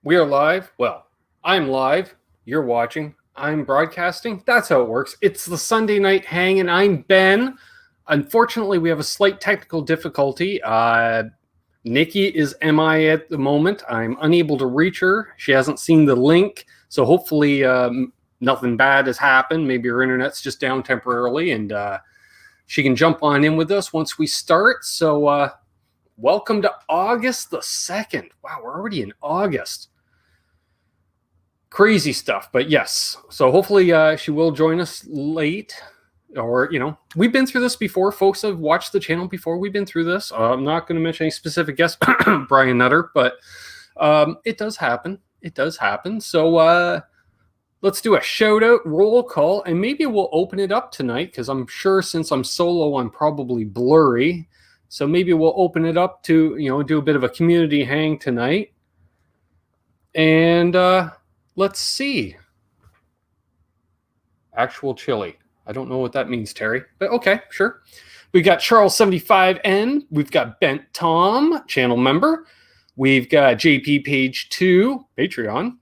We are live. Well, I'm live. You're watching. I'm broadcasting. That's how it works. It's the Sunday night hang, and I'm Ben. Unfortunately, we have a slight technical difficulty. Nikki is MIA at the moment. I'm unable to reach her. She hasn't seen the link, so hopefully nothing bad has happened. Maybe her internet's just down temporarily, and she can jump on in with us once we start. So welcome to August the 2nd. Wow, we're already in August. Crazy stuff, but yes. So hopefully she will join us late. Or, we've been through this before. Folks have watched the channel before. We've been through this. I'm not going to mention any specific guests, Brian Nutter, but it does happen. It does happen. So let's do a shout out, roll call, and maybe we'll open it up tonight because I'm sure since I'm solo, I'm probably blurry. So maybe we'll open it up to, do a bit of a community hang tonight. And let's see. Actual chili. I don't know what that means, Terry, but okay, sure. We got Charles75N. We've got Bent Tom, channel member. We've got JP Page 2, Patreon.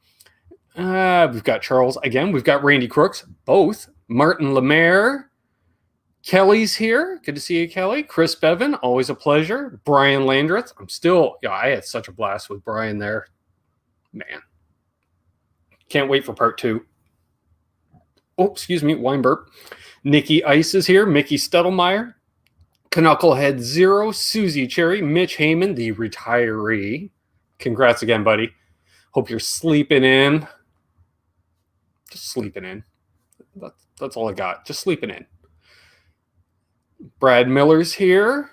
We've got Charles again. We've got Randy Crooks, both. Martin Lemaire. Kelly's here. Good to see you, Kelly. Chris Bevan, always a pleasure. Brian Landreth. I had such a blast with Brian there. Man. Can't wait for part 2. Oh, excuse me, wine burp. Nikki Ice is here. Mickey Stuttlemeyer. Knucklehead Zero. Susie Cherry. Mitch Heyman, the retiree. Congrats again, buddy. Hope you're sleeping in. Just sleeping in. That's all I got. Just sleeping in. Brad Miller's here.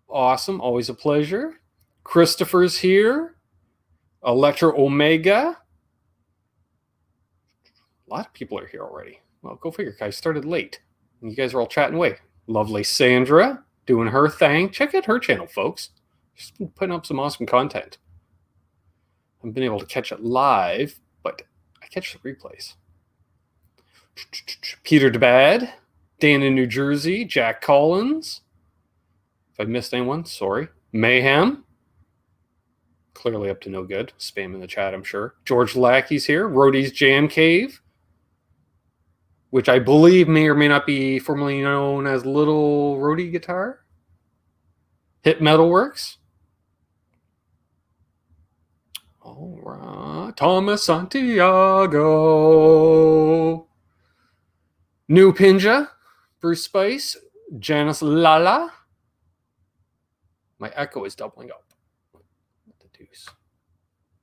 Awesome. Always a pleasure. Christopher's here. Electra Omega. A lot of people are here already. Well, go figure, guys. Started late. And you guys are all chatting away. Lovely Sandra doing her thing. Check out her channel, folks. She's been putting up some awesome content. I haven't been able to catch it live, but I catch the replays. Peter DeBad. Dan in New Jersey. Jack Collins. If I missed anyone, sorry. Mayhem. Clearly up to no good. Spam in the chat, I'm sure. George Lackey's here. Rhodey's Jam Cave, which I believe may or may not be formerly known as Little Rhodey Guitar. Hit Metalworks. All right. Thomas Santiago. New Pinja. Bruce Spice. Janice Lala. My echo is doubling up. What the deuce?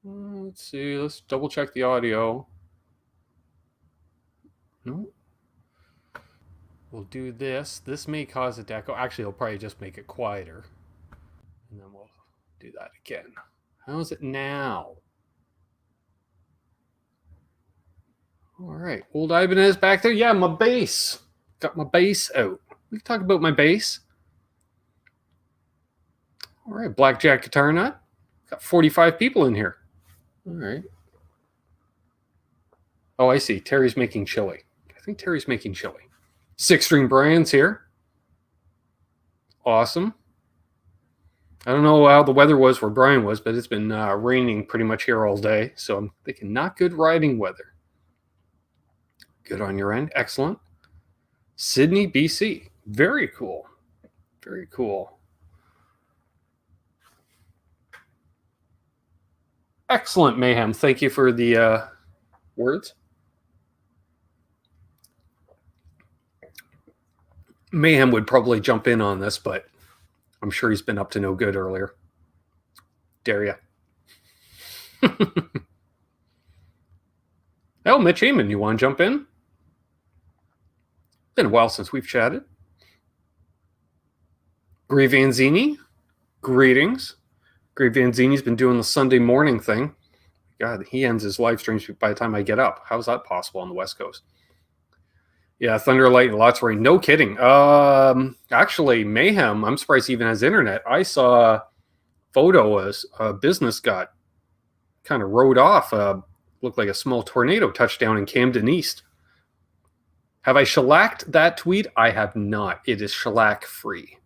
Let's see. Let's double check the audio. No. We'll do this. This may cause it to echo. Actually, it'll probably just make it quieter. And then we'll do that again. How is it now? All right. Old Ibanez back there. Yeah, my bass. Got my bass out. We can talk about my bass. All right. Blackjack Guitar Nut. Got 45 people in here. All right. Oh, I see. Terry's making chili. I think Terry's making chili. Six String Brian's here. Awesome. I don't know how the weather was where Brian was, but it's been raining pretty much here all day. So I'm thinking not good riding weather. Good on your end. Excellent. Sydney, BC. Very cool. Very cool. Excellent, Mayhem. Thank you for the words. Mayhem would probably jump in on this, but I'm sure he's been up to no good earlier. Dare ya. Oh, Mitch Heyman, you want to jump in? Been a while since we've chatted. Gray Vanzini, greetings. Gray Vanzini's been doing the Sunday morning thing. God, he ends his live streams by the time I get up. How's that possible on the West Coast? Yeah, thunder, lightning, lots of rain. No kidding. Actually, Mayhem, I'm surprised he even has internet. I saw a photo as a business got kind of rode off. Looked like a small tornado touchdown in Camden East. Have I shellacked that tweet? I have not. It is shellac free.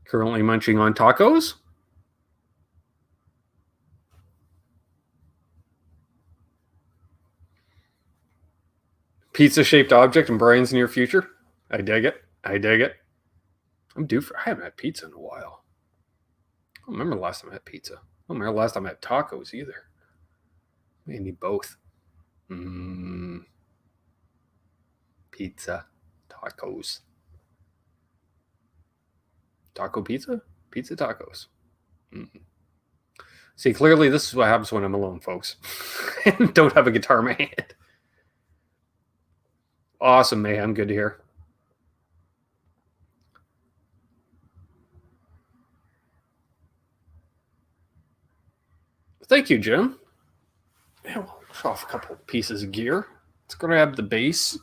Currently munching on tacos. Pizza-shaped object in Brian's near future. I dig it. I dig it. I'm due for... I haven't had pizza in a while. I don't remember the last time I had pizza. I don't remember the last time I had tacos either. I need both. Pizza. Tacos. Taco pizza? Pizza tacos. See, clearly this is what happens when I'm alone, folks. And don't have a guitar in my hand. Awesome, Mayhem. Good to hear. Thank you, Jim. Yeah, we'll show off a couple pieces of gear. Let's grab the bass.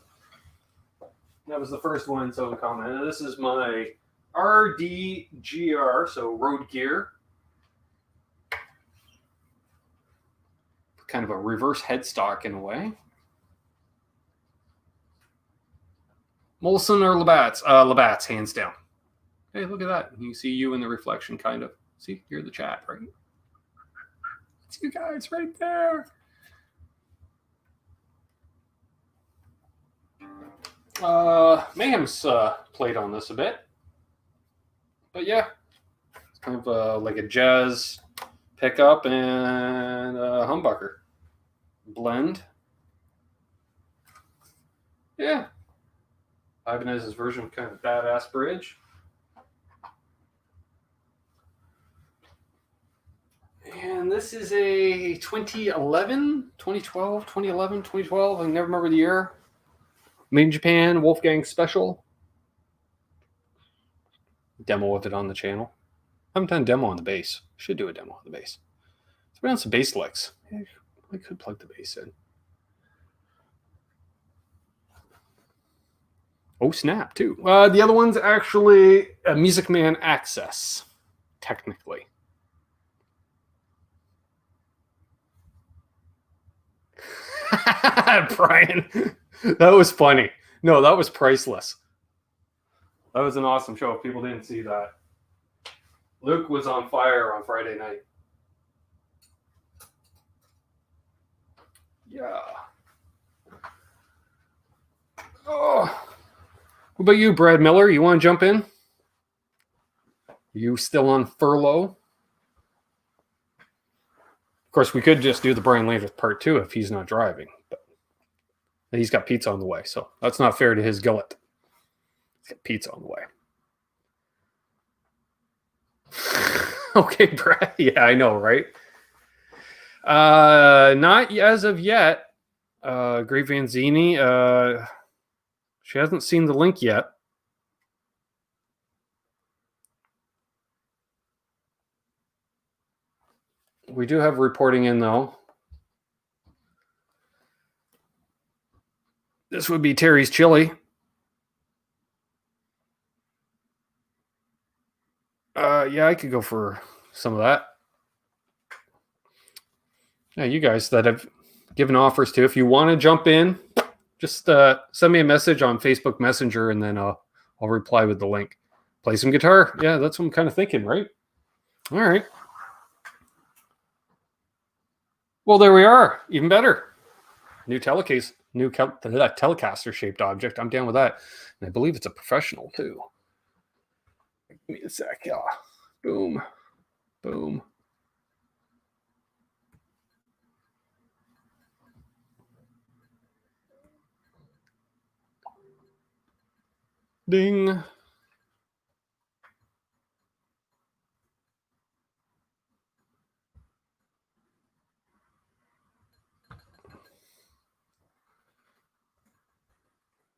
That was the first one, so comment. This is my RDGR, so road gear. Kind of a reverse headstock in a way. Molson or Labatt's? Labatt's, hands down. Hey, look at that. You see you in the reflection, kind of. See, you're the chat, right? It's you guys right there. Mayhem's played on this a bit. But yeah, it's kind of like a jazz pickup and a humbucker blend. Yeah. Ibanez's version of kind of badass bridge. And this is a 2011, 2012, 2011, 2012. I never remember the year. Made in Japan, Wolfgang Special. Demo of it on the channel. I haven't done a demo on the bass. Should do a demo on the bass. Let's put on some bass licks. I could plug the bass in. Oh, snap, too. The other one's actually a Music Man Access, technically. Brian, that was funny. No, that was priceless. That was an awesome show. If people didn't see that, Luke was on fire on Friday night. Yeah. Oh. What about you, Brad Miller? You want to jump in? You still on furlough? Of course, we could just do the Brian Landreth part 2 if he's not driving. But he's got pizza on the way, so that's not fair to his gullet. He's got pizza on the way. Okay, Brad. Yeah, I know, right? Not as of yet. Great Vanzini. She hasn't seen the link yet. We do have reporting in, though. This would be Terry's Chili. Yeah, I could go for some of that. Yeah, you guys that have given offers to, if you want to jump in, just send me a message on Facebook Messenger, and then I'll reply with the link. Play some guitar. Yeah, that's what I'm kind of thinking, right? All right. Well, there we are. Even better. New telecaster shaped object. I'm down with that. And I believe it's a professional too. Give me a sec. Yeah. Boom. Boom. Ding.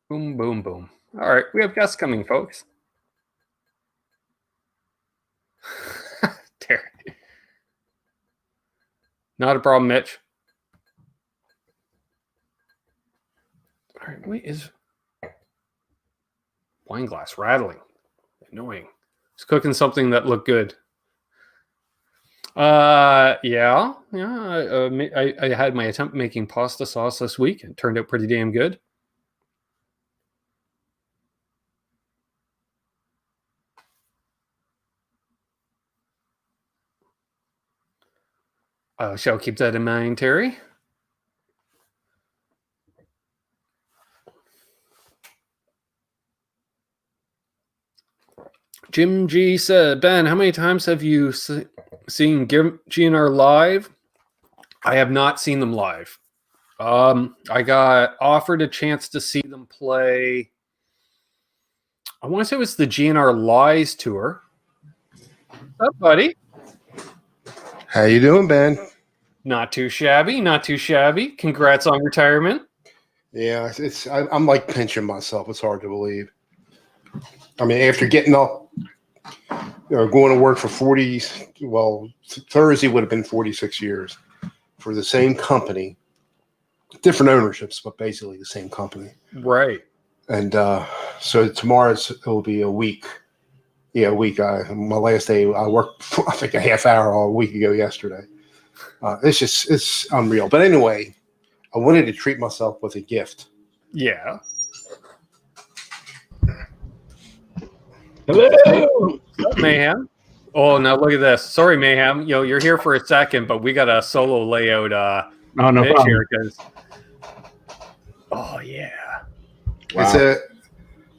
Boom, boom, boom. All right, we have guests coming, folks. Terry. Not a problem, Mitch. All right, what is wine glass rattling? Annoying. It's cooking something that looked good. Yeah. I had my attempt making pasta sauce this week. It turned out pretty damn good. Shall keep that in mind, Terry. Jim G said, Ben, how many times have you seen GNR live? I have not seen them live. I got offered a chance to see them play. I want to say it was the GNR Lies tour. What's up, buddy? How you doing, Ben? Not too shabby, not too shabby. Congrats on retirement. Yeah, I'm like pinching myself. It's hard to believe. I mean, after getting up, going to work for 40, well, Thursday would have been 46 years for the same company, different ownerships, but basically the same company. Right. And so tomorrow it'll be a week. Yeah, a week. My last day, I worked, I think, a half hour a week ago yesterday. It's unreal. But anyway, I wanted to treat myself with a gift. Yeah. Hello, Mayhem. Oh, now look at this. Sorry, Mayhem. You're here for a second, but we got a solo layout. Oh, no problem. Here because. Oh yeah. Wow. It's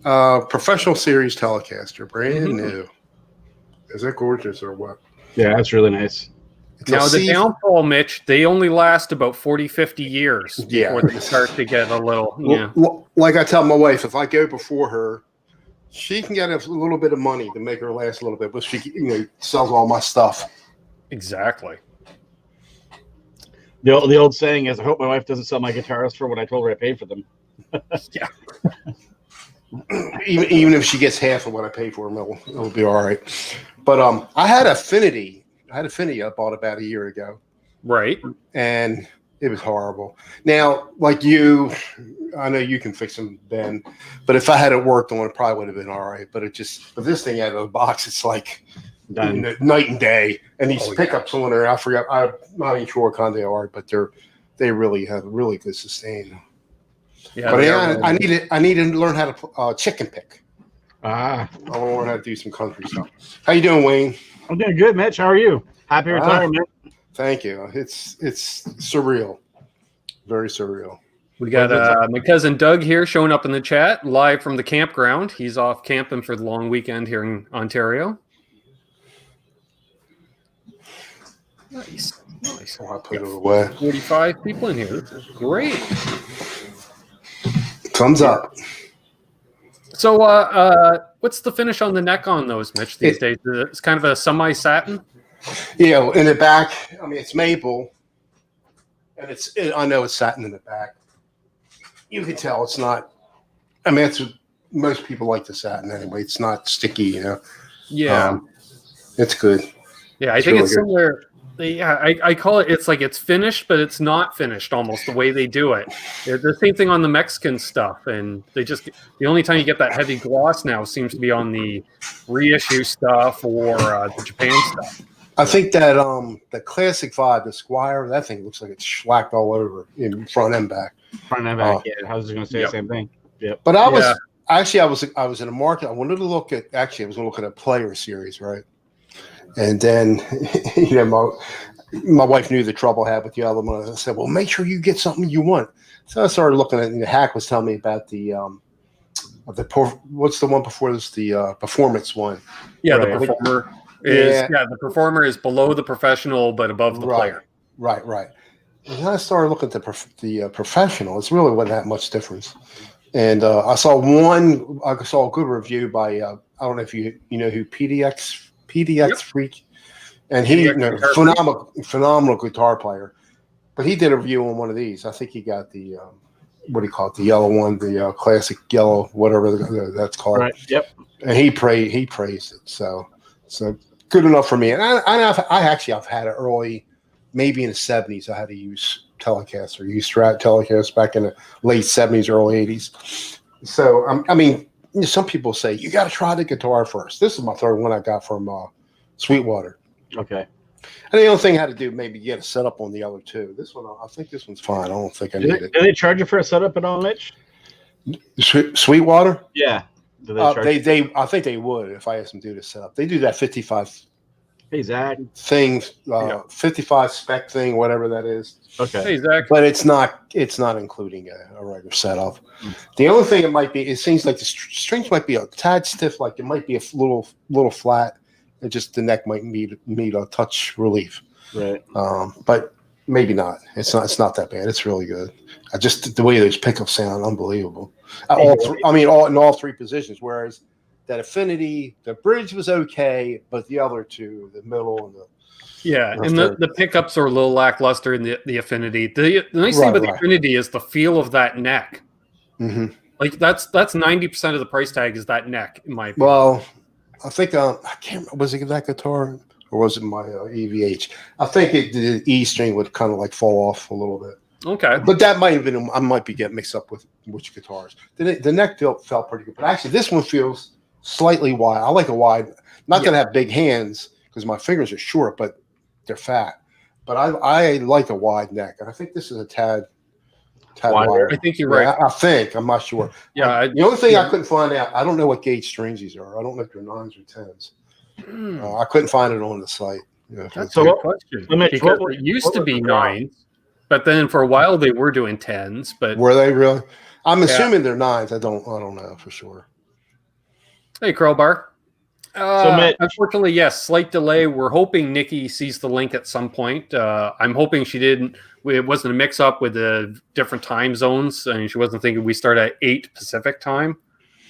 a professional series Telecaster, brand new. Is it gorgeous or what? Yeah, that's really nice. Now, the downfall, Mitch, they only last about 40, 50 years before they start to get a little, Like I tell my wife, if I go before her, she can get a little bit of money to make her last a little bit, but she sells all my stuff. Exactly. The old saying is, I hope my wife doesn't sell my guitars for what I told her I paid for them. Yeah. Even if she gets half of what I paid for them, it'll be all right. But I had Affinity. I bought about a year ago. Right. And it was horrible. Now, like you, I know you can fix them, Ben, but if I had it worked on, it probably would have been all right. But but this thing out of the box, it's like night and day. And these pickups on there, I forgot, I'm not even sure what kind they are, but they really have really good sustain. Yeah, but I need to learn how to chicken pick. I want to learn how to do some country stuff. How you doing, Wayne? I'm doing good, Mitch. How are you? Happy retirement. Thank you. It's surreal, very surreal. We got my cousin Doug here showing up in the chat live from the campground. He's off camping for the long weekend here in Ontario. Nice. Oh, I put it away. 45 people in here. This is great. Thumbs up. So, what's the finish on the neck on those, Mitch, these days? It's kind of a semi-satin? Yeah, in the back, I mean, it's maple, and I know it's satin in the back. You can tell it's not, I mean, most people like the satin anyway. It's not sticky, Yeah. It's good. Yeah, I think really it's similar. Yeah, I call it, it's like it's finished, but it's not finished almost the way they do it. The same thing on the Mexican stuff. And the only time you get that heavy gloss now seems to be on the reissue stuff or the Japan stuff. I think that the classic vibe, the Squire, that thing looks like it's schlacked all over in front and back. Front and back, yeah. I was going to say the same thing. Yep. But I was in a market. I wanted to look at, I was going to look at a player series, right? And then, my wife knew the trouble I had with the other one. I said, well, make sure you get something you want. So I started looking at it, and the hack was telling me about what's the one before this, the performance one. Yeah, right. The performer the performer is below the professional, but above the player. Right. And then I started looking at the professional. It's really wasn't that much difference. And I saw a good review by, I don't know if you know who PDX Freak, and he phenomenal guitar player, but he did a review on one of these. I think he got the what do you call it, the yellow one, the classic yellow, whatever that's called. Right. Yep. And he praised it. So good enough for me. And I've had it early, maybe in the 70s. I had to use Telecaster, use Strat Telecaster back in the late 70s, early 80s. So I mean. Some people say you got to try the guitar first. This is my third one I got from Sweetwater. Okay. And the only thing I had to do maybe get a setup on the other two. This one, I think this one's fine. I don't think I need it. Do they charge you for a setup at all, Mitch? Sweetwater? Yeah. I think they would if I asked them to do the setup. They do that 55 Hey, Zach. thing, 55 spec thing, whatever that is. Okay. Hey, Zach. But it's not including a regular setup. The only thing it might be, it seems like the strings might be a tad stiff, like it might be a little flat. It just the neck might need a touch relief. Right. But maybe not. It's not that bad. It's really good. Just the way those pickups sound, unbelievable. In all three positions. Whereas that Affinity, the bridge was okay, but the other two, the middle and the pickups are a little lackluster in the Affinity. The nice thing about the Affinity is the feel of that neck. Mm-hmm. Like that's 90% of the price tag is that neck, in my opinion. Well, I think I can't remember, was it that guitar or was it my EVH? I think the E string would kind of like fall off a little bit. Okay, but that might have been, I might be getting mixed up with which guitars. The neck felt pretty good, but actually this one feels slightly wide. I like a wide, not that I have big hands because my fingers are short, but they're fat. But I like a wide neck, and I think this is a tad wider. I think you're right. I think, I'm not sure. Yeah. The only thing I couldn't find out, I don't know what gauge strings these are. I don't know if they're 9s or 10s. I couldn't find it on the site. That's a good question. Because it used to be 9s, but then for a while they were doing 10s. But were they really? I'm assuming they're 9s. I don't know for sure. Hey, Crowbar. Unfortunately, yes, slight delay. We're hoping Nikki sees the link at some point. I'm hoping she didn't. It wasn't a mix-up with the different time zones, and she wasn't thinking we start at 8 Pacific time.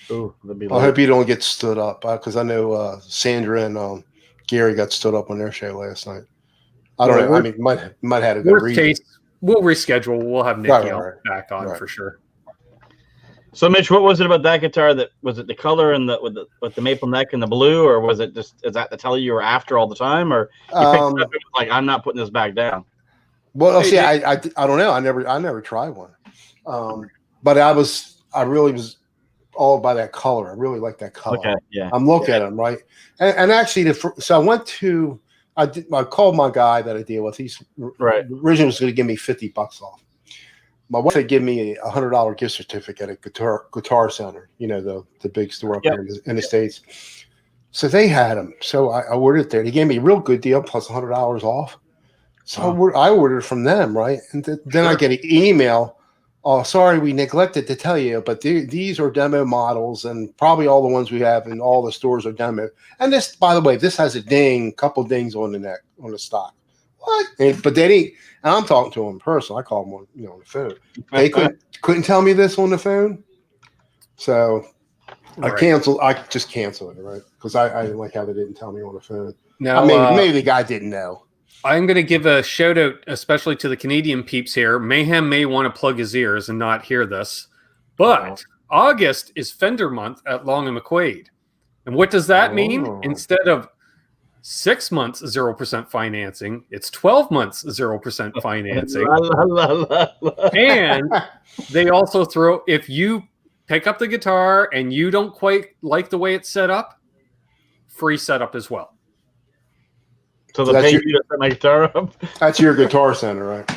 Ooh, I hope you don't get stood up because I know Sandra and Gary got stood up on their show last night. I don't know. I mean, might have a good reason. Case, we'll reschedule. We'll have Nikki back on for sure. So, Mitch, what was it about that guitar? That was it the color and with the maple neck and the blue, or was it just is that the tele you were after all the time, or you picked it up and was like I'm not putting this back down? Well, see, I don't know. I never tried one, but I really was all by that color. I really like that color. Okay, yeah. I'm looking at them right, and actually, so I went to I called my guy that I deal with. He's originally was going to give me $50 off. My wife had given me a $100 gift certificate at Guitar Center, the big store up here in the States. So they had them. So I ordered it there. They gave me a real good deal plus $100 off. So I ordered from them, right? And then I get an email. Oh, sorry, we neglected to tell you, but these are demo models, and probably all the ones we have in all the stores are demo. And this, by the way, this has a couple dings on the neck, on the stock. What? But they didn't. And I'm talking to them in person. I called them on the phone. They couldn't tell me this on the phone. So I canceled. I just canceled it, right? Because I didn't like how they didn't tell me on the phone. Now, maybe the guy didn't know. I'm going to give a shout out, especially to the Canadian peeps here. Mayhem may want to plug his ears and not hear this, but August is Fender month at Long and McQuaid. And what does that mean? Instead of 6 months 0% financing, it's 12 months 0% financing. And they also throw, if you pick up the guitar and you don't quite like the way it's set up, free setup as well. So the pay you to set my guitar up? That's your Guitar Center, right?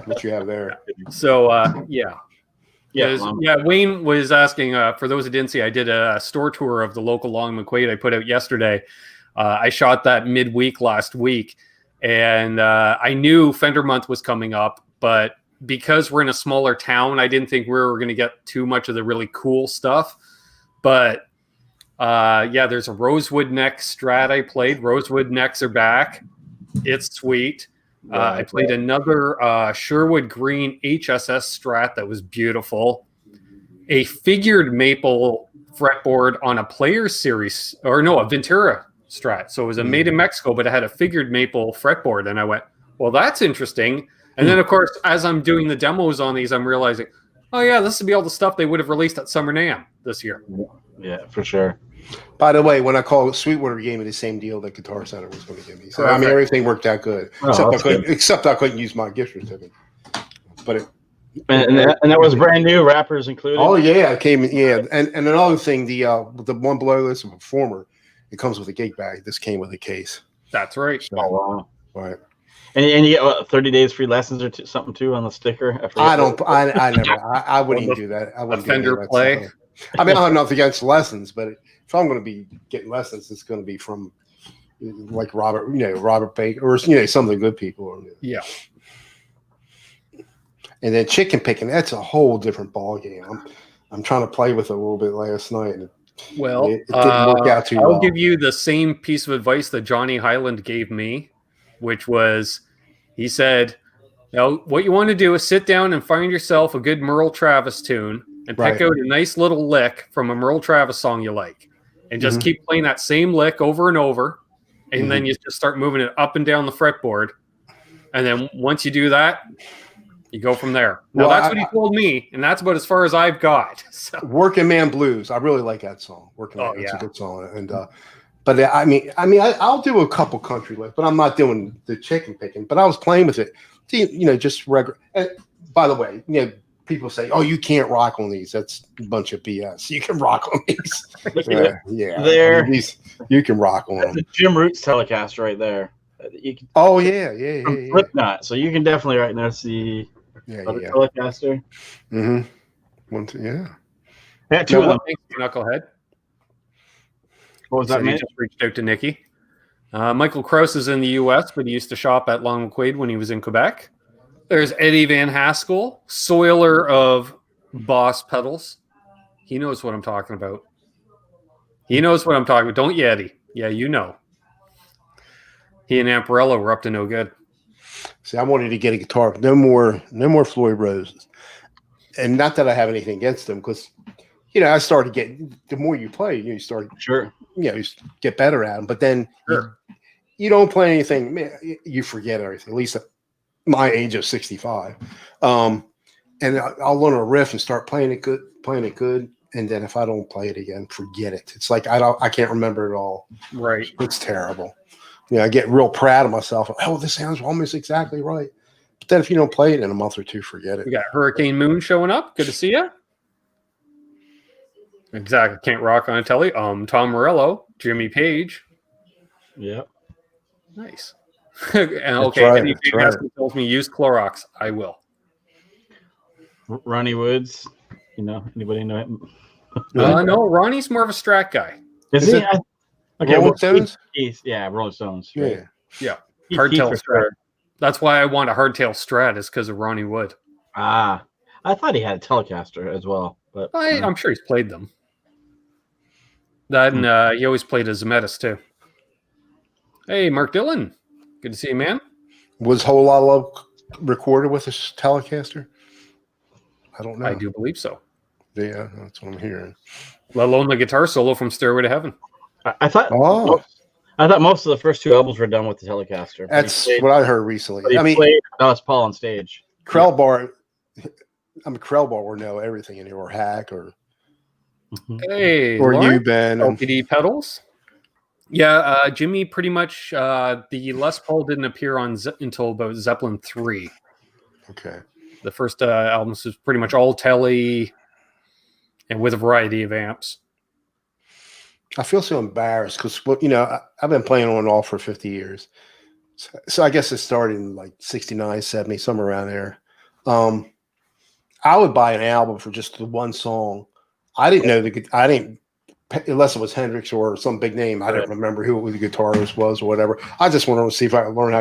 What you have there. So Wayne was asking, for those who didn't see, I did a store tour of the local Long and McQuaid I put out yesterday. I shot that midweek last week, and I knew Fender month was coming up, but because we're in a smaller town, I didn't think we were going to get too much of the really cool stuff. But there's a rosewood neck Strat I played. Rosewood necks are back. It's sweet. I played another Sherwood Green HSS Strat that was beautiful. A figured maple fretboard on a Players Series, a Ventura Strat. So it was a made in Mexico, but it had a figured maple fretboard. And I went, well, that's interesting. And then, of course, as I'm doing the demos on these, I'm realizing, oh, yeah, this would be all the stuff they would have released at Summer NAMM this year. Yeah, for sure. By the way, when I called, Sweetwater gave me the same deal that Guitar Center was going to give me. So, I mean, everything worked out good. Except I couldn't use my gift certificate. But and that was brand new, wrappers included? Oh, yeah, it came in. Yeah, and another thing, the one below this, a Performer, it comes with a gig bag. This came with a case. That's right. So, wow. Right. And you get 30 days free lessons or something too on the sticker. I wouldn't even do that. I wouldn't Fender play. I mean, I don't know if against lessons, but if I'm going to be getting lessons, it's going to be from, like Robert Baker, or some of the good people. Yeah. And then chicken picking, that's a whole different ball game. I'm trying to play with it a little bit last night, and it didn't work out too well. I'll give you the same piece of advice that Johnny Highland gave me, which was, he said, what you want to do is sit down and find yourself a good Merle Travis tune and pick out a nice little lick from a Merle Travis song you like, and just keep playing that same lick over and over, and then you just start moving it up and down the fretboard, and then once you do that, you go from there. Now, that's what he told me, and that's about as far as I've got. So. Working Man Blues. I really like that song. Working Man. It's a good song. And but I'll do a couple country licks, but I'm not doing the chicken picking. But I was playing with it, just regular. And by the way, people say, "Oh, you can't rock on these." That's a bunch of BS. You can rock on these. There, you can rock on them. The Jim Roots Telecaster right there. You can, Slipknot. So you can definitely right now see. Telecaster. Yeah, two of them. Knucklehead. What was that, man? He just reached out to Nikki. Michael Krause is in the U.S., but he used to shop at Long McQuaid when he was in Quebec. There's Eddie Van Haskell, soiler of Boss pedals. He knows what I'm talking about. Don't you, Eddie? Yeah, you know. He and Amparello were up to no good. See, I wanted to get a guitar. No more Floyd Roses. And not that I have anything against them, because I started getting, the more you play, you start you get better at them. But then you don't play anything, man, you forget everything. At least at my age of 65. And I'll learn a riff and start playing it good. And then if I don't play it again, forget it. It's like I can't remember it all. Right. It's terrible. I get real proud of myself. Oh, this sounds almost exactly right. But then if you don't play it in a month or two, forget it. We got Hurricane Moon showing up. Good to see you. Exactly. Can't rock on a telly. Tom Morello, Jimmy Page. Yep. Nice. And okay, Eddie tells me use Clorox. I will. Ronnie Woods. Anybody know him? No, Ronnie's more of a Strat guy. Is he? Okay, Rolling Stones? Rolling Stones. Right? Yeah. Hardtail Strat. That's why I want a hardtail Strat, is because of Ronnie Wood. I thought he had a Telecaster as well, but I'm sure he's played them. That and he always played a Zemetis too. Hey, Mark Dillon, good to see you, man. Was Whole Lot of Love recorded with a Telecaster? I don't know. I do believe so. Yeah, that's what I'm hearing. Let alone the guitar solo from Stairway to Heaven. I thought most of the first two albums were done with the Telecaster. That's what I heard recently. He played Les Paul on stage. Krell Bar will know everything anymore. Hack or Lauren, you, Ben. LPD pedals. Yeah, Jimmy pretty much. The Les Paul didn't appear until about Zeppelin 3. Okay. The first albums was pretty much all telly and with a variety of amps. I feel so embarrassed because I've been playing on and off for 50 years. So I guess it started in like 69, 70, somewhere around there. I would buy an album for just the one song. I didn't know unless it was Hendrix or some big name. I didn't remember who the guitarist was or whatever. I just wanted to see if I could learn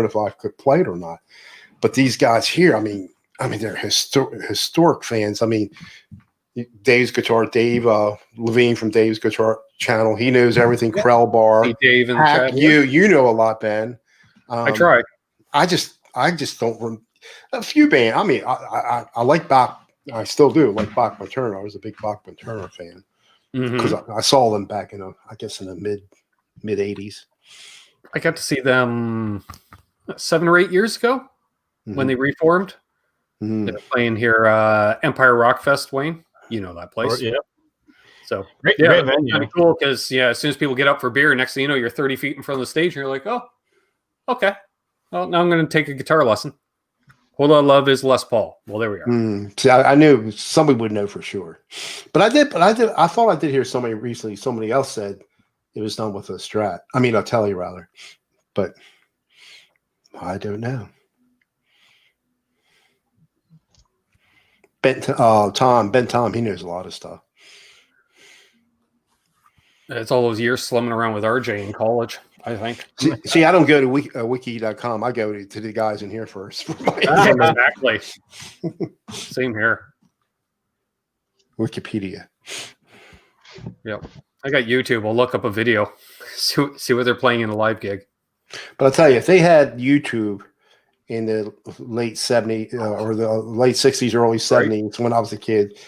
if I could play it or not. But these guys here, I mean, they're historic fans. I mean, Dave's Guitar, Dave Levine from Dave's Guitar Channel. He knows everything. Krell Bar. Hey, Dave and Hack, you know a lot, Ben. I try. I just don't. A few bands. I mean, I like Bach. I still do like Bach Turner. I was a big Bach Turner fan because I saw them back in the mid 80s. I got to see them 7 or 8 years ago when they reformed. They're playing here, Empire Rock Fest, Wayne. You know that place. Yeah. So great venue. Kind of cool because as soon as people get up for beer, next thing you know, you're 30 feet in front of the stage, and you're like, oh, okay. Well, now I'm going to take a guitar lesson. Whole Lot of Love is Les Paul. Well, there we are. See, I knew somebody would know for sure, but I thought I did hear somebody recently. Somebody else said it was done with a Strat. I mean, a Telly rather, but I don't know. Ben Tom, he knows a lot of stuff. It's all those years slumming around with RJ in college, I think. See, I don't go to wiki.com. I go to the guys in here first. Exactly. Same here. Wikipedia. Yep. I got YouTube. I'll look up a video, see what they're playing in a live gig. But I'll tell you, if they had YouTube in the late 70s or the late 60s, early 70s, when I was a kid,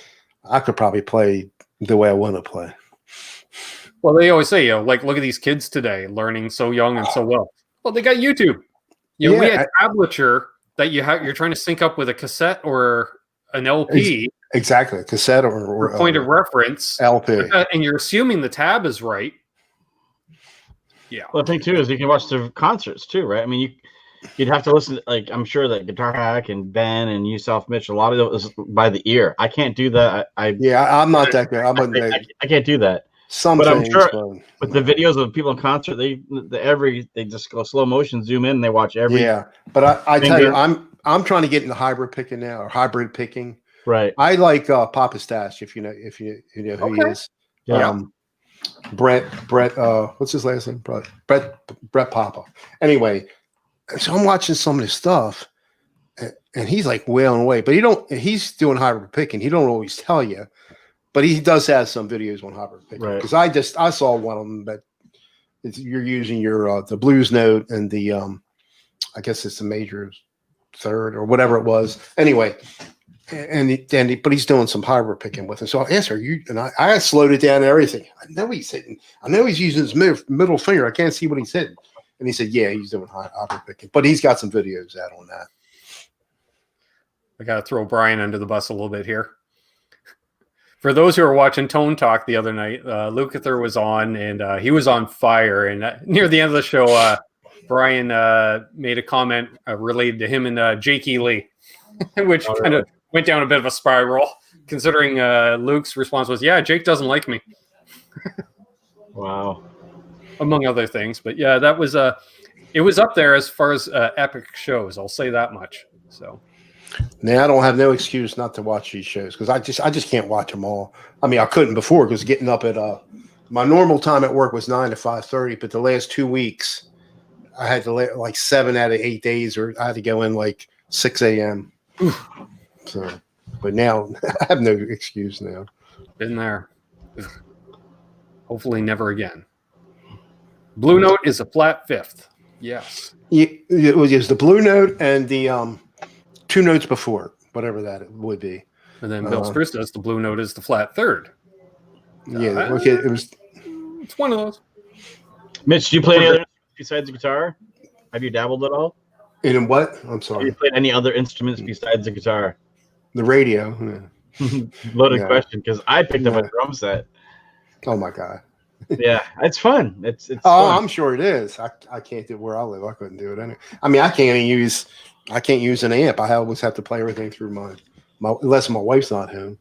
I could probably play the way I want to play. Well, they always say, like, look at these kids today, learning so young and so well. Well, they got YouTube. We had tablature that you're trying to sync up with a cassette or an LP. Exactly, cassette or point of reference LP, and you're assuming the tab is right. Yeah. Well, the thing too is you can watch the concerts too, right? I mean, you'd have to listen. Like I'm sure that Guitar Hack and Ben and yourself, Mitch, a lot of it was by the ear. I can't do that. I'm not that good. I can't do that. But I'm sure with the videos of people in concert, they just go slow motion, zoom in, and they watch every. Yeah, but I tell you, I'm trying to get into hybrid picking now, or hybrid picking. Right. I like Papa Stash, if you know who he is. Yeah. Brett. What's his last name? Brett Papa. Anyway, so I'm watching some of this stuff, and he's like wailing away. But he's doing hybrid picking. He don't always tell you, but he does have some videos on hybrid picking. Because I saw one of them that you're using your the blues note and the I guess it's the major third or whatever it was. Anyway. But he's doing some hybrid picking with it. So I asked her, I slowed it down and everything. I know he's using his middle finger. I can't see what he's hitting. And he said, yeah, he's doing hybrid picking. But he's got some videos out on that. I got to throw Brian under the bus a little bit here. For those who were watching Tone Talk the other night, Lukather was on, and he was on fire. And near the end of the show, Brian made a comment related to him and Jake E. Lee, which kind of went down a bit of a spiral, considering Luke's response was, yeah, Jake doesn't like me. Wow. Among other things. But yeah, that was it was up there as far as epic shows. I'll say that much. So now I don't have no excuse not to watch these shows because I just can't watch them all. I mean, I couldn't before because getting up at my normal time at work was 9 to 5:30, but the last 2 weeks I had to like 7 out of 8 days, or I had to go in like 6 a.m. So, but now I have no excuse now. Been there. Hopefully never again. Blue Note is a flat fifth. Yes. It was the Blue Note and the 2 notes before, whatever that would be. And then Bill Spruce does the Blue Note is the flat third. Yeah, okay, it's one of those. Mitch, do you play any other besides the guitar? Have you dabbled at all? In what? I'm sorry. Have you played any other instruments besides the guitar? The radio. Yeah. Loaded question, because I picked up a drum set. Oh my God. Yeah, it's fun. It's fun. I'm sure it is. I can't do it where I live. I couldn't do it anyway. I mean, I can't use an amp. I always have to play everything through my unless my wife's not home.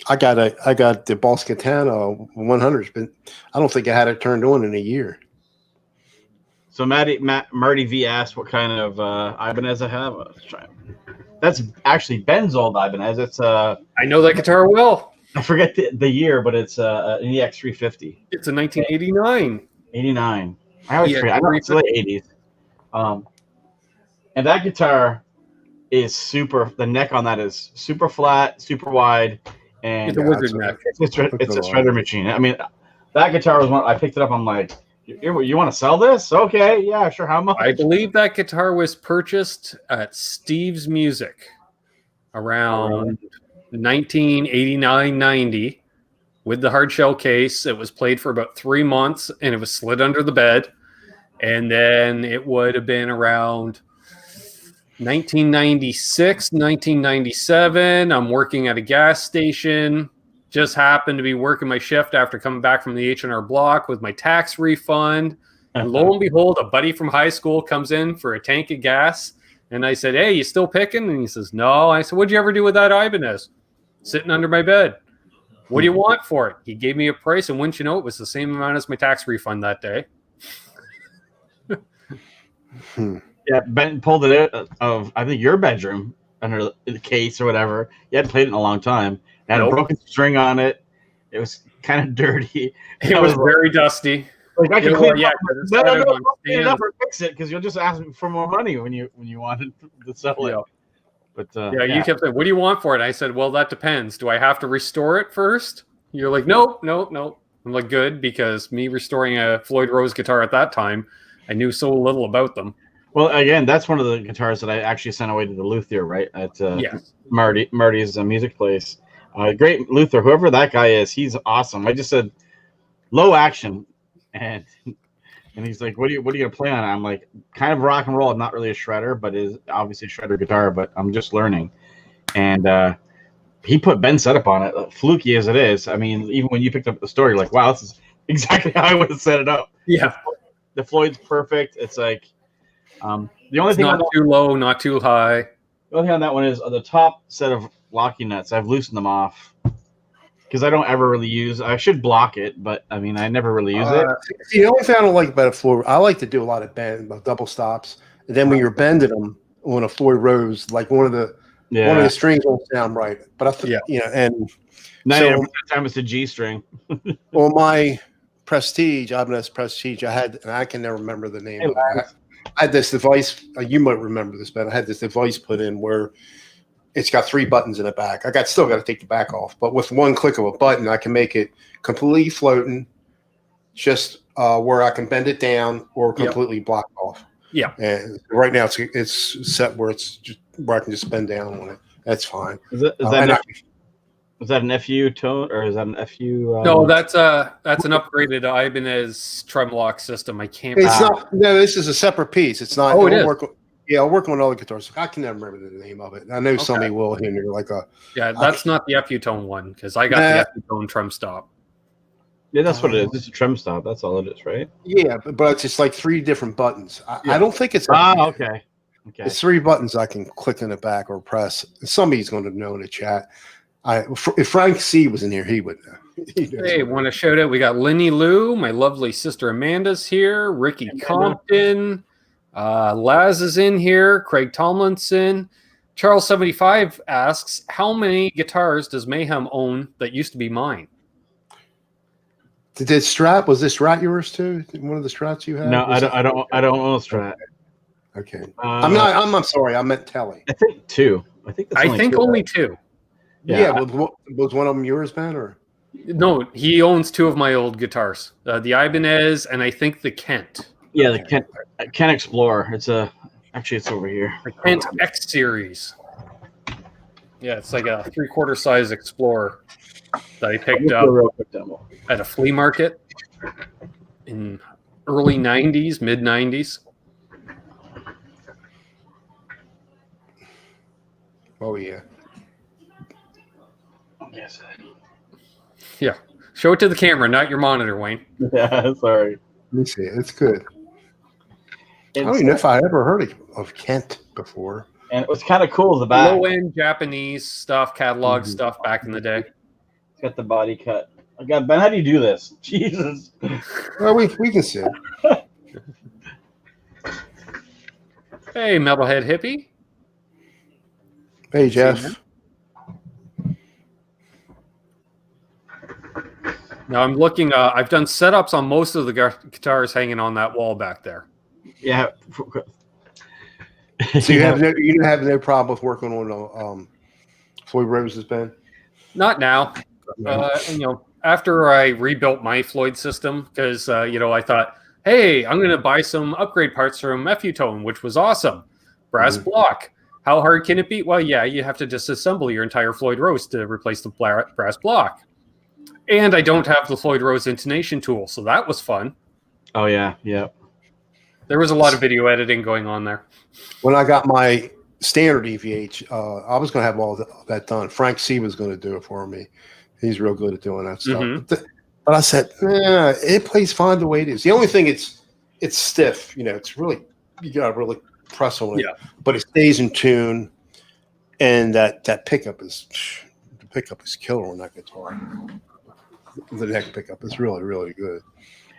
I got the Boss Katana 100s, but I don't think I had it turned on in a year. So Marty V asked what kind of Ibanez I have. That's actually Ben's old Ibanez. It's I know that guitar well. I forget the year, but it's an EX350. It's a 1989. 89. I always forget. I know it's late 80s. And that guitar is super. The neck on that is super flat, super wide, and it's a wizard neck. It's a shredder machine. I mean, that guitar was one. I picked it up. I'm like, you want to sell this? Okay, yeah, sure. How much? I believe that guitar was purchased at Steve's Music around 1989-90 with the hard shell case. It was played for about 3 months, and it was slid under the bed. And then it would have been around 1996, 1997. I'm working at a gas station. Just happened to be working my shift after coming back from the H&R Block with my tax refund. And lo and behold, a buddy from high school comes in for a tank of gas. And I said, hey, you still picking? And he says, no. I said, what'd you ever do with that Ibanez? Sitting under my bed. What do you want for it? He gave me a price, and wouldn't you know, it was the same amount as my tax refund that day. Yeah, Ben pulled it out of, I think, your bedroom under the case or whatever. You hadn't played it in a long time. It had a broken string on it. It was kind of dirty. It was very dusty. Like I can clean it up. No, clean it up or fix it because you'll just ask me for more money when you wanted to sell it. But you kept saying, "What do you want for it?" I said, "Well, that depends. Do I have to restore it first?" You're like, "Nope." I'm like, "Good," because me restoring a Floyd Rose guitar at that time, I knew so little about them. Well, again, that's one of the guitars that I actually sent away to the luthier, right? At Marty's music place. Great luthier, whoever that guy is, he's awesome. I just said low action, and he's like, "What are you gonna play on?" I'm like, kind of rock and roll. I'm not really a shredder, but is obviously a shredder guitar, but I'm just learning. And he put Ben setup on it, fluky as it is. I mean, even when you picked up the story, you're like, wow, this is exactly how I would have set it up. Yeah, the Floyd's perfect. It's like the only thing not too low, not too high. The only thing on that one is the top set of locking nuts. I've loosened them off because I don't ever really use. I should block it, but I mean, I never really use it. The only thing I don't like about a Floyd, I like to do a lot of double stops, and then when you're bending them on a Floyd Rose, like one of the strings won't sound right. But I think and 90% of the time it's a G string. On my Prestige, Ibanez Prestige, I can never remember the name of it. I had this device. You might remember this, but I had this device put in where it's got 3 buttons in the back. Still got to take the back off, but with one click of a button, I can make it completely floating, just where I can bend it down or completely block off. Yeah. And right now it's set where I can just bend down on it. That's fine. Is that an FU tone or is that an FU? No, that's an upgraded Ibanez Tremlock system. I can't. It's not. No, this is a separate piece. It's not. Oh, it is. I'll work on other guitars. I can never remember the name of it. I know somebody will here. That's not the FU tone one because I got the FU tone Trem Stop. Yeah, that's what it is. It's a Trem Stop. That's all it is, right? Yeah, but it's just like 3 different buttons. I don't think it's. Okay. It's 3 buttons I can click in the back or press. Somebody's going to know in the chat. If Frank C was in here, he would know. Hey, want to shout out? We got Lenny Lou, my lovely sister Amanda's here. Ricky Compton, Laz is in here. Craig Tomlinson, Charles 75 asks, "How many guitars does Mayhem own that used to be mine?" Was this Strat yours too? One of the Strats you had? No, I don't own a Strat. Okay. I'm sorry. I meant Telly. I think 2. I think only 2. Yeah. Was one of them yours, Ben? Or no? He owns 2 of my old guitars, the Ibanez and I think the Kent. Yeah, the Kent Explorer. It's over here. The Kent X Series. Yeah, it's like a 3/4 size Explorer that I picked up at a flea market in early 90s, mid 90s. Oh yeah. Yes. Yeah. Show it to the camera, not your monitor, Wayne. Yeah, sorry. Let me see. It's good. I don't even know if I ever heard of Kent before. And it was kind of cool. The back. Low-end Japanese stuff, catalog stuff back in the day. It's got the body cut. Oh, God, Ben, how do you do this? Jesus. Well, we can see it. Hey, Metalhead Hippie. Hey, Jeff. Now I'm looking. I've done setups on most of the guitars hanging on that wall back there. Yeah. So you have no problem with working on Floyd Rose's, Ben? Not now. After I rebuilt my Floyd system, because I thought, hey, I'm going to buy some upgrade parts from FU-Tone, which was awesome. Brass block. How hard can it be? Well, yeah, you have to disassemble your entire Floyd Rose to replace the brass block. And I don't have the Floyd Rose intonation tool, so that was fun. Oh, yeah. There was a lot of video editing going on there. When I got my standard EVH, I was going to have all that done. Frank C was going to do it for me. He's real good at doing that stuff. Mm-hmm. But I said, it plays fine the way it is. The only thing, it's stiff. It's really, you got to really press on it. Yeah. But it stays in tune, and that pickup is killer on that guitar. The neck pickup is really, really good.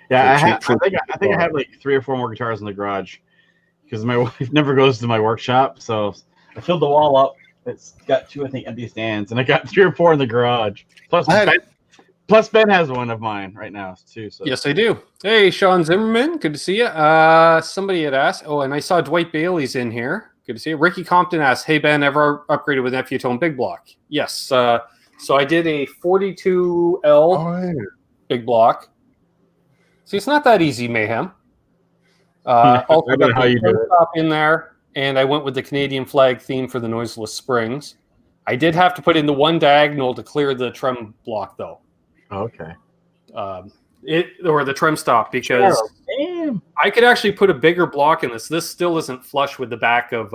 Yeah, I think I have like 3 or 4 more guitars in the garage because my wife never goes to my workshop. So I filled the wall up. It's got 2, I think, empty stands, and I got 3 or 4 in the garage. Plus, Plus, Ben has one of mine right now too. So Yes, I do. Hey, Sean Zimmerman, good to see you. Somebody had asked. Oh, and I saw Dwight Bailey's in here. Good to see you. Ricky Compton asked, "Hey Ben, ever upgraded with Nephew Tone Big Block?" Yes. So I did a 42L Big Block. See, it's not that easy, Mayhem. Also got how you do it. top in there, and I went with the Canadian flag theme for the noiseless springs. I did have to put in the one diagonal to clear the trem block, though. Okay. Or the trim stop, because I could actually put a bigger block in this. This still isn't flush with the back of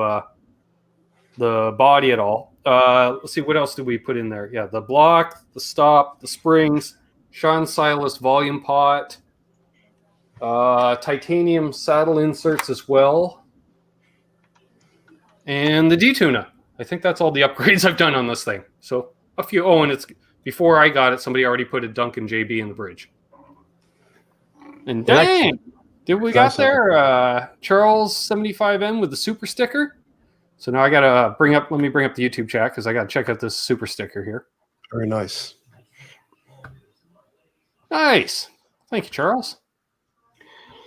the body at all. Let's see, what else did we put in there? Yeah, the block, the stop, the springs, Sean Silas volume pot, titanium saddle inserts as well, and the D-tuna. I think that's all the upgrades I've done on this thing. So a few. Oh, and it's before I got it, somebody already put a Duncan JB in the bridge. And dang, did we got there? Charles 75N with the super sticker. So now I gotta let me bring up the YouTube chat because I gotta check out this super sticker here. Very nice. Nice. Thank you, Charles.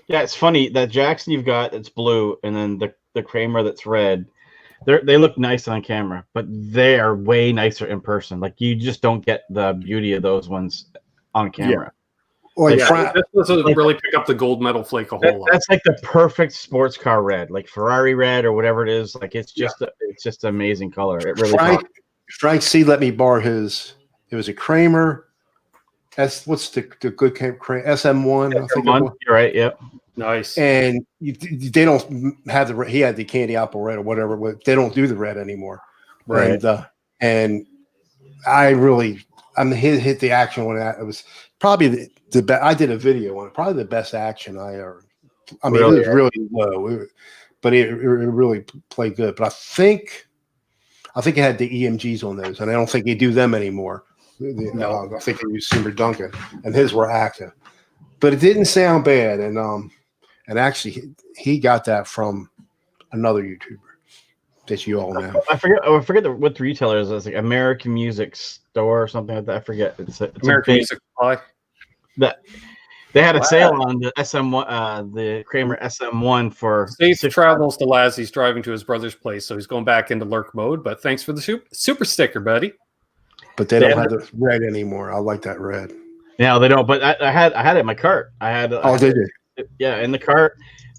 Yeah, it's funny that Jackson you've got that's blue, and then the Kramer that's red. They look nice on camera, but they are way nicer in person. Like you just don't get the beauty of those ones on camera. Yeah. This doesn't really pick up the gold metal flake a whole lot. That's like the perfect sports car red, like Ferrari red or whatever it is. Like it's just it's just an amazing color. It really. Frank C let me borrow his. It was a Kramer. What's the good Kramer SM1? I think you're right. Yep. Nice. And they don't have the. He had the candy apple red or whatever. But they don't do the red anymore. Right. And I really, hit the action on that. It was probably the best. I did a video on it. Probably the best action I ever. I mean, it was really low, but it really played good. But I think it had the EMGs on those, and I don't think they do them anymore. No, I think they use Simmer Duncan, and his were active. But it didn't sound bad, and actually he got that from another YouTuber that you all know. I forget what the retailer is. It's like American Music Store or something like that. I forget. It's American Music Supply. That they had a sale on the SM1, the Kramer SM1 for safe travels to Laz. He's driving to his brother's place, so he's going back into lurk mode. But thanks for the super sticker, buddy. But they don't have the red anymore. I like that red. No, they don't. But I had it in my cart. They did. Yeah, in the cart.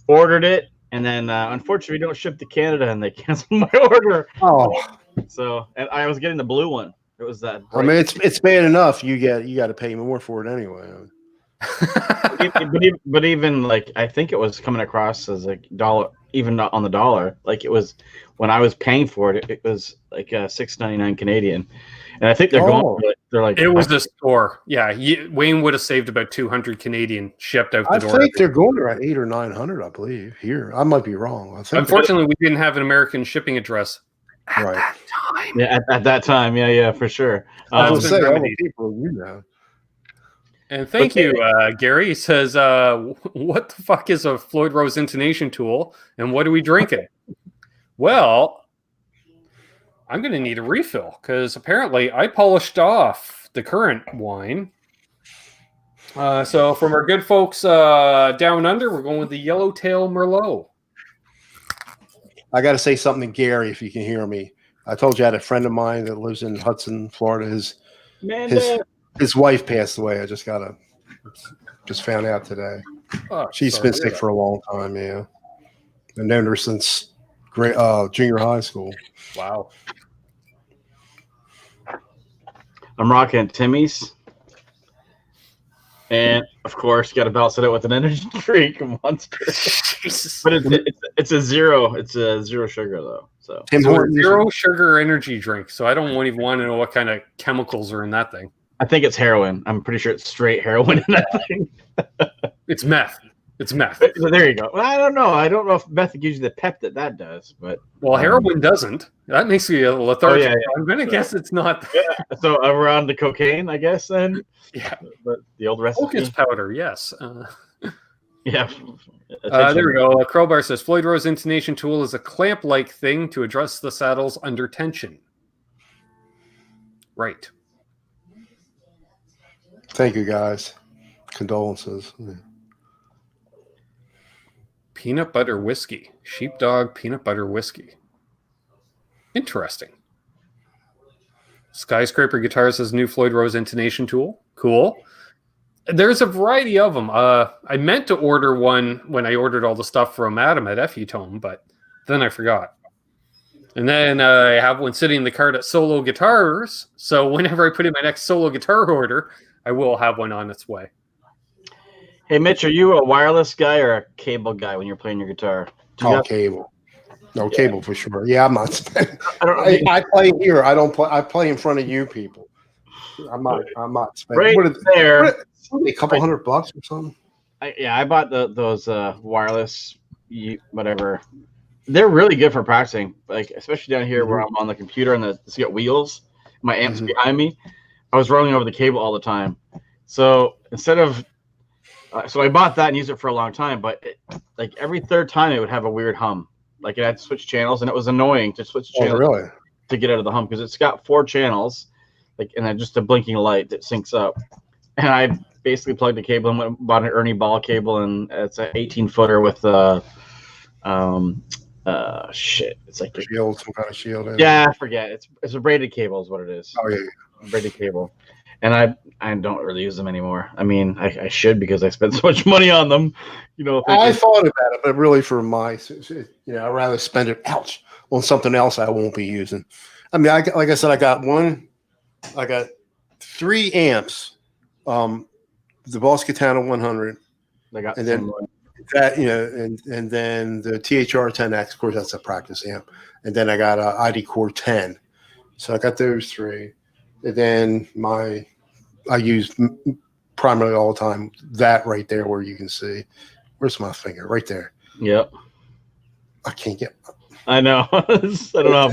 Ordered it, and then unfortunately, we don't ship to Canada, and they canceled my order. Oh, so and I was getting the blue one. It was that. I mean, it's bad enough. You got to pay more for it anyway. but even like I think it was coming across as like $1, even not on the dollar. Like it was when I was paying for it, it was like $6.99 Canadian. And I think they're going. They're like it was the store. Yeah, Wayne would have saved about 200 Canadian shipped out the door. I think they're going around 800 or 900. I believe here. I might be wrong. I think unfortunately, we didn't have an American shipping address at that time. Yeah, at that time. Yeah, for sure. I was say all the people you know. And thank you, Gary. He says, "What the fuck is a Floyd Rose intonation tool, and what are we drinking?" Well, I'm going to need a refill because apparently I polished off the current wine. So from our good folks down under, we're going with the Yellowtail Merlot. I got to say something to Gary, if you can hear me. I told you I had a friend of mine that lives in Hudson, Florida. His wife passed away. I just found out today. Oh, she's been sick for a long time. Yeah, I've known her since junior high school. Wow. I'm rocking Timmy's, and of course, got to balance it out with an energy drink, Monster. But it's a zero. It's a zero sugar though. So zero sugar energy drink. So I don't even want to know what kind of chemicals are in that thing. I think it's heroin. I'm pretty sure it's straight heroin in that thing. It's meth. It's meth. There you go. Well, I don't know. I don't know if meth gives you the pep that does, but heroin doesn't. That makes you lethargic. Oh, yeah. I'm gonna guess it's not. Yeah. So around the cocaine, I guess then. Yeah. But the old recipe. Focus powder, yes. Yeah. There we go. Crowbar says Floyd Rose intonation tool is a clamp-like thing to adjust the saddles under tension. Right. Thank you, guys. Condolences. Yeah. Peanut butter whiskey. Sheepdog peanut butter whiskey. Interesting. Skyscraper Guitars has new Floyd Rose intonation tool. Cool. There's a variety of them. I meant to order one when I ordered all the stuff from Adam at Effutone, but then I forgot. And then I have one sitting in the cart at Solo Guitars. So whenever I put in my next solo guitar order, I will have one on its way. Hey, Mitch, are you a wireless guy or a cable guy when you're playing your guitar? Cable. No, cable for sure. Yeah, I'm not spending. I play here. I don't play. I play in front of you people. I'm not spending. Right there. A couple $100 or something. I bought those wireless, whatever. They're really good for practicing, like especially down here where I'm on the computer and it's got wheels. My amp's behind me. I was rolling over the cable all the time. So instead of, so I bought that and used it for a long time. But like every third time, it would have a weird hum. Like it had to switch channels, and it was annoying to switch channels to get out of the hum because it's got 4 channels, like and then just a blinking light that syncs up. And I basically plugged the cable and went and bought an Ernie Ball cable, and it's an 18-footer with shit. It's like shield, some kind of shield. Yeah, I forget. It's a braided cable is what it is. Oh yeah, braided cable. And I don't really use them anymore. I mean, I should because I spent so much money on them. You know, I thought about it, but really for my, I'd rather spend it on something else I won't be using. I mean, like I said, I got 3 amps. The Boss Katana 100. And then that, and then the THR 10X, of course, that's a practice amp. And then I got a ID Core 10. So I got those 3. And then I use primarily all the time that right there where you can see. Where's my finger? Right there. Yep. I can't get. I know. I don't know.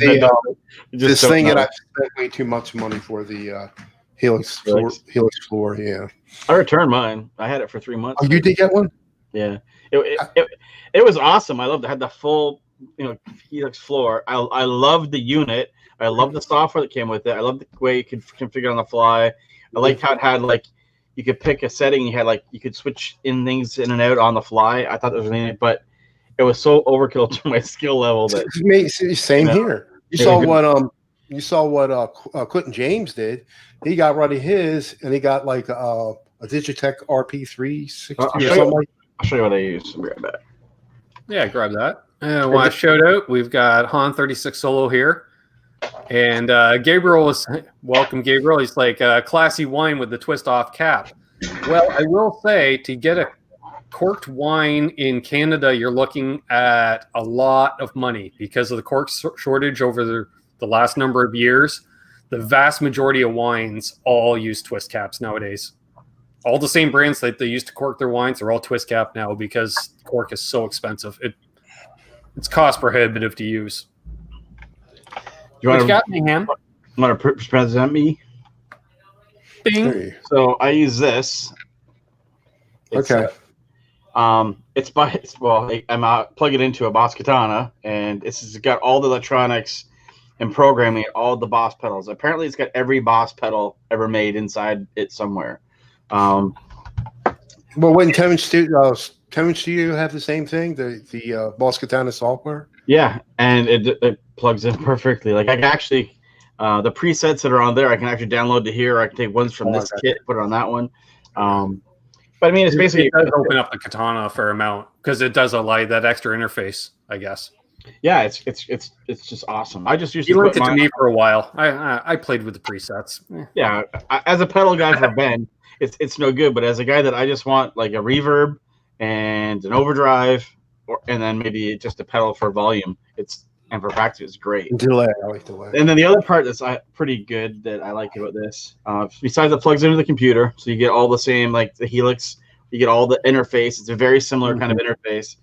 This thing that I've spent way too much money for, the Helix floor. Yeah. I returned mine. I had it for 3 months. Oh, you did get one? Yeah. It was awesome. I loved it. I had the full, Helix floor. I loved the unit. I loved the software that came with it. I loved the way you could configure it on the fly. I liked how it had you could pick a setting. You had you could switch things in and out on the fly. I thought that was neat, but it was so overkill to my skill level that same here. You saw what Quentin James did. He got rid of his, and he got a Digitech RP360 or something. I'll show you what I use. I'll be right back. Yeah, grab that. I want to shout out. We've got Han 36 Solo here. And Gabriel is welcome. Gabriel, he's like classy wine with the twist off cap. Well, I will say to get a corked wine in Canada, you're looking at a lot of money because of the cork shortage over the last number of years. The vast majority of wines all use twist caps nowadays. All the same brands that they used to cork their wines are all twist cap now because cork is so expensive. It's cost prohibitive to use. You want to present me? Bing. So I use this. It's, okay. I'm plug it into a Boss Katana, and it's got all the electronics and programming, all the Boss pedals. Apparently, it's got every Boss pedal ever made inside it somewhere. Well, wouldn't Tevin Studio have the same thing? The Boss Katana software? Yeah, and it plugs in perfectly. I can actually, the presets that are on there, I can actually download to here. I can take ones from this kit, put it on that one. But I mean, it's basically it does open up the Katana a fair amount because it does allow that extra interface, I guess. Yeah, it's just awesome. I just used to lent it to me for a while. I played with the presets. Yeah, as a pedal guy for Ben, it's no good. But as a guy that I just want a reverb and an overdrive, and then maybe just a pedal for volume, and for practice, it's great. Delay, I like delay. And then the other part that's pretty good that I like about this, besides it plugs into the computer, so you get all the same, the Helix, you get all the interface. It's a very similar kind of interface.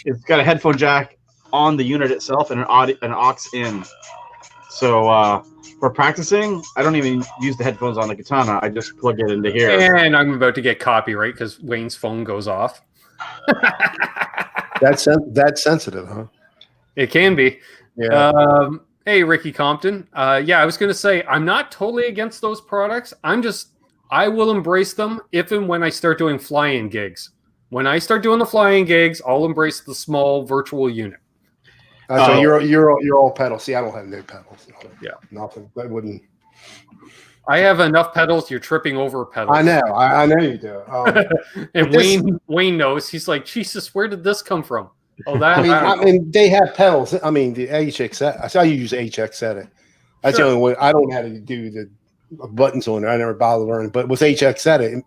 It's got a headphone jack on the unit itself and an aux in. So for practicing, I don't even use the headphones on the Katana. I just plug it into here. And I'm about to get copyright because Wayne's phone goes off. That's sensitive, huh? It can be. Yeah. Hey, Ricky Compton. I was going to say I'm not totally against those products. I will embrace them if and when I start doing fly-in gigs. When I start doing the fly-in gigs, I'll embrace the small virtual unit. So you're all pedals. See, I don't have no pedals. Yeah, nothing. That wouldn't. I have enough pedals. You're tripping over pedals. I know. I know you do. And Wayne knows. He's like, Jesus, where did this come from? Oh, that. I mean, they have pedals. I mean, the HX. I saw you use HX Edit. That's the only way. I don't know how to do the buttons on it. I never bothered learning. But with HX Edit,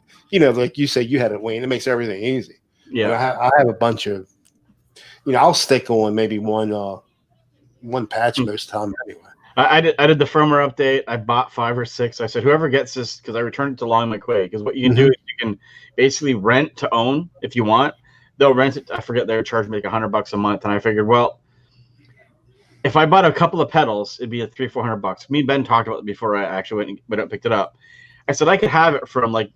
like you said, you had it, Wayne. It makes everything easy. Yeah. I have a bunch of. I'll stick on maybe one patch most of the time anyway. I did the firmware update. I bought 5 or 6. I said, whoever gets this, because I returned it to Long McQuaid. Because what you can do is you can basically rent to own if you want. They'll rent it. I forget they were charging me like $100 a month, and I figured, well, if I bought a couple of pedals, it'd be a $300-400. Me and Ben talked about it before I actually went and picked it up. I said I could have it from like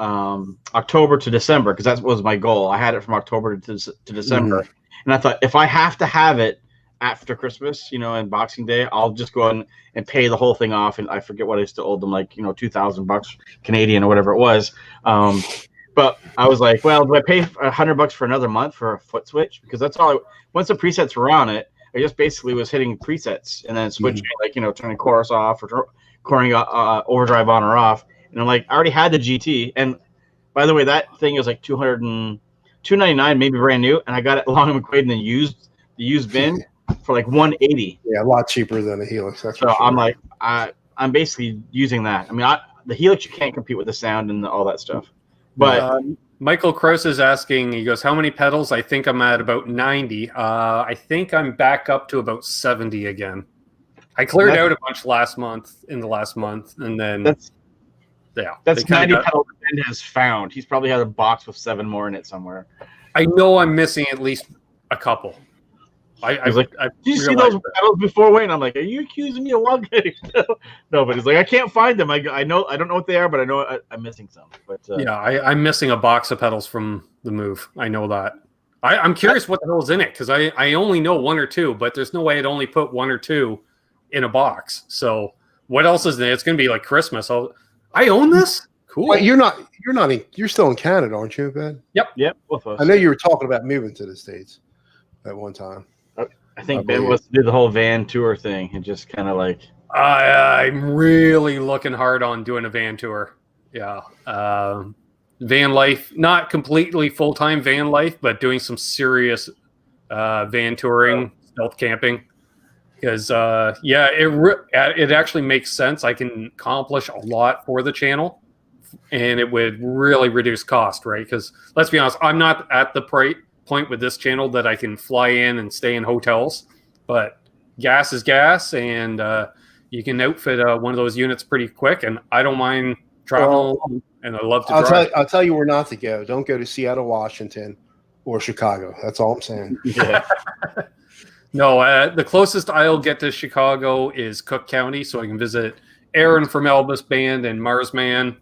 October to December because that was my goal. I had it from October to December, and I thought if I have to have it after Christmas, and Boxing Day, I'll just go on and pay the whole thing off. And I forget what I still owed them, like, $2,000 Canadian or whatever it was. But I was like, well, do I pay $100 for another month for a foot switch? Because that's all. Once the presets were on it, I just basically was hitting presets and then switching, turning chorus off or turning overdrive on or off. And I'm like, I already had the GT. And by the way, that thing is like $299, maybe brand new. And I got it Long McQuaid in the used bin for like $180. Yeah, a lot cheaper than the Helix. That's so for sure. I'm like, I'm basically using that. I mean, the Helix, you can't compete with the sound and all that stuff. But Michael Krause is asking, he goes, how many pedals? I think I'm at about 90. I think I'm back up to about 70 again. I cleared out a bunch in the last month. And then, that's 90 pedals Ben has found. He's probably had a box with 7 more in it somewhere. I know I'm missing at least a couple. I was like, did you see those pedals before, Wayne? I'm like, are you accusing me of luggage? No, but he's like, I can't find them. I don't know what they are, but I know I'm missing some. But yeah, I'm missing a box of pedals from the move. I know that. I'm curious what the hell's in it because I only know 1 or 2, but there's no way I'd only put 1 or 2 in a box. So what else is in it? It's going to be like Christmas. I own this. Cool. Wait, you're still in Canada, aren't you, Ben? Yep. Both of us. I know you were talking about moving to the States at one time. I think Ben wants to do the whole van tour thing and just kind of like. I'm really looking hard on doing a van tour. Yeah. Van life, not completely full-time van life, but doing some serious van touring, stealth camping. Because, it actually makes sense. I can accomplish a lot for the channel, and it would really reduce cost, right? Because let's be honest, I'm not at the point with this channel that I can fly in and stay in hotels, but gas is gas, and you can outfit one of those units pretty quick, and I don't mind traveling, and I love to drive. I'll tell you where not to go. Don't go to Seattle, Washington, or Chicago. That's all I'm saying. Yeah. No, the closest I'll get to Chicago is Cook County, so I can visit Aaron from Elvis Band and Marsman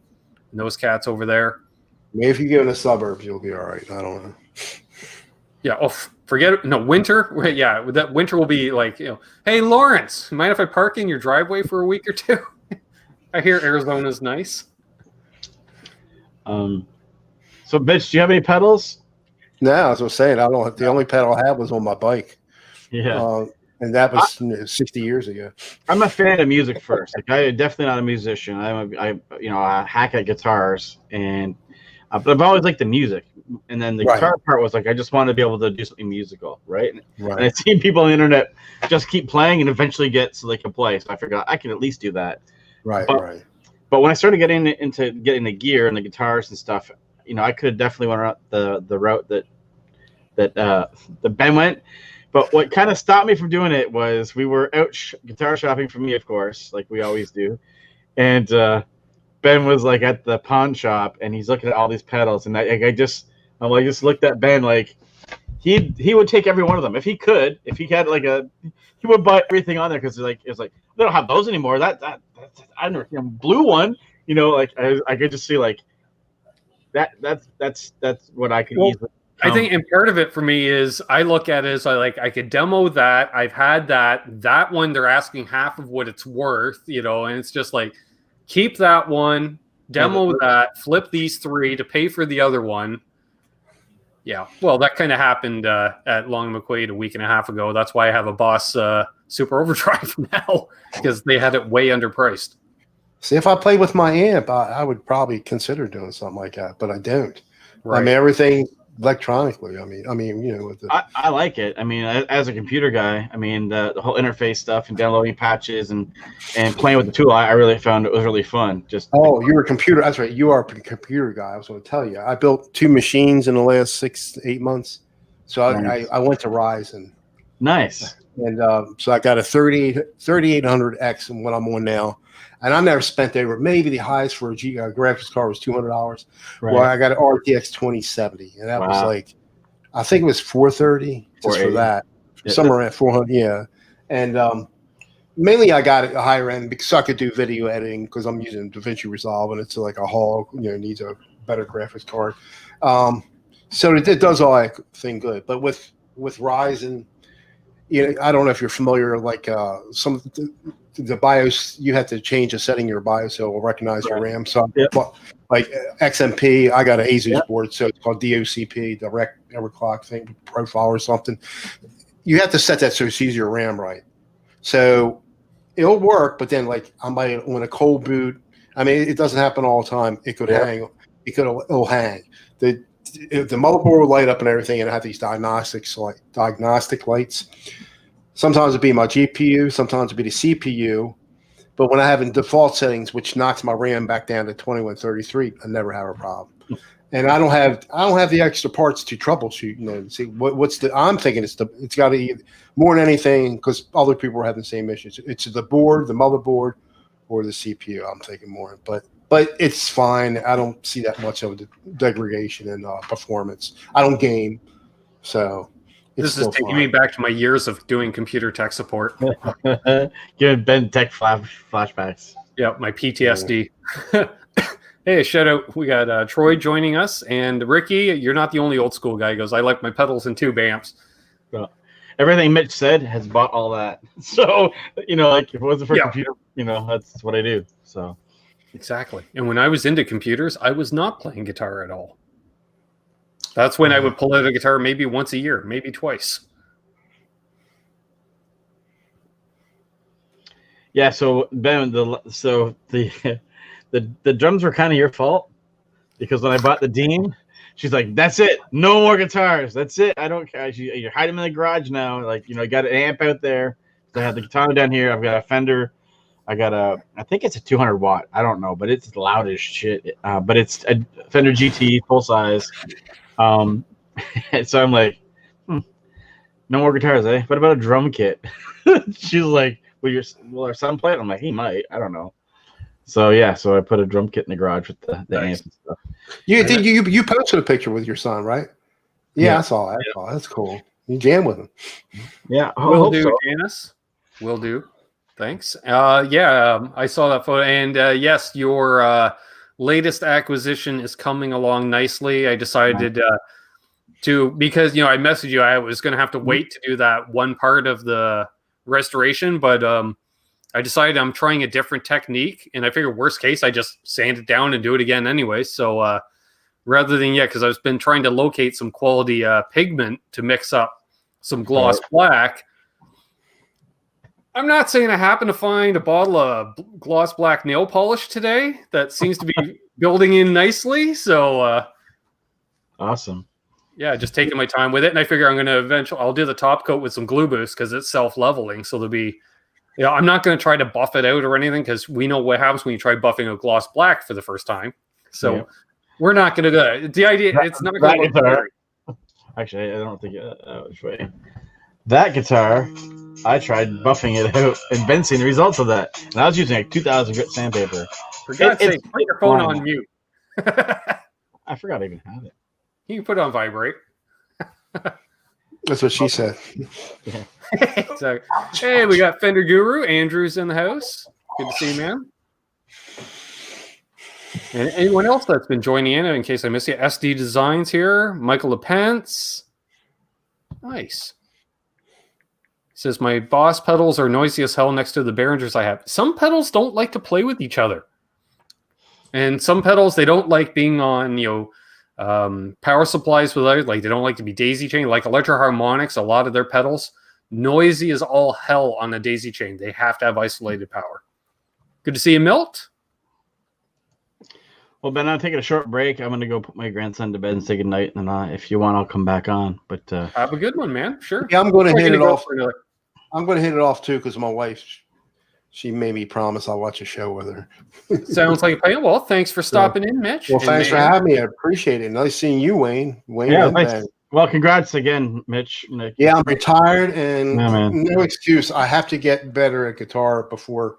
and those cats over there. Maybe if you go in the suburbs, you'll be all right. I don't know. Yeah. Oh, forget it. No, winter. Yeah, that winter will be like, hey, Lawrence, mind if I park in your driveway for a week or 2? I hear Arizona's nice. So, Mitch, do you have any pedals? No, as I was saying, I don't. The only pedal I had was on my bike. Yeah. And that was 60 years ago. I'm a fan of music first. Like, I'm definitely not a musician. I hack at guitars, and but I've always liked the music. And then the guitar part was like, I just wanted to be able to do something musical, right? And I've seen people on the internet just keep playing and eventually get so they can play. So I figured I can at least do that. Right. But when I started getting into getting the gear and the guitars and stuff, I could have definitely went the route that Ben went. But what kind of stopped me from doing it was we were out guitar shopping for me, of course, like we always do. And Ben was like at the pawn shop and he's looking at all these pedals. And I just looked at Ben like he would take every one of them. If he had he would buy everything on there because it was like, they don't have those anymore. That's I don't know, blue one, I could just see like that's what I could easily. I think, and part of it for me is I look at it as I could demo that. I've had that one. They're asking half of what it's worth, and it's just like, keep that one, demo that, flip these 3 to pay for the other one. Yeah, well, that kind of happened at Long McQuaid a week and a half ago. That's why I have a Boss Super Overdrive now, because they had it way underpriced. See, if I played with my amp, I would probably consider doing something like that, but I don't. Right. I mean, everything electronically. I mean, you know, with the, I like it. I mean, as a computer guy, I mean, the whole interface stuff and downloading patches and playing with the tool, I really found it was really fun. Just you're a computer. That's right. You are a computer guy. I was going to tell you. I built 2 machines in the last 6 to 8 months. So Nice. I went to Ryzen. Nice. And so I got a 3800X and what I'm on now. And I never spent over. Maybe the highest for a graphics card was $200. Right. Well, I got an RTX 2070, and that was like, I think it was $430 just for that, somewhere at 400. Yeah, and mainly I got a higher end because I could do video editing because I'm using DaVinci Resolve, and it's like a hog, you know, needs a better graphics card. So it does all that thing good, but with Ryzen. You know, I don't know if you're familiar, like some of the BIOS, you have to change a setting in your BIOS so it will recognize your RAM. So, like XMP, I got an ASUS board, so it's called DOCP, Direct Overclock thing, profile or something. You have to set that so it sees your RAM right. So it'll work, but then like I might when a cold boot. I mean, it doesn't happen all the time. It could hang. It'll hang. The motherboard will light up and everything, and I have these diagnostic lights. Sometimes it'd be my GPU, sometimes it'd be the CPU. But when I have in default settings, which knocks my RAM back down to 2133, I never have a problem. And I don't have the extra parts to troubleshoot. You know, see I'm thinking it's got to be more than anything because other people are having the same issues. It's the board, the motherboard, or the CPU. I'm thinking more, but it's fine. I don't see that much of a degradation in performance. I don't game, so this is taking me back to my years of doing computer tech support. Giving Ben tech flashbacks. Yeah, my PTSD. Hey, shout out. We got Troy joining us, and Ricky, you're not the only old school guy. He goes, I like my pedals and tube amps. Well, everything Mitch said has bought all that. So, you know, like if it wasn't for computer, you know, that's what I do. So. Exactly. And when I was into computers, I was not playing guitar at all. That's when I would pull out a guitar maybe once a year, maybe twice. Yeah, so Ben, the drums were kind of your fault because when I bought the Dean, she's like, "That's it, no more guitars. That's it. I don't care. You hide them in the garage now. Like, you know, you got an amp out there. I have the guitar down here. I've got a Fender. I think it's a 200 watt. I don't know, but it's loud as shit. But it's a Fender GT full size. So I'm like, no more guitars, eh? What about a drum kit? She's like, will our son play it? I'm like, he might. I don't know. So yeah, so I put a drum kit in the garage with the amps and stuff. You posted a picture with your son, right? Yeah. I saw that. Oh, that's cool. You jam with him. Yeah, will do, Janice. Will do. Thanks. I saw that photo, and yes, your latest acquisition is coming along nicely. I decided because I messaged you. I was going to have to wait to do that one part of the restoration, but I decided I'm trying a different technique, and I figured worst case I just sand it down and do it again anyway. So rather than because I've been trying to locate some quality pigment to mix up some gloss black. I'm not saying I happen to find a bottle of gloss black nail polish today that seems to be building in nicely. So awesome. Yeah, just taking my time with it. And I figure I'm going to I'll do the top coat with some glue boost because it's self-leveling. So there'll be, I'm not going to try to buff it out or anything because we know what happens when you try buffing a gloss black for the first time. So we're not going to do it. The idea, it's not going to look. Actually, I don't think which way. That guitar, I tried buffing it out and Ben seen the results of that. And I was using like 2,000 grit sandpaper. For God's sake, put your phone on mute. I forgot I even had it. You can put it on vibrate. That's what she said. Yeah. Exactly. Hey, we got Fender Guru. Andrew's in the house. Good to see you, man. And anyone else that's been joining in case I missed you, SD Designs here. Michael LePence. Nice. Says, my Boss pedals are noisy as hell next to the Behringers I have. Some pedals don't like to play with each other. And some pedals, they don't like being on, power supplies without, like, they don't like to be daisy chain. Like Electro Harmonics, a lot of their pedals, noisy as all hell on a daisy chain. They have to have isolated power. Good to see you, Milt. Well, Ben, I'm taking a short break. I'm going to go put my grandson to bed and say goodnight. And if you want, I'll come back on. But have a good one, man. Sure. Yeah, I'm going to hit it off. I'm going to hit it off too because my wife, she made me promise I'll watch a show with her. Sounds like a plan. Well, thanks for stopping in, Mitch. Well, thanks for having me. I appreciate it. Nice seeing you, Wayne. Yeah, nice. Well, congrats again, Mitch. Nick. Yeah, I'm retired and no excuse. I have to get better at guitar before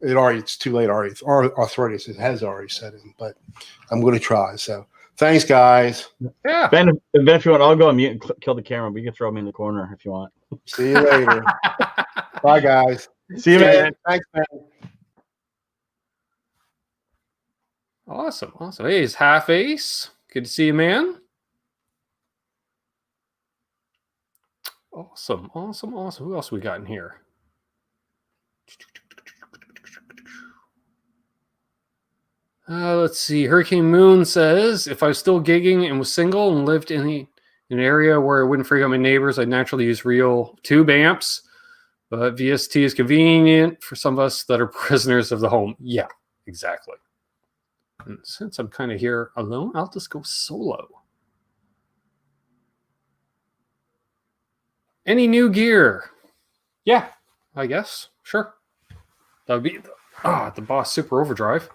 it's too late. Arthritis has already set in, but I'm going to try. So thanks, guys. Yeah. Ben, if you want, I'll go on mute and kill the camera. We can throw me in the corner if you want. See you later. Bye, guys. See you, man. Thanks, man. Awesome. Hey, it's Half Ace. Good to see you, man. Awesome. Who else we got in here? Let's see. Hurricane Moon says, if I was still gigging and was single and lived in an area where I wouldn't freak out my neighbors, I'd naturally use real tube amps. But VST is convenient for some of us that are prisoners of the home. Yeah, exactly. And since I'm kind of here alone, I'll just go solo. Any new gear? Yeah, I guess. Sure. That would be the Boss Super Overdrive.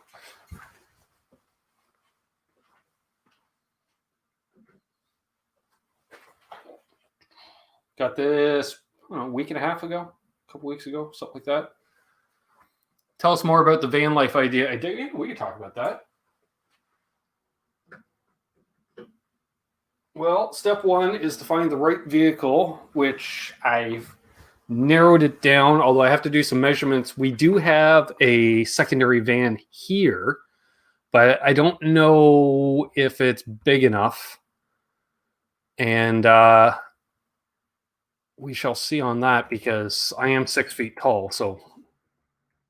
Got this a week and a half ago, a couple weeks ago, something like that. Tell us more about the van life idea. We can talk about that. Well, step one is to find the right vehicle, which I've narrowed it down, although I have to do some measurements. We do have a secondary van here, but I don't know if it's big enough. And we shall see on that because I am 6 feet tall. So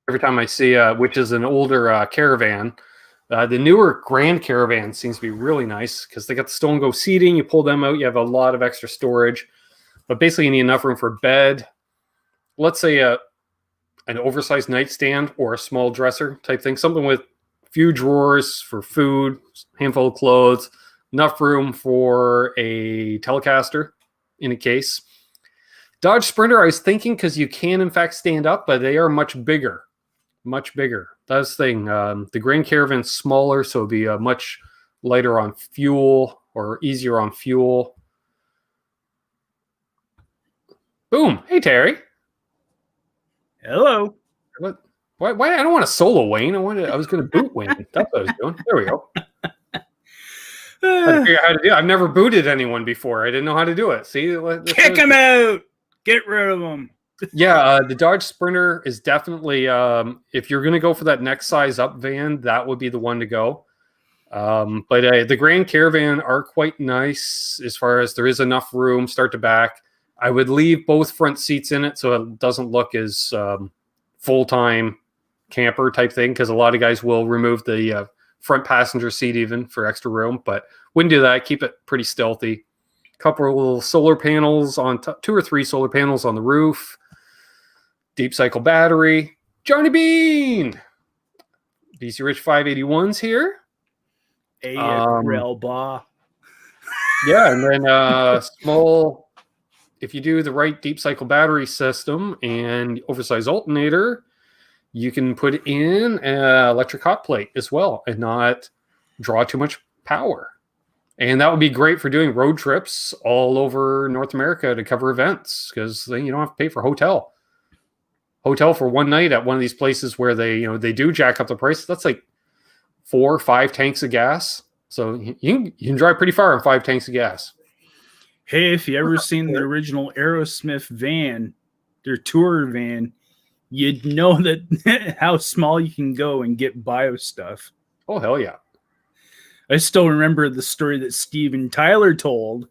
every time I see, which is an older caravan, the newer Grand Caravan seems to be really nice because they got the Stone Go seating. You pull them out, you have a lot of extra storage. But basically, you need enough room for bed. Let's say an oversized nightstand or a small dresser type thing. Something with a few drawers for food, handful of clothes, enough room for a Telecaster in a case. Dodge Sprinter, I was thinking because you can, in fact, stand up, but they are much bigger. Much bigger. That's the thing. The Grand Caravan's smaller, so it'll be much lighter on fuel or easier on fuel. Boom. Hey, Terry. Hello. What? Why? I don't want to solo Wayne. I was going to boot Wayne. That's what I was doing. There we go. I had to figure out how to do it. I've never booted anyone before. I didn't know how to do it. See? Kick him out. Get rid of him. Yeah, the Dodge Sprinter is definitely, if you're going to go for that next size up van, that would be the one to go. But the Grand Caravan are quite nice as far as there is enough room, start to back. I would leave both front seats in it so it doesn't look as full-time camper type thing because a lot of guys will remove the front passenger seat even for extra room, but wouldn't do that. Keep it pretty stealthy. Couple of little solar panels on top, 2 or 3 solar panels on the roof. Deep cycle battery. Johnny Bean. BC Rich 581's here. Relba. Yeah, and then small, if you do the right deep cycle battery system and oversized alternator, you can put in an electric hot plate as well and not draw too much power. And that would be great for doing road trips all over North America to cover events because then you don't have to pay for hotel for one night at one of these places where they do jack up the price. That's like 4 or 5 tanks of gas. So you can drive pretty far on 5 tanks of gas. Hey, if you ever seen the original Aerosmith van, their tour van, you'd know that how small you can go and get bio stuff. Oh, hell yeah. I still remember the story that Steven Tyler told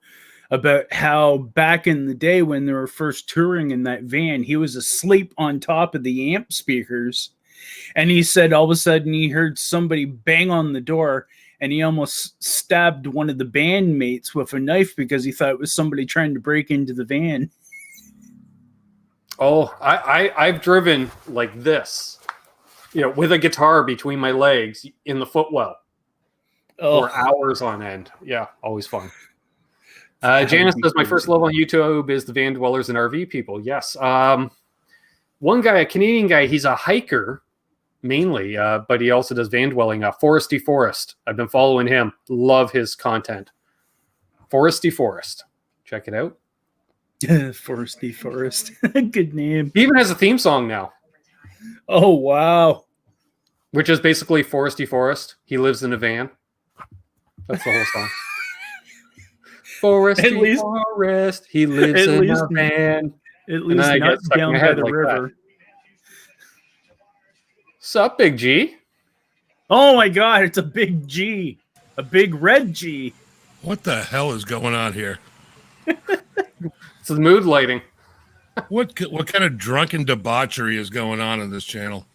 about how back in the day when they were first touring in that van, he was asleep on top of the amp speakers And he said all of a sudden he heard somebody bang on the door, and he almost stabbed one of the bandmates with a knife because he thought it was somebody trying to break into the van. Oh, I've driven like this, with a guitar between my legs in the footwell for hours on end. Yeah, always fun. Janice says, my first love on YouTube is the van dwellers and RV people. Yes. One guy, a Canadian guy, he's a hiker mainly, but he also does van dwelling. Foresty Forest. I've been following him. Love his content. Foresty Forest. Check it out. Foresty Forest. Good name. He even has a theme song now. Oh, wow. Which is basically Foresty Forest. He lives in a van. That's the whole song. Foresty Forest. He lives in a van. At least not down by the river. That. Sup, Big G? Oh my God, it's a big G. A big red G. What the hell is going on here? It's the mood lighting. What kind of drunken debauchery is going on in this channel?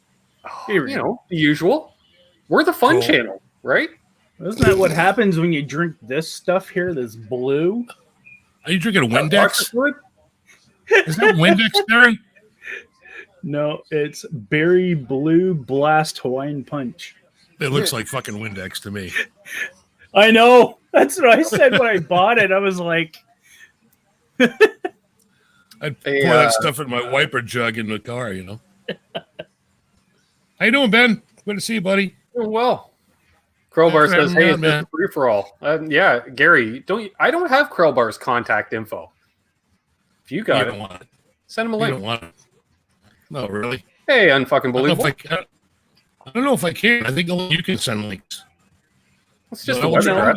The usual. We're the fun channel, right? Isn't that what happens when you drink this stuff here, this blue? Are you drinking Windex? Is that Windex, Terry? No, it's Berry Blue Blast Hawaiian Punch. It looks like fucking Windex to me. I know. That's what I said when I bought it. I was like... I'd pour that stuff in my wiper jug in the car, How you doing, Ben? Good to see you, buddy. Doing well. Crowbar says, hey, it's a free for all. Yeah, Gary, I don't have Crowbar's contact info. If you got it, send him a link. You don't want it. No, really? Hey, unfucking believable. I don't know if I can. I think only you can send links. It's just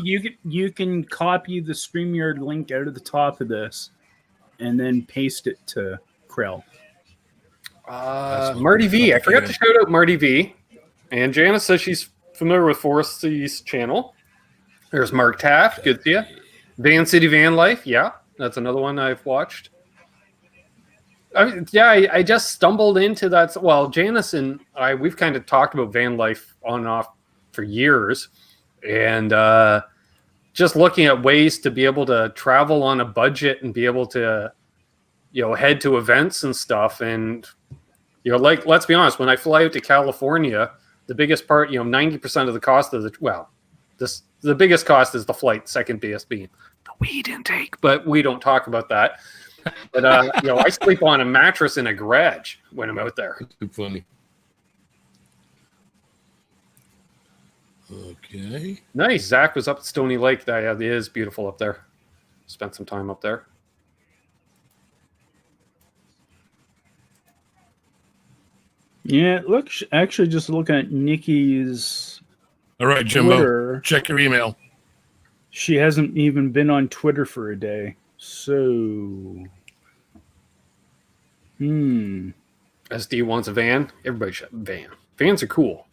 you can copy the StreamYard link out of the top of this and then paste it to Krell. Marty V. I forgot to shout out Marty V. And Janice says she's familiar with Foresty's channel. There's Mark Taft. Good to see you. Van City Van Life. Yeah, that's another one I've watched. I just stumbled into that. Well, Janice and I, we've kind of talked about van life on and off for years. And just looking at ways to be able to travel on a budget and be able to, head to events and stuff. And, let's be honest, when I fly out to California, the biggest part, 90% of the cost of the biggest cost is the flight, second biggest being the weed intake. But we don't talk about that. But, I sleep on a mattress in a garage when I'm out there. Too funny. Okay. Nice. Zach was up at Stony Lake. That is beautiful up there. Spent some time up there. Yeah, actually just looking at Nikki's All right, Jimbo, Twitter, check your email. She hasn't even been on Twitter for a day. So, SD wants a van. Everybody should have a van. Vans are cool.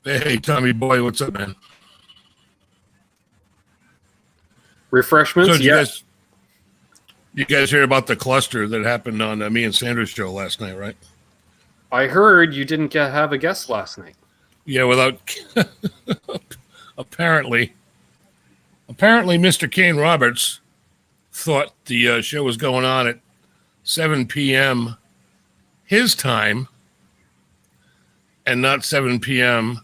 Hey, Tommy boy, what's up, man? Refreshments, so you guys hear about the cluster that happened on me and Sandra's show last night, right? I heard you didn't have a guest last night. Yeah, without apparently Mr. Kane Roberts thought the show was going on at 7 p.m. his time and not 7 p.m.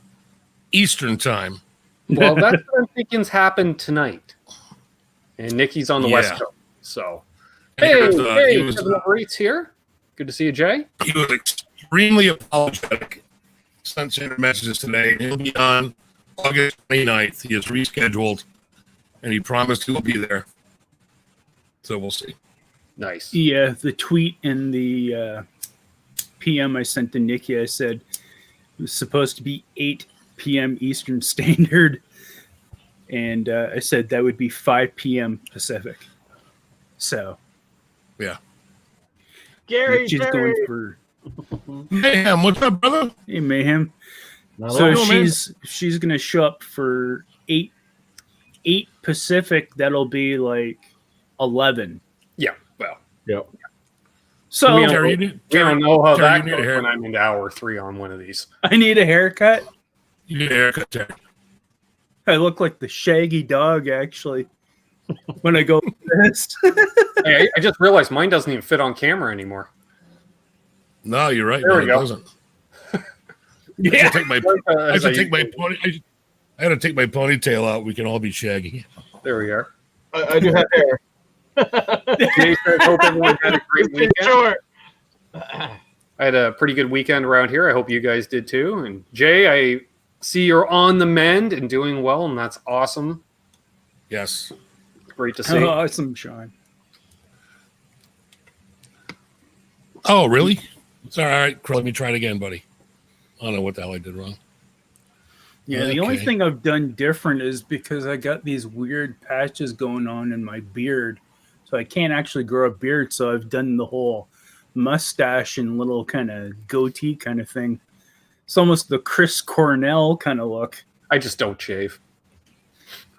Eastern time. Well, that's what I'm thinking's happened tonight. And Nikki's on the West Coast. So, hey, Kevin Rates here. Good to see you, Jay. He was extremely apologetic. Sent Sandra messages today. He'll be on August 29th. He is rescheduled, and he promised he will be there. So we'll see. Nice. Yeah, the tweet and the PM I sent to Nikki, I said it was supposed to be 8 p.m. Eastern Standard, and I said that would be 5 p.m. Pacific. So, yeah. Gary, she's going for Mayhem. What's up, brother? Hey, Mayhem. So she's gonna show up for 8 Pacific. That'll be like 11. Yeah. Well. Yep. So We Terry, don't, we don't know how Terry, that you need a goes hair- when I'm into hour 3 on one of these. I need a haircut. You need a haircut, Terry. I look like the Shaggy dog, actually, when I go like this. Hey, I just realized mine doesn't even fit on camera anymore. No, you're right. There man, we go. It doesn't. I should take my I gotta take my ponytail out. We can all be Shaggy. There we are. I do have hair. Jay says, hope everyone had a great weekend. Short. I had a pretty good weekend around here. I hope you guys did too. And Jay, I see you're on the mend and doing well, and that's awesome. Yes. Great to see. Awesome, Sean. Oh, really? It's all right. Let me try it again, buddy. I don't know what the hell I did wrong. Yeah, the only Okay. thing I've done different is because I got these weird patches going on in my beard. So I can't actually grow a beard. So I've done the whole mustache and little kind of goatee kind of thing. It's almost the Chris Cornell kind of look. I just don't shave.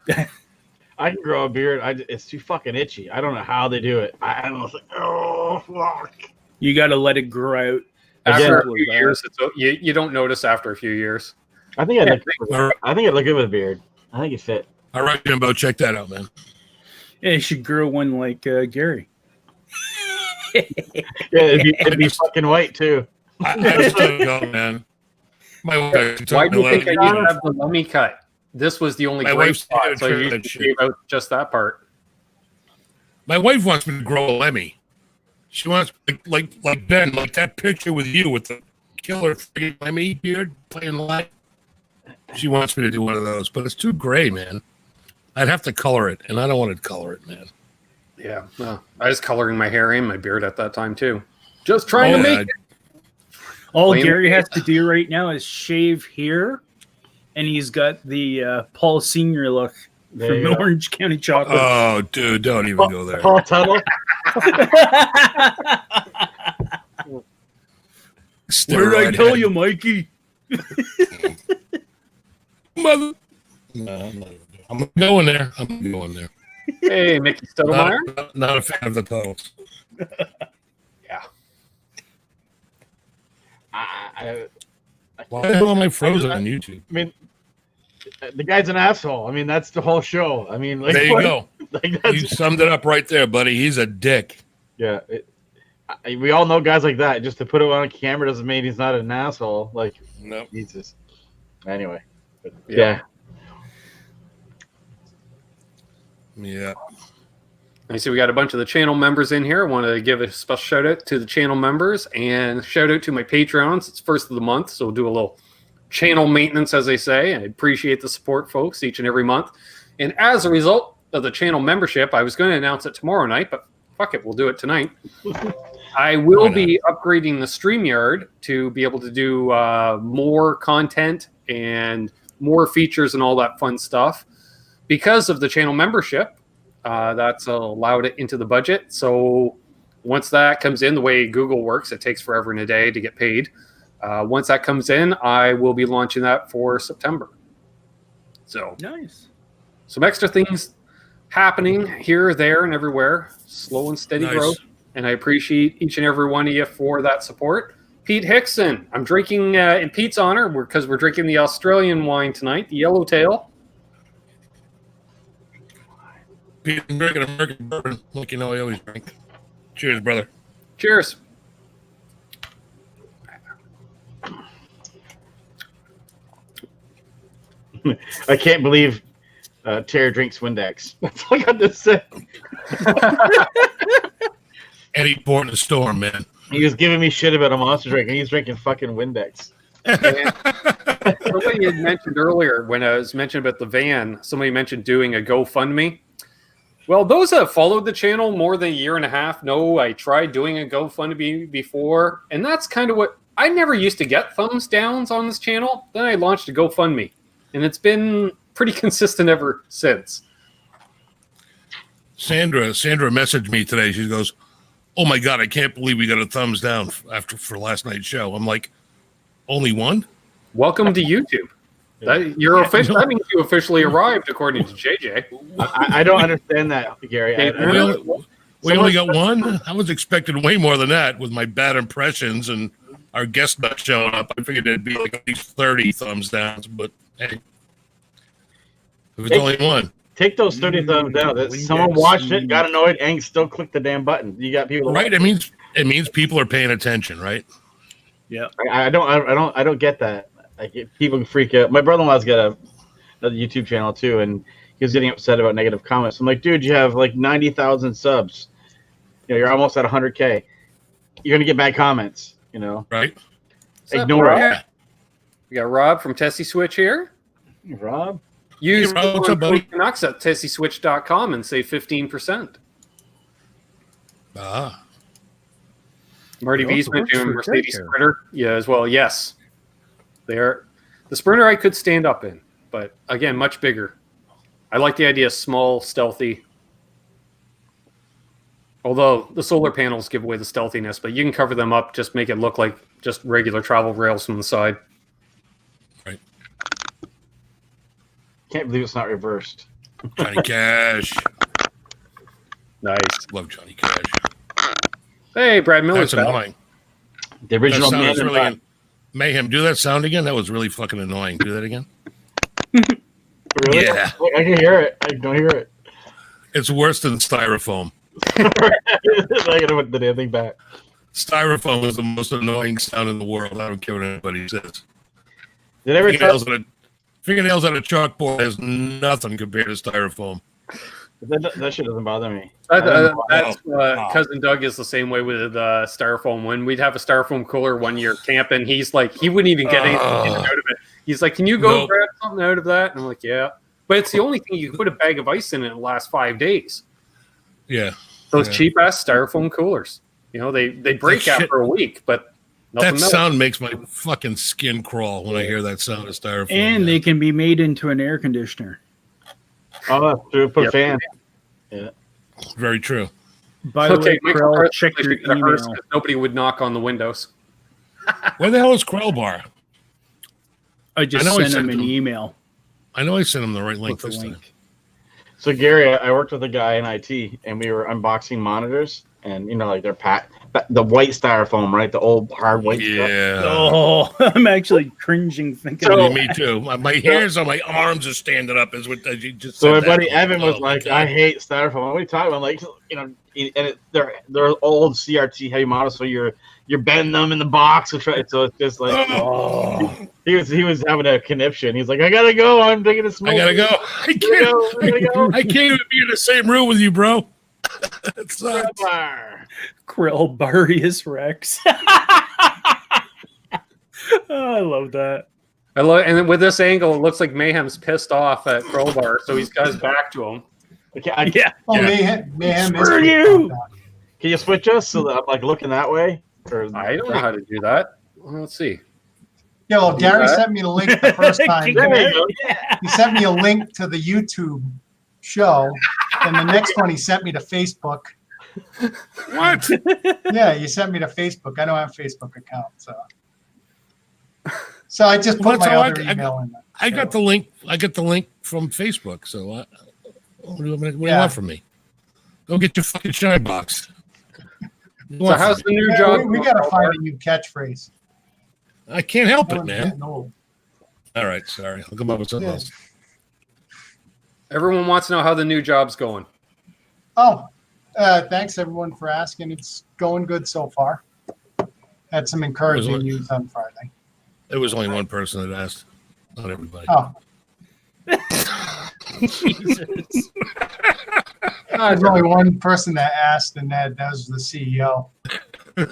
I can grow a beard. It's too fucking itchy. I don't know how they do it. I don't know. It's like, oh, fuck. You got to let it grow out. After Simple a few as that. years, you don't notice after a few years. I think Yeah, I think it look good with a beard. I think it fit. All right, Jimbo, check that out, man. Yeah, you should grow one like Gary. Yeah, it'd be fucking white too. I just don't go, man. My wife Why do you think I my used to have the lummy cut? This was the only My great wife's spot, doing so you that used to shit. shave out just that part. wife wants me to grow a Lemmy. She wants like Ben, like that picture with you with the killer freaking Lemmy beard playing live. She wants me to do one of those, but it's too gray, man. I'd have to color it, and I don't want to color it, man. Yeah, I was coloring my hair and my beard at that time too. Just trying to make it. All Blame Gary it. has to do right now is shave here, and he's got the Paul Senior look There from you go. Orange County Chocolate. Oh, dude, don't even go there. Paul Tuttle. What did I Steroid tell head. you, Mikey? Mother? No, I'm going there. I'm going there. Hey, Mickey Stottlemyre. Not a fan of the totals. Yeah. Why the hell am I frozen on YouTube? I mean, the guy's an asshole. I mean, that's the whole show. I mean, like, There you what- go. Like, that's, You summed it up right there, buddy. He's a dick. yeah. We all know guys like that. Just to put it on camera doesn't mean he's not an asshole. Like, Nope. Jesus. Anyway, but, Yeah. Yeah. I see we got a bunch of the channel members in here. I want to give a special shout out to the channel members and shout out to my Patreons. It's first of the month, so we'll do a little channel maintenance, as they say. I appreciate the support, folks, each and every month. And as a result of the channel membership, I was going to announce it tomorrow night, but fuck it, we'll do it tonight. I will be upgrading the StreamYard to be able to do more content and more features and all that fun stuff. Because of the channel membership, that's allowed it into the budget. So once that comes in, the way Google works, it takes forever and a day to get paid. Once that comes in, I will be launching that for September. So Nice. some extra things happening here, there, and everywhere. Slow and steady Nice. growth. And I appreciate each and every one of you for that support. Pete Hickson, I'm drinking in Pete's honor because we're drinking the Australian wine tonight, the Yellowtail. Pete, I'm drinking American bourbon like you know I always drink. Cheers, brother. Cheers. I can't believe Terry drinks Windex. That's all I got to say. Eddie Port in the storm, man. He was giving me shit about a monster drink, and he's drinking fucking Windex. Somebody had mentioned earlier when I was mentioning about the van, somebody mentioned doing a GoFundMe. Well, those that have followed the channel more than a year and a half know I tried doing a GoFundMe before, and that's kind of what I never used to get thumbs downs on this channel. Then I launched a GoFundMe, and it's been pretty consistent ever since. Sandra messaged me today. She goes, "Oh my god, I can't believe we got a thumbs down for last night's show." I'm like, "Only one?" Welcome to YouTube. That means you officially arrived, according to JJ. I don't understand that, Gary. Hey, We only got one? I was expecting way more than that with my bad impressions and our guest not showing up. I figured there'd be like at least 30 thumbs downs, but hey. If it's only one. Take those 30 thumbs down. That someone watched it, got annoyed, and still clicked the damn button. You got people right? It means people are paying attention, right? Yeah. I don't get that. Like people can freak out. My brother-in-law's got another YouTube channel too, and he was getting upset about negative comments. I'm like, dude, you have like 90,000 subs. You know, you're almost at 100K. You're gonna get bad comments. You know, right? Ignore it. Yeah. We got Rob from Tesi Switch here. Rob. Use Rob, what's up, buddy? Canucks at tesiswitch.com and save 15%. Ah. Marty It also V's works mentioned for Mercedes Ted Sprinter. Yeah, as well. Yes. They're the Sprinter I could stand up in, but again, much bigger. I like the idea of small, stealthy. Although the solar panels give away the stealthiness, but you can cover them up, just make it look like just regular travel rails from the side. Right. Can't believe it's not reversed. Johnny Cash. Nice. Love Johnny Cash. Hey, Brad Miller's That's back. annoying. The That original sound is man. really Mayhem. Do that sound again. That was really fucking annoying. Do that again. Really? Yeah. I can hear it. I don't hear it. It's worse than styrofoam. I gotta put the damn thing back. Styrofoam is the most annoying sound in the world. I don't care what anybody says. Did I ever tell Fingernails on a chalkboard is nothing compared to styrofoam. that shit doesn't bother me? Cousin Doug is the same way with styrofoam. When we'd have a styrofoam cooler one year camping, he's like, he wouldn't even get anything out of it. He's like, can you go grab something out of that? And I'm like, yeah. But it's the only thing you can put a bag of ice in it last 5 days. Yeah. Those cheap ass styrofoam coolers. You know, they break after a week, but that sound makes my fucking skin crawl when I hear that sound of styrofoam. And they can be made into an air conditioner. Oh, that's true. Put a fan. Yeah. Very true. By the way, Michael Krell, check your email. Nobody would knock on the windows. Where the hell is Krell Bar? I just I know I sent him sent an him. email. I know I sent him the right link with this the time. link. So Gary, I worked with a guy in IT, and we were unboxing monitors, and you know, like they're the white styrofoam, right? The old hard white stuff. Yeah. Oh, I'm actually cringing thinking. Me too. My hairs on my arms are standing up. Is what you just So said. my buddy Evan was like, "I hate styrofoam." What are you talking about? Like, you know, and they're old CRT heavy models, so you're bending them in the box, so it's just like, he was having a conniption. He's like, "I gotta go. I'm taking a smoke. I gotta go. I can't even be in the same room with you, bro." It sucks. Krill Barius Rex. Oh, I love that. And then with this angle, it looks like Mayhem's pissed off at Crowbar, so he's got his back to him. Yeah. Oh, Mayhem is Screw you. Can you switch us so that I'm like looking that way? Or I don't know how to do that. Well, let's see. Yeah, well, Gary sent me the link the first time. There you go. He sent me a link to the YouTube show, and the next one he sent me to Facebook. What? Yeah, you sent me to Facebook. I don't have a Facebook account, so I just put my other email in there. I got the link. I got the link from Facebook. So what do you want from me? Go get your fucking shine box. So how's the new job? We got to find a new catchphrase. I can't help it, I'm man. getting old. All right, sorry. I'll come up with something else. Everyone wants to know how the new job's going. Oh, thanks everyone for asking. It's going good so far. Had some encouraging news on Friday. There was only one person that asked, not everybody. Oh, Jesus. there's only one person that asked, and that was the CEO. The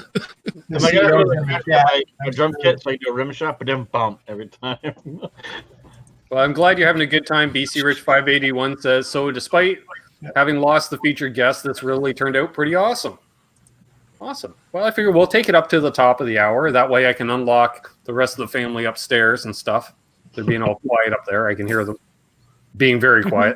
Am I gonna CEO's in the chat. my drum kit so I can do a rim shot, but then bump every time. Well, I'm glad you're having a good time. BC Rich 581 says, so despite having lost the featured guest, this really turned out pretty awesome. Awesome. Well, I figure we'll take it up to the top of the hour. That way I can unlock the rest of the family upstairs and stuff. They're being all quiet up there. I can hear them being very quiet.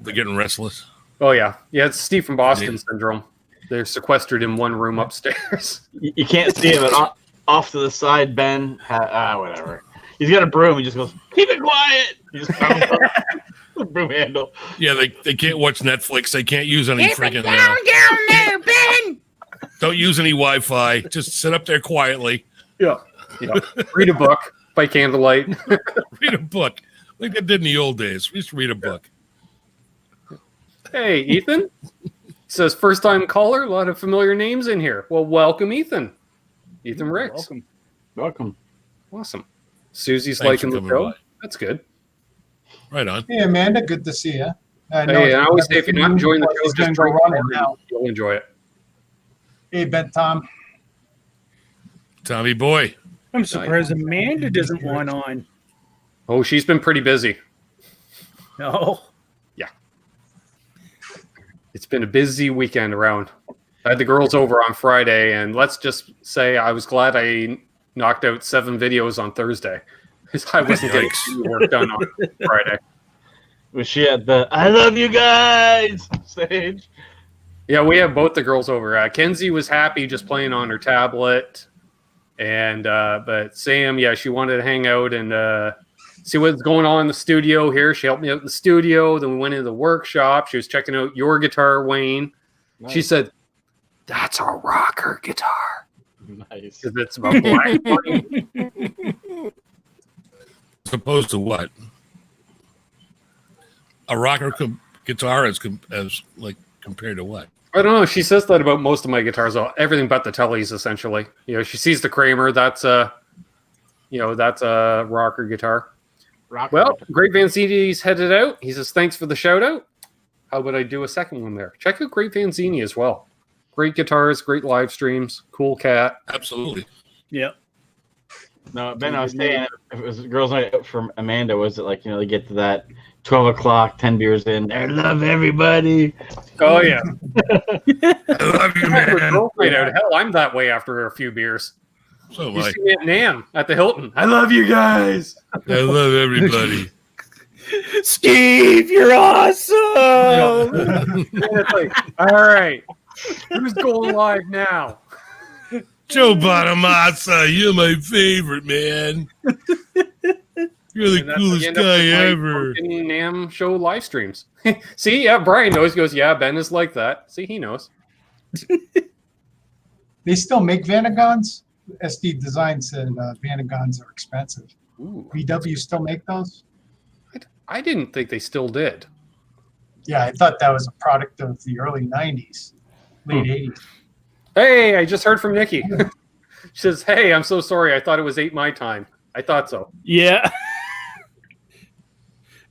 They're getting restless. Oh, yeah. Yeah, it's Steve from Boston syndrome. They're sequestered in one room upstairs. You can't see him, but off to the side, Ben. Whatever. He's got a broom. He just goes, "Keep it quiet." He just broom handle. Yeah, they can't watch Netflix. They can't use any freaking. Down there, Ben. Don't use any Wi-Fi. Just sit up there quietly. Yeah. Read a book by candlelight. Read a book like they did in the old days. We used to read a book. Hey, Ethan. Says first time caller. A lot of familiar names in here. Well, welcome, Ethan. Ethan Ricks. Welcome. Awesome. Susie's Thanks liking for the coming show. That's good. Right on. Hey, Amanda, good to see you. Hey, and I always say if you're not enjoying the show, just drink run more it now. and you'll enjoy it. Hey, Ben, Tom. Tommy boy. I'm surprised Amanda doesn't want on. Oh, she's been pretty busy. No. It's been a busy weekend around. I had the girls over on Friday, and let's just say I was glad I knocked out 7 videos on Thursday. I wasn't getting any work done on Friday. Was she at the I love you guys stage? Yeah, we have both the girls over. Kenzie was happy just playing on her tablet, and but Sam, yeah, she wanted to hang out and see what's going on in the studio here. She helped me out in the studio. Then we went into the workshop. She was checking out your guitar, Wayne. Nice. She said, "That's a rocker guitar." Nice. Because it's about black. As opposed to what? A rocker guitar as like compared to what? I don't know. She says that about most of my guitars. Everything but the Tellys, essentially. She sees the Kramer. That's a rocker guitar. Great Van Zini's headed out. He says, thanks for the shout out. How would I do a second one there? Check out Great Van Zini as well. Great guitars, great live streams, cool cat. Absolutely. Yep. No, Ben, I was saying, if it was girls' night out from Amanda, was it like, they get to that 12 o'clock, 10 beers in, I love everybody. Oh, yeah. I love you, man. Hell, I'm that way after a few beers. So you see me at NAMM at the Hilton. I love you guys. I love everybody. Steve, you're awesome. It's like, all right, who's going live now? Joe Bonamassa, you're my favorite, man. You're the coolest guy ever. NAMM show live streams. See, yeah, Brian knows. He goes, yeah, Ben is like that. See, he knows. They still make Vanagons? SD Design said Vanagons are expensive. Ooh. VW still make those? I didn't think they still did. Yeah, I thought that was a product of the early 90s, late 80s. Hey, I just heard from Nikki. She says, hey, I'm so sorry. I thought it was 8 my time. I thought so. Yeah.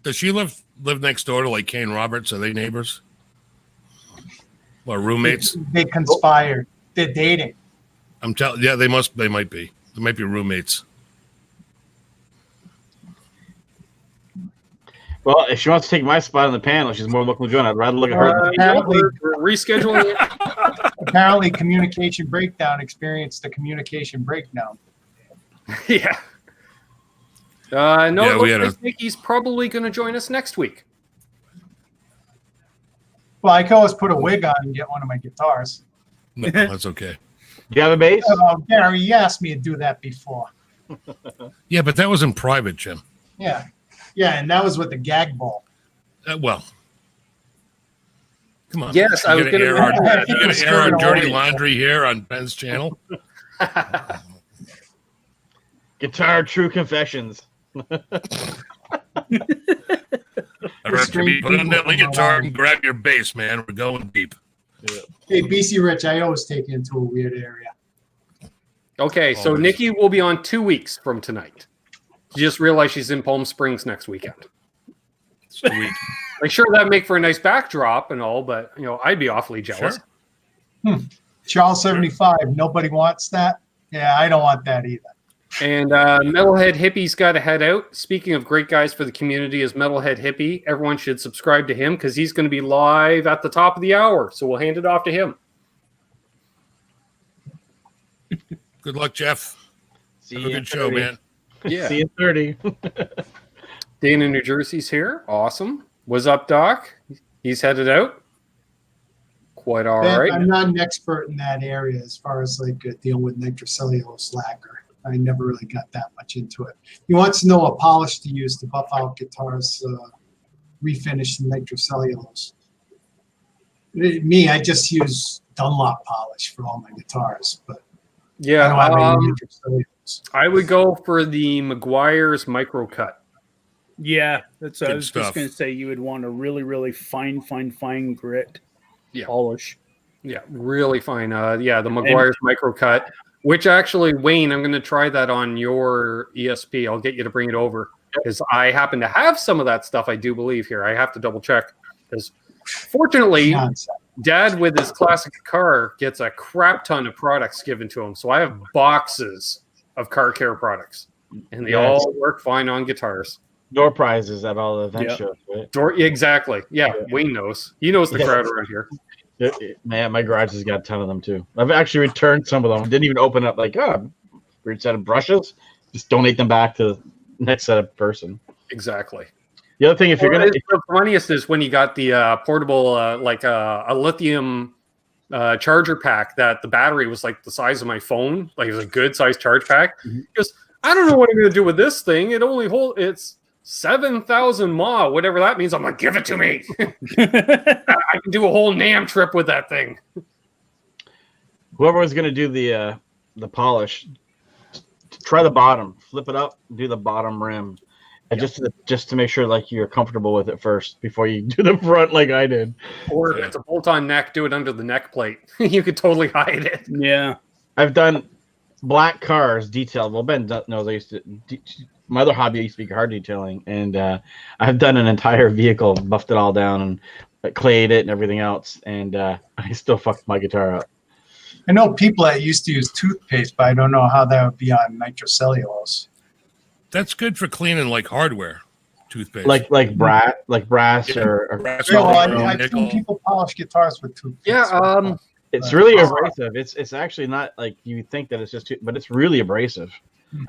Does she live next door to like Kane Roberts? Are they neighbors? Or roommates? They conspired. They're dating. I'm telling. Yeah, they might be. They might be roommates. Well, if she wants to take my spot on the panel, she's more welcome to join. I'd rather look at her. Apparently, we're rescheduling it. Apparently, Communication Breakdown experienced a communication breakdown. Yeah. No, Yeah, it looks like Nikki's probably going to join us next week. Well, I can always put a wig on and get one of my guitars. No, that's okay. Do you have a bass? Gary, you asked me to do that before. Yeah, but that was in private, Jim. Yeah. Yeah, and that was with the gag ball. Well, come on. Yes, I was going to. You're going to air our dirty laundry here on Ben's channel. Guitar True Confessions. I heard you put on that guitar and grab your bass, man. We're going deep. Yeah. Hey, BC Rich, I always take you into a weird area. Okay, so Always. Nikki will be on 2 weeks from tonight. She just realized she's in Palm Springs next weekend. Sweet. Like, sure, that'd make for a nice backdrop and all, but I'd be awfully jealous. Sure. Charles 75, nobody wants that? Yeah, I don't want that either. And Metalhead Hippie's got to head out. Speaking of great guys for the community is Metalhead Hippie. Everyone should subscribe to him because he's going to be live at the top of the hour. So we'll hand it off to him. Good luck, Jeff. See Have a you good show, man. Yeah. See you 30. Dana in New Jersey's here. Awesome. What's up, Doc? He's headed out. Quite all right. I'm not an expert in that area as far as dealing with nitrocellulose lacquer. I never really got that much into it. He wants to know a polish to use to buff out guitars refinish the nitrocellulose. Me, I just use Dunlop polish for all my guitars, but Yeah, I don't have any nitrocellulose. I would go for the Meguiar's Micro Cut. Yeah, that's what I Good was stuff. just going to say. You would want a really, really fine grit polish. Yeah, really fine. Yeah, the Meguiar's Micro Cut, which actually, Wayne, I'm going to try that on your ESP. I'll get you to bring it over because I happen to have some of that stuff, I do believe, here. I have to double check because fortunately, Dad, with his classic car, gets a crap ton of products given to him. So I have boxes of car care products, and they all work fine on guitars. Door prizes at all the event shows, right? Exactly. Yeah, Wayne knows. He knows the crowd around here. Man, my garage has got a ton of them too. I've actually returned some of them. Didn't even open up weird set of brushes. Just donate them back to the next set of person. Exactly. The other thing, if you're gonna, the funniest is when you got the portable, like a lithium charger pack that the battery was like the size of my phone, like it was a good size charge pack. He goes, I don't know what I'm going to do with this thing. It's 7,000 mAh, whatever that means. I'm like, give it to me. I can do a whole NAMM trip with that thing. Whoever was going to do the polish, try the bottom, flip it up, do the bottom rim, and just to make sure like you're comfortable with it first before you do the front like I did. Or if it's a bolt-on neck, do it under the neck plate. You could totally hide it. Yeah, I've done black cars detailed. Well, Ben knows I used to. My other hobby used to be car detailing, and I've done an entire vehicle, buffed it all down, and clayed it and everything else, and I still fucked my guitar up. I know people that used to use toothpaste, but I don't know how that would be on nitrocellulose. That's good for cleaning like hardware, toothpaste. Like brass or brass Well, or I've nickel. seen people polish guitars with toothpaste. Yeah, it's really abrasive. It's actually not like you think that it's just, but it's really abrasive.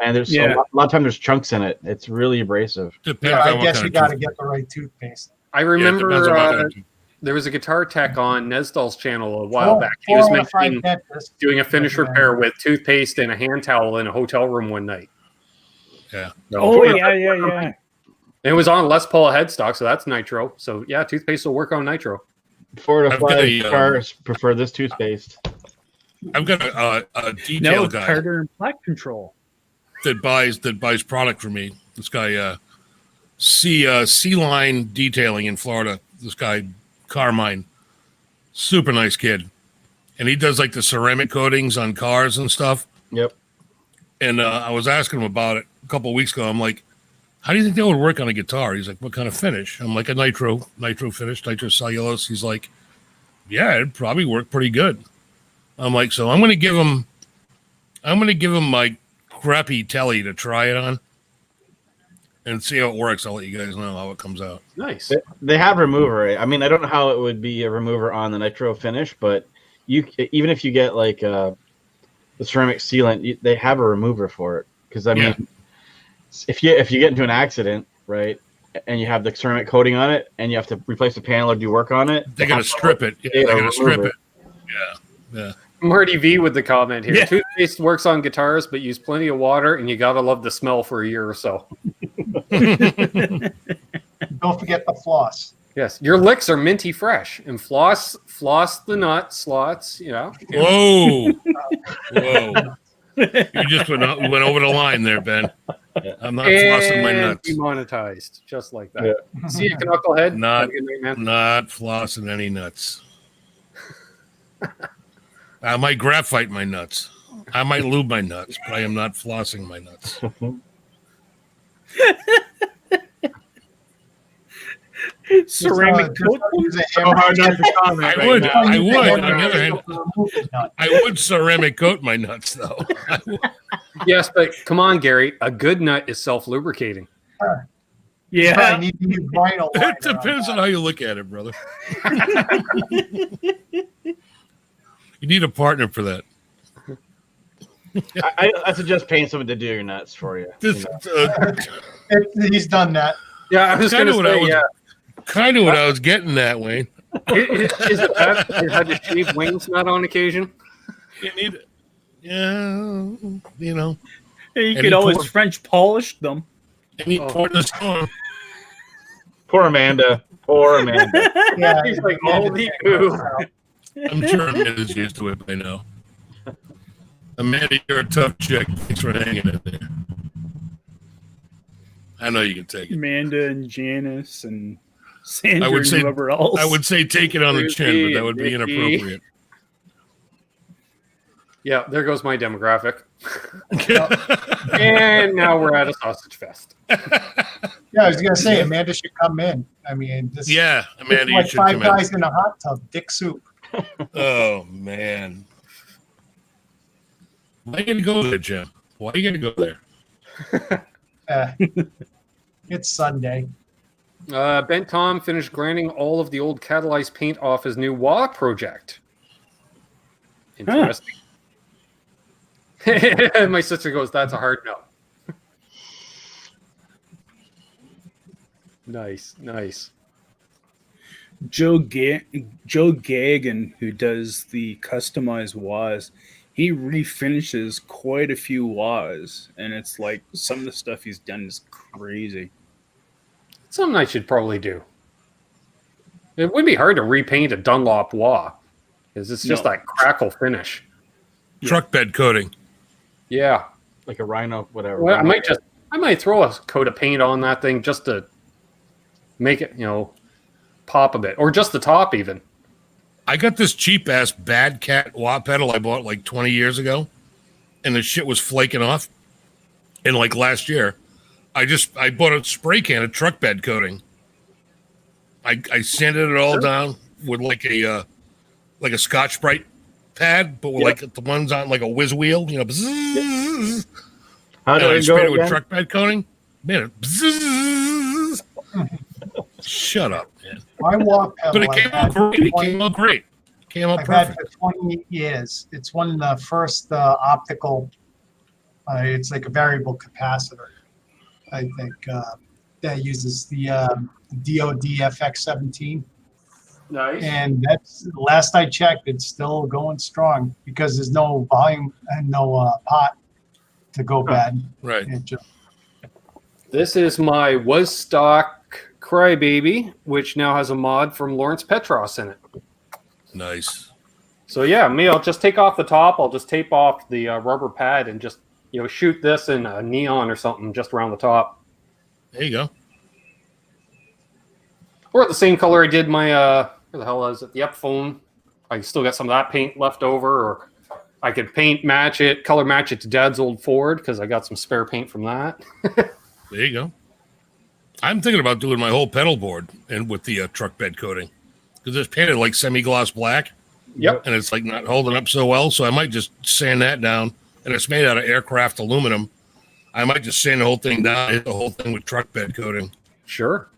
And there's a lot of time there's chunks in it. It's really abrasive. Depends Yeah, on I what guess kind you of got to toothpaste. get the right toothpaste. I Yeah, it depends on what kind remember of toothpaste. there was a guitar tech on Nesdal's channel a while back. He was mentioning doing a finish repair with toothpaste and a hand towel in a hotel room one night. Yeah. Oh, yeah. It was on Les Paul headstock, so that's nitro. So yeah, toothpaste will work on nitro. 4 to I've got 5 a, cars prefer this toothpaste. I've got a detail No, guy Carter and Black Control. that buys product for me. This guy, C Line Detailing in Florida. This guy, Carmine, super nice kid, and he does like the ceramic coatings on cars and stuff. Yep. And I was asking him about it a couple of weeks ago. I'm like, how do you think that would work on a guitar? He's like, what kind of finish? I'm like, a nitro finish, nitrocellulose. He's like, yeah, it'd probably work pretty good. I'm like, so I'm going to give him my crappy telly to try it on and see how it works. I'll let you guys know how it comes out. Nice. They have remover. I mean, I don't know how it would be a remover on the nitro finish, but even if you get like the ceramic sealant, they have a remover for it. Because I mean, if you get into an accident, right, and you have the ceramic coating on it, and you have to replace the panel or do work on it, They're going to strip it. Yeah, they're going to strip it. Yeah. Marty V with the comment here. Yeah. Toothpaste works on guitars, but use plenty of water, and you gotta love the smell for a year or so. Don't forget the floss. Yes, your licks are minty fresh, and floss the nut slots. Whoa. You just went over the line there, Ben. I'm not flossing my nuts. Demonetized, just like that. See you, knucklehead. Not- Have a good night, man. Not flossing any nuts. I might graphite my nuts. I might lube my nuts, but I am not flossing my nuts. Ceramic coat. so hard not to comment. I would. now. I would. On the other hand, I would ceramic coat my nuts, though. Yes, but come on, Gary. A good nut is self-lubricating. I Yeah. need to use vinyl liner It depends on how you look at it, brother. You need a partner for that. I suggest paying someone to do your nuts for you. This, He's done that. Yeah, I was going Kinda to what I say, was- yeah. kind of what I was getting at, Wayne. Is it bad if you had to shave Wayne's nut on occasion? You need, you know, You Any could always port- French polish them. any Oh. port in the storm. Poor Amanda. Poor Amanda. Yeah, He's like, Amanda holy can't poo. go out. I'm sure Amanda's used to it by now. Amanda, you're a tough chick. Thanks for hanging in there. I know you can take it. Amanda and Janice and Sandra I would and say- whoever else. I would say take it on the chin, but that would be Nikki. inappropriate. Yeah, there goes my demographic. And now we're at a sausage fest. Yeah, I was gonna say Amanda should come in. I mean, this Yeah, Amanda, it's you like should five come guys in a hot tub, dick soup. in. Oh, man. Why are you going to go there, Jim? Why are you going to go there? It's Sunday. Ben Tom finished grinding all of the old catalyzed paint off his new wah project. Interesting. My sister goes, that's a hard no. Nice. Joe Gagan, who does the customized wahs, he refinishes quite a few wahs, and it's like some of the stuff he's done is crazy. Something I should probably do. It wouldn't be hard to repaint a Dunlop wah, because it's just No. that crackle finish. Truck bed coating. Yeah. Like a rhino, whatever. Well, I might throw a coat of paint on that thing just to make it, pop a bit, or just the top even. I got this cheap ass Bad Cat wah pedal I bought like 20 years ago, and the shit was flaking off. And like last year, I bought a spray can of truck bed coating. I sanded it all down with like a Scotch-Brite pad, but with like the ones on like a whiz wheel, bzzz. How And do I it sprayed go it with again? truck bed coating. Man, it bzzz. Shut up, man. My wah pedal. But it came out great. It came out great. It came out I've had perfect. for 28 years. It's one of the first optical. It's like a variable capacitor. I think that uses the DoD FX17, Nice. and that's last I checked. It's still going strong because there's no volume and no pot to go bad. Right. It just, This is my was stock Crybaby, which now has a mod from Lawrence Petross in it. Nice. So yeah, I'll just take off the top. I'll just tape off the rubber pad and just shoot this in a neon or something just around the top, There you go. or the same color I did my where the hell is it? The Epiphone. I still got some of that paint left over, or I could color match it to Dad's old Ford because I got some spare paint from that. There you go. I'm thinking about doing my whole pedal board and with the truck bed coating because it's painted like semi-gloss black. Yep. And it's like not holding up so well. So I might just sand that down. And it's made out of aircraft aluminum. I might just sand the whole thing down, hit the whole thing with truck bed coating. Sure.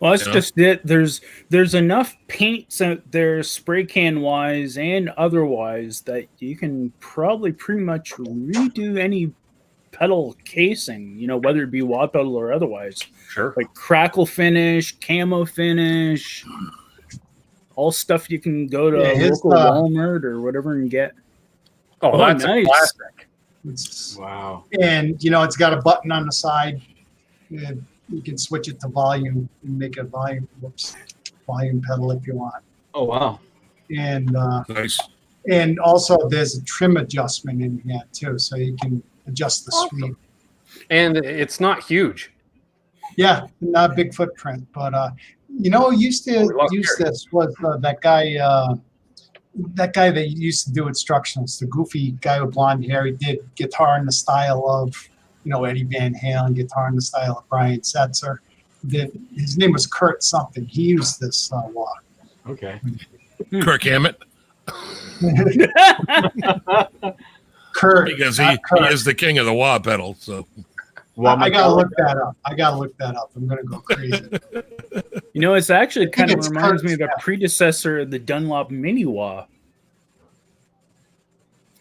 Well, that's Yeah. just it. There's enough paints out there, spray can wise and otherwise, that you can probably pretty much redo any pedal casing. Whether it be wah pedal or otherwise. Sure. Like crackle finish, camo finish, all stuff you can go to a his, local Walmart or whatever and get. Oh, that's nice. a classic. it's, Wow. and it's got a button on the side. And you can switch it to volume and make a volume pedal if you want. Oh, wow. And Nice. and also there's a trim adjustment in here too, so you can adjust the sweep. And it's not huge. Yeah, not a big footprint, but used to love use here. this was that guy that used to do instructionals, the goofy guy with blonde hair. He did guitar in the style of Eddie Van Halen, guitar in the style of Brian Setzer. His name was Kurt something. He used this wah. Okay. Kirk Hammett, Kurt, because not he Kurt. is the king of the wah pedal. So I gotta look that up. I'm gonna go crazy. It's actually kind of it's reminds me of Kurt's, the predecessor of the Dunlop Mini Wah.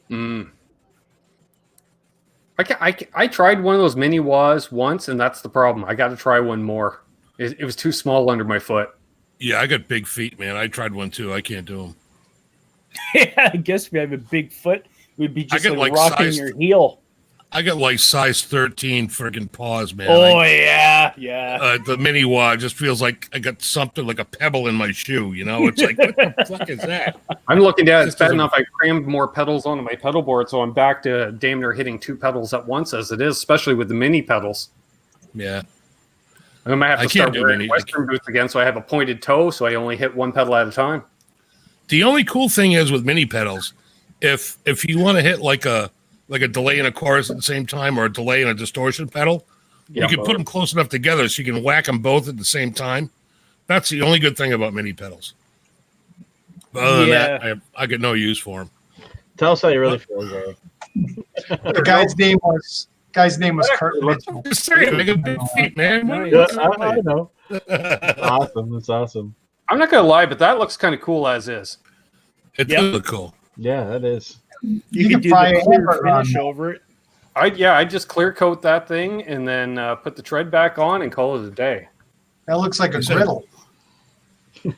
Mm. I tried one of those mini wahs once, and that's the problem. I got to try one more. It was too small under my foot. yeah, I got big feet, man. I tried one too. I can't do them. Yeah, I guess if you have a big foot, it would be just get, like like, rocking sized- your heel. I got like size 13 friggin' paws, man. Yeah. The mini wah just feels like I got something like a pebble in my shoe. You know, it's like what the fuck is that? I'm looking at it. It's Just bad doesn't- enough I crammed more pedals onto my pedal board, so I'm back to damn near hitting 2 pedals at once as it is, especially with the mini pedals. Yeah, I might have I to can't start do wearing mini. Western boots again, so I have a pointed toe, so I only hit 1 pedal at a time. the only cool thing is with mini pedals, if you want to hit like a delay and a chorus at the same time, or a delay and a distortion pedal, Yeah. you can put them close enough together so you can whack them both at the same time. That's the only good thing about mini pedals. But other than that, I get no use for them. Tell us how you really feel, Gary. The guy's name was Kurt Mitchell. Just saying, they got big feet, man. Yeah, I know. Awesome. It's awesome. I'm not going to lie, but that looks kind of cool as is. It Yep. does look cool. Yeah, that is. You can do fry the a clear hamburger on finish that. over it. I just clear coat that thing and then put the tread back on and call it a day. That looks like a Is it- griddle.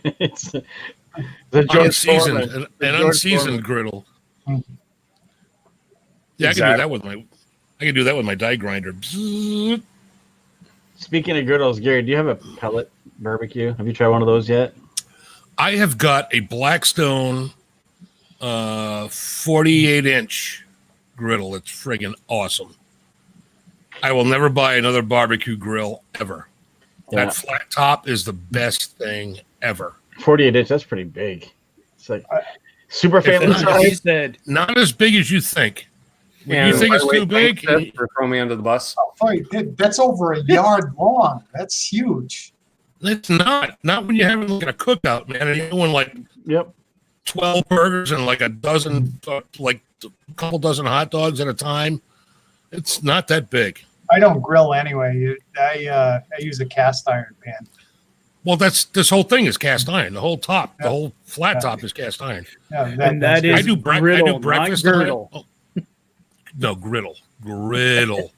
It's the George Unseasoned, Foreman. an George unseasoned griddle. Mhm. Yeah, Exactly. I can do that with my die grinder. Bzzzt. Speaking of griddles, Gary, do you have a pellet barbecue? Have you tried one of those yet? I have got a Blackstone 48-inch griddle. It's friggin' awesome. I will never buy another barbecue grill ever. Yeah. That flat top is the best thing ever. 48 inch. That's pretty big. It's like super If family not- size. He said, Not as big as you think. When And you think by it's the way, too big, thanks, Seth, for throwing me under the bus. Oh, fuck, that's over a yard long. That's huge. it's not. Not when you're having like a cookout, man. And you're doing like Yep. 12 burgers and like a dozen, like a couple dozen hot dogs at a time. It's not that big. I don't grill anyway. I use a cast iron pan. Well, this whole thing is cast iron. The whole top, the Yeah. whole flat top is cast iron. Yeah, and that that's- is I do griddle, not breakfast on it. girdle. Oh. No, griddle. Griddle.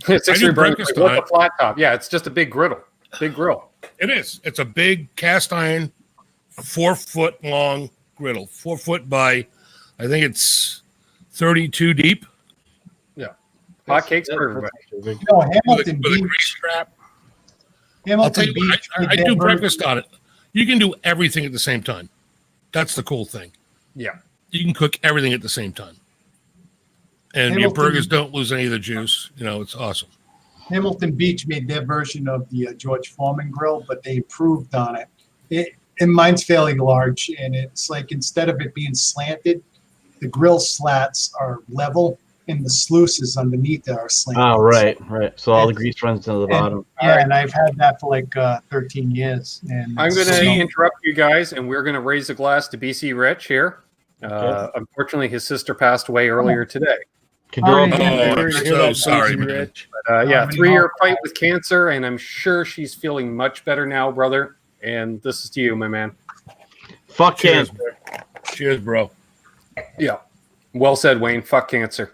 It's I do breakfast on What's it. a flat top? Yeah, it's just a big griddle. Big grill. It is. It's a big cast iron, 4 foot long griddle. 4 foot by, I think it's 32 deep. Hot cakes for everybody. You know, With Hamilton a grease Beach. trap. I'll tell Hamilton you what, Beach. I did do that breakfast on it. You can do everything at the same time. That's the cool thing. Yeah. You can cook everything at the same time. And your Hamilton- burgers don't lose any of the juice. You know, it's awesome. Hamilton Beach made their version of the George Foreman grill, but they improved on it. And mine's fairly large, and it's like instead of it being slanted, the grill slats are level, and the sluices underneath it are slanted. Oh, right. So all the grease runs to the bottom. Yeah, and I've had that for like 13 years. And I'm going to so- interrupt you guys, and we're going to raise a glass to BC Rich here. Okay. Unfortunately, his sister passed away earlier today. Condolences. Oh, I'm Sorry to hear so that, sorry, Susie man. Rich. But, yeah, many 3-year more? fight with cancer, and I'm sure she's feeling much better now, brother. And this is to you, my man. Fuck Cheers. cancer. Cheers, bro. Yeah. Well said, Wayne. Fuck cancer.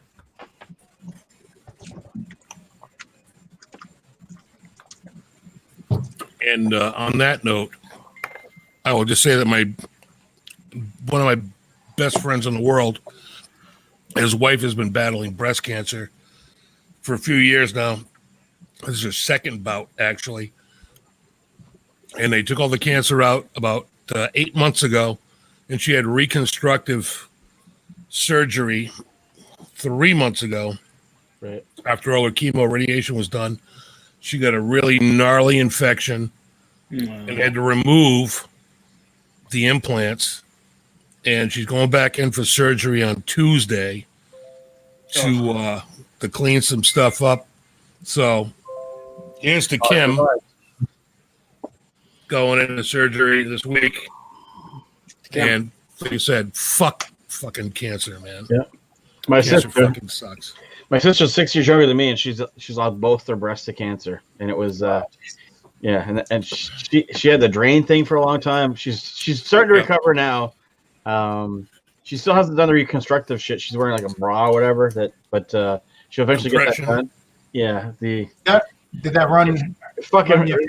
And on that note, I will just say that one of my best friends in the world, his wife has been battling breast cancer for a few years now. This is her second bout, actually. And they took all the cancer out about 8 months ago, and she had reconstructive surgery 3 months ago. Right. After all her chemo radiation was done, she got a really gnarly infection and had to remove the implants. And she's going back in for surgery on Tuesday to clean some stuff up. So here's to Kim going into surgery this week. Kim. And like you said, fucking cancer, man. Yeah. My Cancer sister. fucking sucks. My sister's 6 years younger than me, and she's lost both their breasts to cancer, and it was and she had the drain thing for a long time. She's starting to recover now. She still hasn't done the reconstructive shit. She's wearing like a bra or whatever but she'll eventually get that Compression. done. Yeah, Did that run? fucking run your-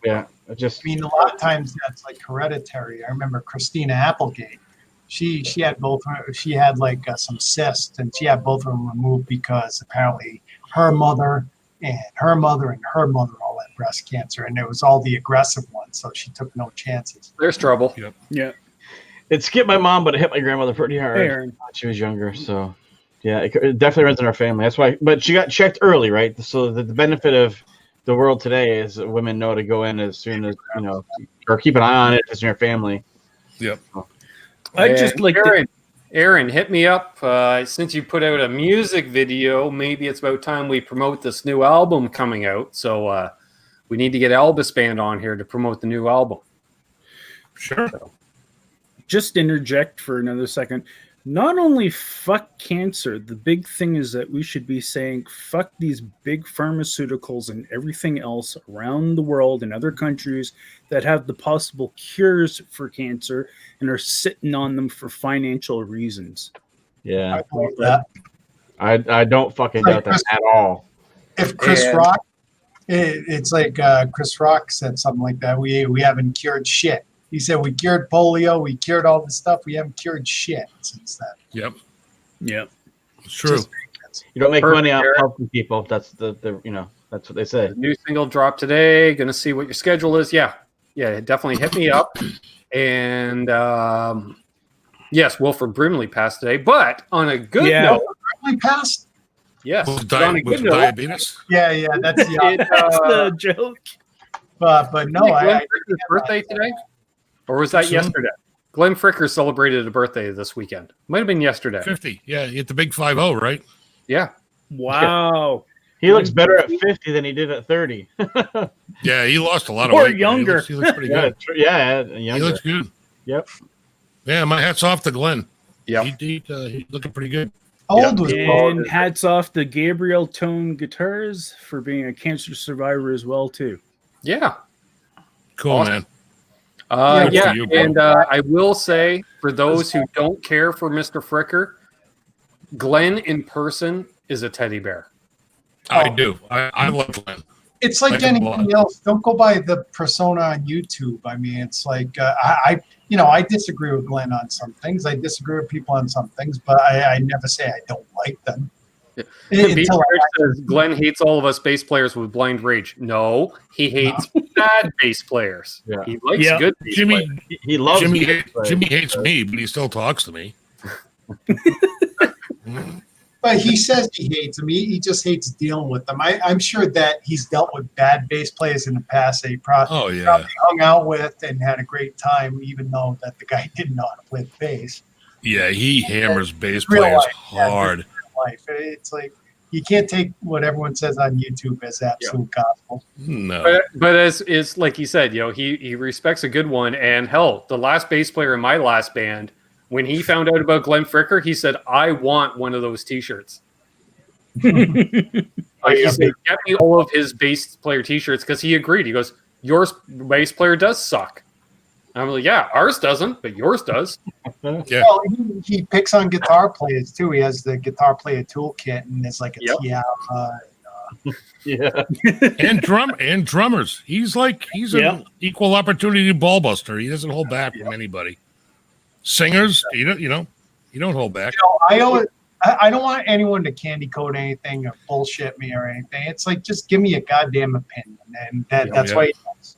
yeah. It just I mean, a lot of times that's like hereditary. I remember Christina Applegate. She had both. She had like some cysts, and she had both of them removed because apparently her mother and her mother and her mother all had breast cancer, and it was all the aggressive ones. So she took no chances. There's trouble. Yep. Yeah. It skipped my mom, but it hit my grandmother pretty hard. Hey, Aaron. When she was younger, so yeah, it definitely runs in our family. That's why. But she got checked early, right? So the benefit of the world today is that women know to go in as soon as or keep an eye on it if it's in your family. Yep. I'd just like to. Aaron, hit me up. Since you put out a music video, maybe it's about time we promote this new album coming out. So we need to get Albus Band on here to promote the new album. Sure. Just interject for another second. Not only fuck cancer, the big thing is that we should be saying fuck these big pharmaceuticals and everything else around the world and other countries that have the possible cures for cancer and are sitting on them for financial reasons. Yeah, I believe that. I don't fucking doubt that at all. If Chris Rock, it's like Chris Rock said something like that. We haven't cured shit. He said we cured polio, we cured all this stuff. We haven't cured shit since then. Yep. Yeah. It's true. You don't make Perfect, money off Eric. helping people. That's the that's what they say. New single drop today. Gonna see what your schedule is. Yeah, definitely hit me up. And yes, Wilford Brimley passed today. But on a good note, Really passed? yes, With on a good note, diabetes. Yeah, that's the it, That's the joke. but no, Glenn I Fricker's birthday today, or was that Soon? yesterday? Glenn Fricker celebrated a birthday this weekend. Might have been yesterday. 50. Yeah, you hit the big 5-0, right? Yeah, Wow. He looks better at 50 than he did at 30. Yeah, he lost a lot of Or weight. man. younger. He looks pretty Yeah, good. yeah, He younger. looks good. Yep. Yeah, my hat's off to Glenn. yeah. He's looking pretty good. how old was Paul? And hats off to Gabriel Tone Guitars for being a cancer survivor as well, too. Yeah. Cool, Awesome. man. Yeah, for you, bro. and I will say, for those who don't care for Mr. Fricker, Glenn in person is a teddy bear. I do. I love Glenn. It's like Like a anything lot. else. Don't go by the persona on YouTube. I mean, it's like I disagree with Glenn on some things. I disagree with people on some things, but I never say I don't like them. Yeah. Until Says Glenn hates all of us bass players with blind rage. No, he hates bad bass players. Yeah. He likes Yeah. good bass players. He loves Jimmy it. hates me, but he still talks to me. But he says he hates them. He just hates dealing with them. I'm sure that he's dealt with bad bass players in the past that he Oh yeah. probably hung out with and had a great time, even though that the guy didn't know how to play the bass. Yeah, he hammers bass Real players life, yeah. hard. Life. It's like you can't take what everyone says on YouTube as absolute gospel. No. But as like he said, he respects a good one. And hell, the last bass player in my last band, when he found out about Glenn Fricker, he said, "I want one of those T-shirts." Like he said, "Get me all of his bass player T-shirts," because he agreed. He goes, "Your bass player does suck." I'm like, "Yeah, ours doesn't, but yours does." Yeah. Well, he picks on guitar players too. He has the guitar player toolkit, and there's like a Yep. Yeah. and drummers. He's an equal opportunity ball buster. He doesn't hold back from anybody. Singers, you don't hold back. I don't want anyone to candy coat anything or bullshit me or anything. It's like just give me a goddamn opinion, and that's why he does.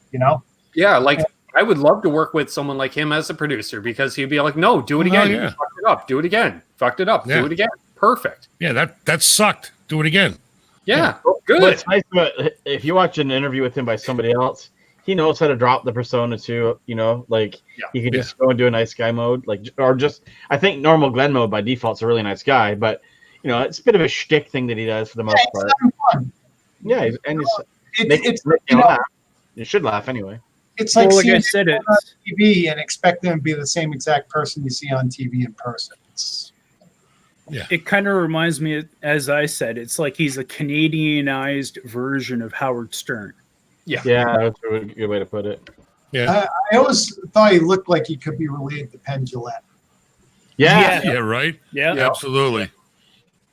Yeah, like I would love to work with someone like him as a producer because he'd be like, "No, do it again. yeah. You fucked it up. Do it again. Fucked it up. Yeah. Do it again. Perfect." Yeah, that sucked. Do it again. Yeah, good. What's nice about if you watch an interview with him by somebody else, he knows how to drop the persona too. He can just go and do a nice guy mode, I think normal Glenn mode by default is a really nice guy, but it's a bit of a shtick thing that he does for the most part. Fun. Yeah, It's you laugh. You should laugh anyway. It's like Well, like seeing I said, someone on TV and expecting them to be the same exact person you see on TV in person. it kind of reminds me, as I said, it's like he's a Canadianized version of Howard Stern. Yeah, that's a really good way to put it. Yeah. I always thought he looked like he could be related to Penn Jillette. Yeah, Yeah, right? Yeah. Absolutely.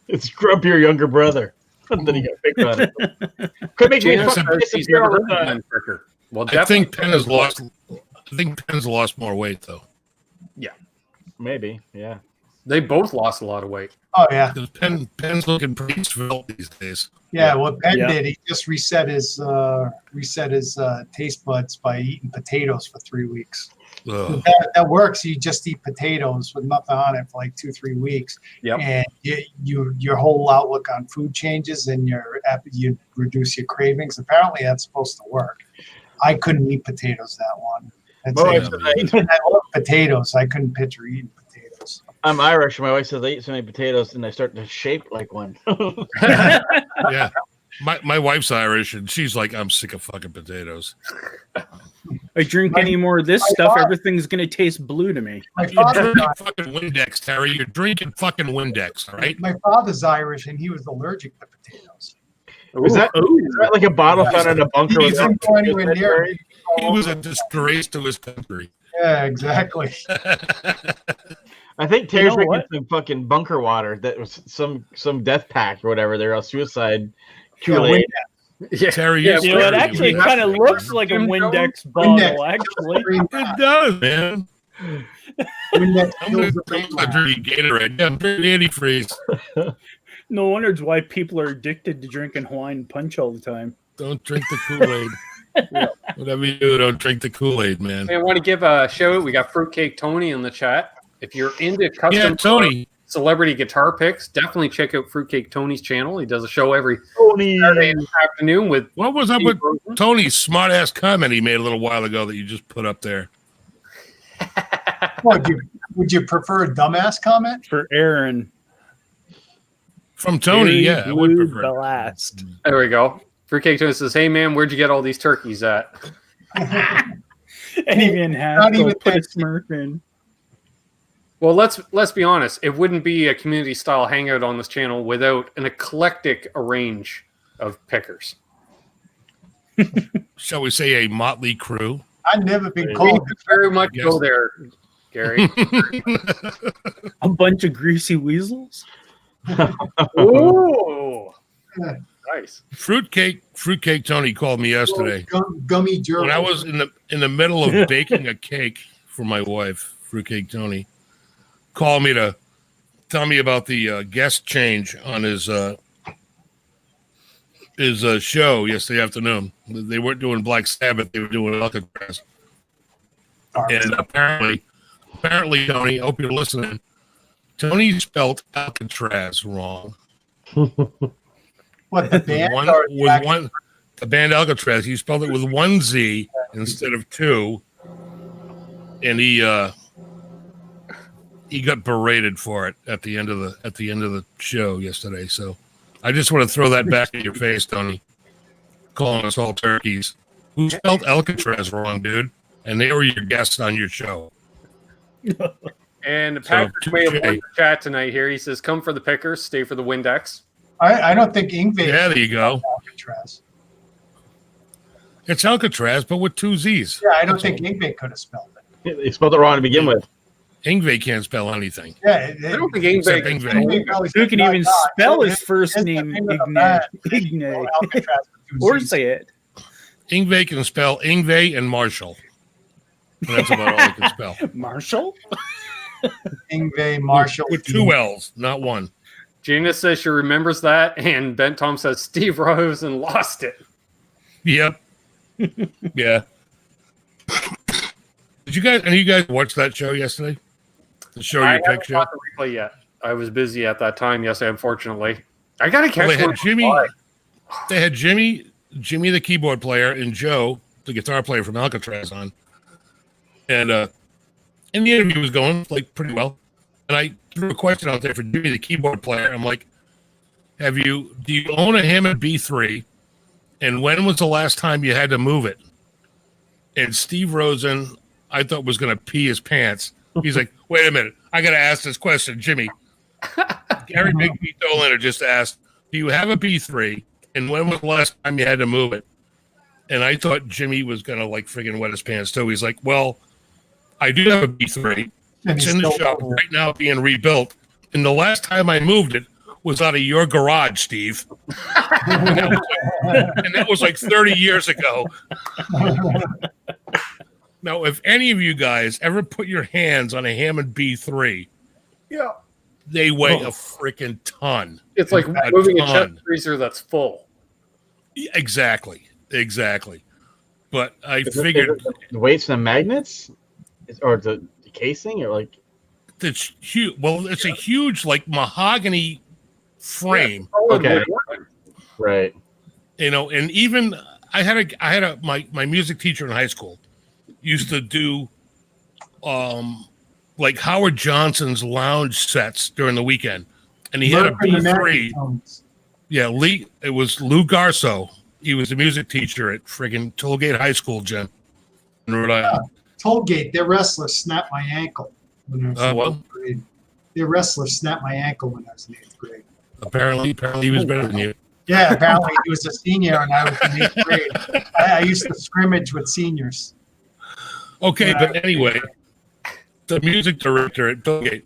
it's Grumpier younger brother. Then he got picked on it. Could make me Jana fucking says she's disappear never all heard the of time. Glenn Fricker. Well, I think definitely. Penn has lost more weight though. Maybe, yeah. They both lost a lot of weight. Oh yeah, Because Penn's looking pretty svelte these days. yeah. What Penn Yeah. did, he just reset his taste buds by eating potatoes for 3 weeks. Ugh. That works. You just eat potatoes with nothing on it for like 2-3 weeks, Yep. and your whole outlook on food changes, and you reduce your cravings. Apparently, that's supposed to work. I couldn't eat potatoes that one. My wife I says love potatoes. I couldn't picture eating potatoes. I'm Irish. My wife says I eat so many potatoes and I start to shape like one. Yeah. My wife's Irish, and she's like, I'm sick of fucking potatoes. I drink any more of this stuff, everything's gonna taste blue to me. My You're father, drinking fucking Windex, Terry. You're drinking fucking Windex, all right? my father's Irish, and he was allergic to potatoes. Is that like a bottle found in a bunker? He with didn't go anywhere near it. He was a disgrace to his country. Yeah, exactly. I think Terry's know drinking what? some fucking bunker water that was some death pack or whatever. They're all suicide Yeah, Kool-Aid. Yeah. Terry, Yeah, you're You know, it scary. actually You kind of have to- looks like a Windex bottle, actually. It does, man. Windex I'm kills the going brain to drink Gatorade. Yeah, I'm drinking antifreeze. No wonder it's why people are addicted to drinking Hawaiian punch all the time. Don't drink the Kool-Aid. Whatever you do, don't drink the Kool-Aid, man. I want to give a shout out. We got Fruitcake Tony in the chat. If you're into custom Yeah, Tony. celebrity guitar picks, definitely check out Fruitcake Tony's channel. He does a show every Tony. Saturday afternoon with What was up with Tony's smart-ass comment he made a little while ago that you just put up there? Would you prefer a dumbass comment? For Aaron. From Tony, Very yeah, I would blue prefer. blast. There we go. Fruitcake Tony says, "Hey man, where'd you get all these turkeys at?" And even Not Haskell even put a that. smirk in. Well, let's be honest. It wouldn't be a community style hangout on this channel without an eclectic range of pickers. Shall we say a motley crew? I've never been We called. could very much Yes. go there, Gary. A bunch of greasy weasels. Ooh, nice. Fruitcake Tony called me yesterday. Gummy jerk. When I was in the middle of baking a cake for my wife, Fruitcake Tony called me to tell me about the guest change on his show yesterday afternoon. They weren't doing Black Sabbath; they were doing Alcatraz. And apparently, Tony, I hope you're listening. Tony spelled Alcatraz wrong. What, the band One, or the with actual- one, the band Alcatraz. He spelled it with one Z instead of two, and he got berated for it at the end of the show yesterday. So I just want to throw that back in your face, Tony, calling us all turkeys. Who spelled Alcatraz wrong, dude? And they were your guests on your show. And So, Patrick may have touche. won the chat tonight here. He says, "Come for the pickers, stay for the Windex." I don't think Ingve Yeah, there you go. Alcatraz. It's Alcatraz, but with two Z's. Yeah, I don't think Ingve could have spelled it. They spelled it wrong to begin with. Ingve can't spell anything. Yeah, I don't think Except Ingve. Ingve. Who can even spell his first name, Ignat? Or say it. Ingve can spell Ingve and Marshall. And that's about all he can spell. Marshall? Ingve Marshall. With two L's, not one. Gina says she remembers that, and Ben Tom says Steve Rosen lost it. Yep. Yeah. Did you guys? Any of you guys watch that show yesterday? The show I your haven't pick show. caught the replay yet. I was busy at that time yesterday, unfortunately. I gotta catch Well, they one. had Jimmy. They had Jimmy, the keyboard player, and Joe, the guitar player from Alcatraz, on. And the interview was going like pretty well. And I threw a question out there for Jimmy, the keyboard player. I'm like, do you own a Hammond B3? And when was the last time you had to move it? And Steve Rosen, I thought was going to pee his pants. He's like, wait a minute. I got to ask this question, Jimmy. Gary Big B. Doliner just asked, do you have a B3? And when was the last time you had to move it? And I thought Jimmy was going to like friggin' wet his pants too. He's like, well, I do have a B3. It's in the shop right now being rebuilt. And the last time I moved it was out of your garage, Steve. And that was like 30 years ago. Now, if any of you guys ever put your hands on a Hammond B3, Yeah. they weigh a freaking ton. It's like moving a chest freezer that's full. Exactly. But I Is it figured the weights and the magnets, or the casing, or like it's huge. Well, it's a huge like mahogany frame. Yeah, okay, right? You know, and even I had my music teacher in high school used to do like Howard Johnson's lounge sets during the weekend, and he had a B3. Yeah, Lee. It was Lou Garso. He was a music teacher at friggin' Tollgate High School, Jen, in Rhode Island. Tollgate, their wrestler snapped my ankle when I was in eighth grade. Their wrestler snapped my ankle when I was in 8th grade. Apparently he was better than you. Yeah, apparently he was a senior and I was in 8th grade. I used to scrimmage with seniors. Okay, but anyway, the music director at Tollgate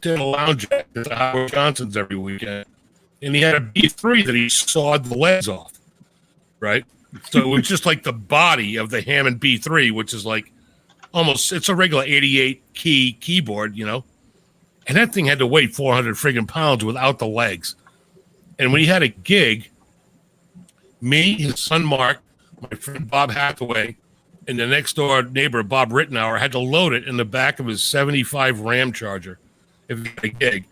did a lounge act at the Howard Johnson's every weekend, and he had a B3 that he sawed the legs off, right? So it was just like the body of the Hammond B3, which is like almost, it's a regular 88 key keyboard, you know? And that thing had to weigh 400 friggin' pounds without the legs. And when he had a gig, me, his son Mark, my friend Bob Hathaway, and the next door neighbor, Bob Rittenauer, had to load it in the back of his 75 Ram Charger if he had a gig.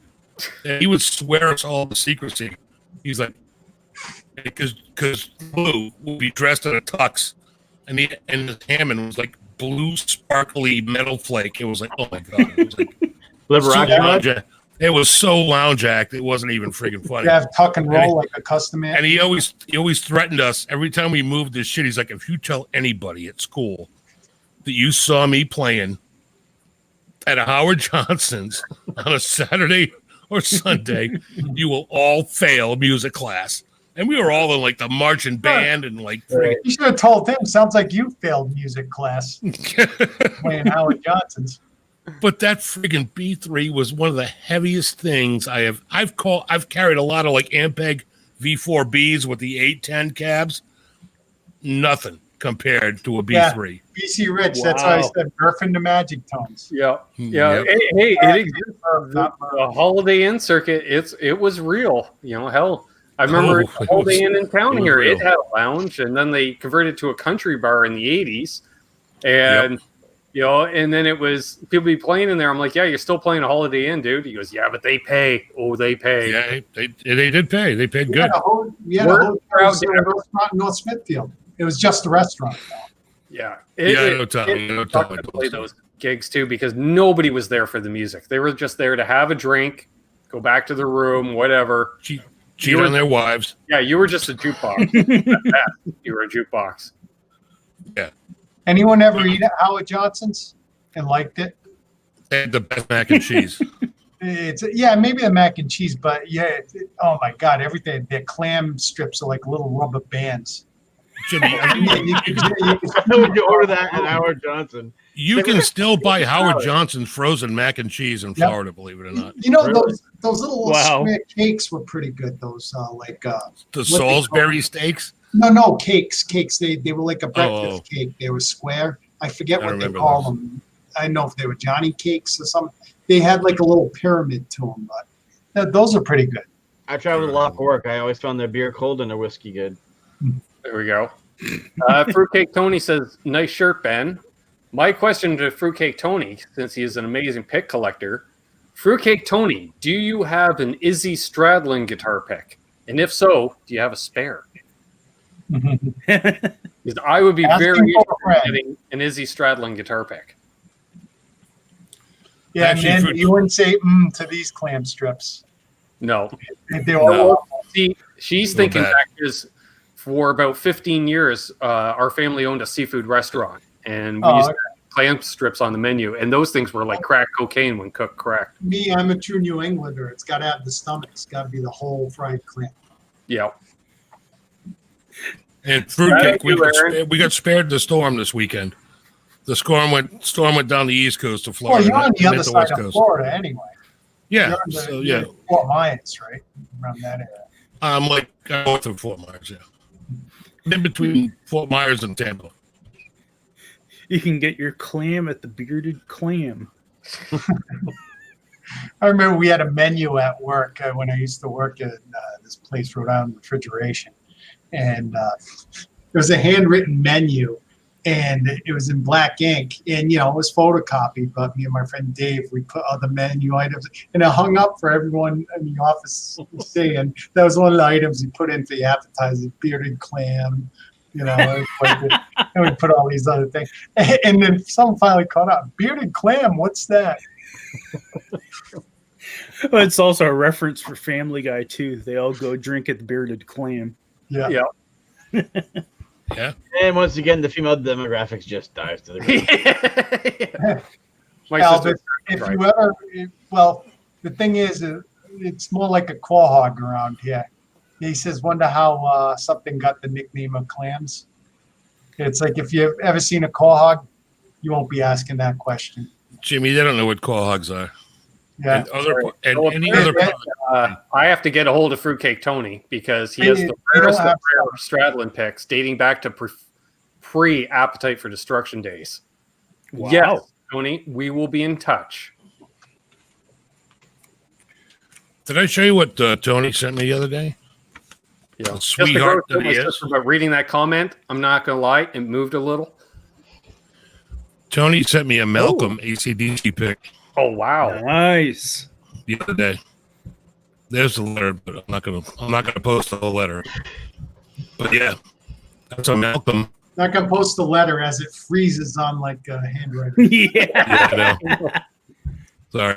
And he would swear us all to secrecy. He's like, because Lou would be dressed in a tux, and his Hammond was like blue, sparkly metal flake. It was like, oh my God. It was like, it was so lounge act, it wasn't even freaking funny. You have tuck and roll like a custom amp. And he always threatened us every time we moved this shit. He's like, if you tell anybody at school that you saw me playing at a Howard Johnson's on a Saturday or Sunday, you will all fail music class. And we were all in like the marching band and like. You should have told him. Sounds like you failed music class playing Howard Johnson's. But that friggin' B3 was one of the heaviest things I've carried a lot of like Ampeg V4Bs with the 810 cabs. Nothing compared to a B3. Yeah, BC Rich, wow. That's why I said Griffin to Magic Tones. Yeah. Hey, it exists. The Holiday Inn circuit, it was real. You know, hell, I remember the Holiday Inn in town here. Real. It had a lounge, and then they converted to a country bar in the 80s. And you know, and then it was people be playing in there. I'm like, yeah, you're still playing a Holiday Inn, dude. He goes, yeah, but they pay. Oh, they pay. Yeah, they did pay. They paid good. We had a whole restaurant in North Smithfield. It was just a restaurant. Yeah. No time. Play those gigs too because nobody was there for the music. They were just there to have a drink, go back to the room, whatever. Cheat on their wives. Yeah, you were just a jukebox. You were a jukebox. Yeah. Anyone ever eat at Howard Johnson's and liked it? They had the best mac and cheese. Maybe the mac and cheese, but oh my God, everything. Their clam strips are like little rubber bands. Jimmy, you order that at Howard Johnson. You can still buy Howard Johnson's frozen mac and cheese in Florida, believe it or not. You know, those little square cakes were pretty good. Those the Salisbury steaks. No, cakes. They were like a breakfast cake. They were square. I forget what they call them. I don't know if they were Johnny cakes or something. They had like a little pyramid to them, but those are pretty good. I traveled a lot for work. I always found their beer cold and their whiskey good. There we go. Fruitcake Tony says, nice shirt, Ben. My question to Fruitcake Tony, since he is an amazing pick collector, Fruitcake Tony, do you have an Izzy Stradlin guitar pick? And if so, do you have a spare? Because I would be very interested in getting an Izzy Stradlin guitar pick. Yeah, actually, and then you wouldn't say to these clam strips. No. They were See, she's thinking back because for about 15 years, our family owned a seafood restaurant, and we used to have clam strips on the menu, and those things were like crack cocaine when cooked correct. Me, I'm a true New Englander. It's got to have the stomach. It's got to be the whole fried clam. Yeah. And fruitcake, we got spared the storm this weekend. The storm went down the east coast of Florida. Well, you're on the other side of Florida anyway. Yeah. Fort Myers, right? Around that area. I'm like north of Fort Myers, yeah. In between Fort Myers and Tampa. You can get your clam at the Bearded Clam. I remember we had a menu at work when I used to work at this place, Rhode Island Refrigeration. And it was a handwritten menu, and it was in black ink. And, it was photocopied, but me and my friend Dave, we put other menu items, and it hung up for everyone in the office to see. And that was one of the items he put in for the appetizer, bearded clam, and we put all these other things. And then someone finally caught up, bearded clam, what's that? Well, it's also a reference for Family Guy, too. They all go drink at the Bearded Clam. Yeah. Yeah. And once again, the female demographics just dives to the ground. My Albert, sister, if right. you ever, the thing is, it's more like a quahog around here. He says, wonder how something got the nickname of clams. It's like if you've ever seen a quahog, you won't be asking that question. Jimmy, they don't know what quahog are. Yeah. Any other I have to get a hold of Fruitcake Tony because he has the rarest of rare Stradlin picks dating back to pre-Appetite for Destruction days. Wow. Yes, Tony, we will be in touch. Did I show you what Tony sent me the other day? Yeah. The sweetheart that he is. About reading that comment, I'm not going to lie, it moved a little. Tony sent me a Malcolm AC/DC pick Oh, wow. Nice. the other day. There's the letter, but I'm not gonna post the whole letter. But yeah, that's a Malcolm. Not gonna post the letter as it freezes on like handwriting. Yeah. Yeah, I know. Sorry,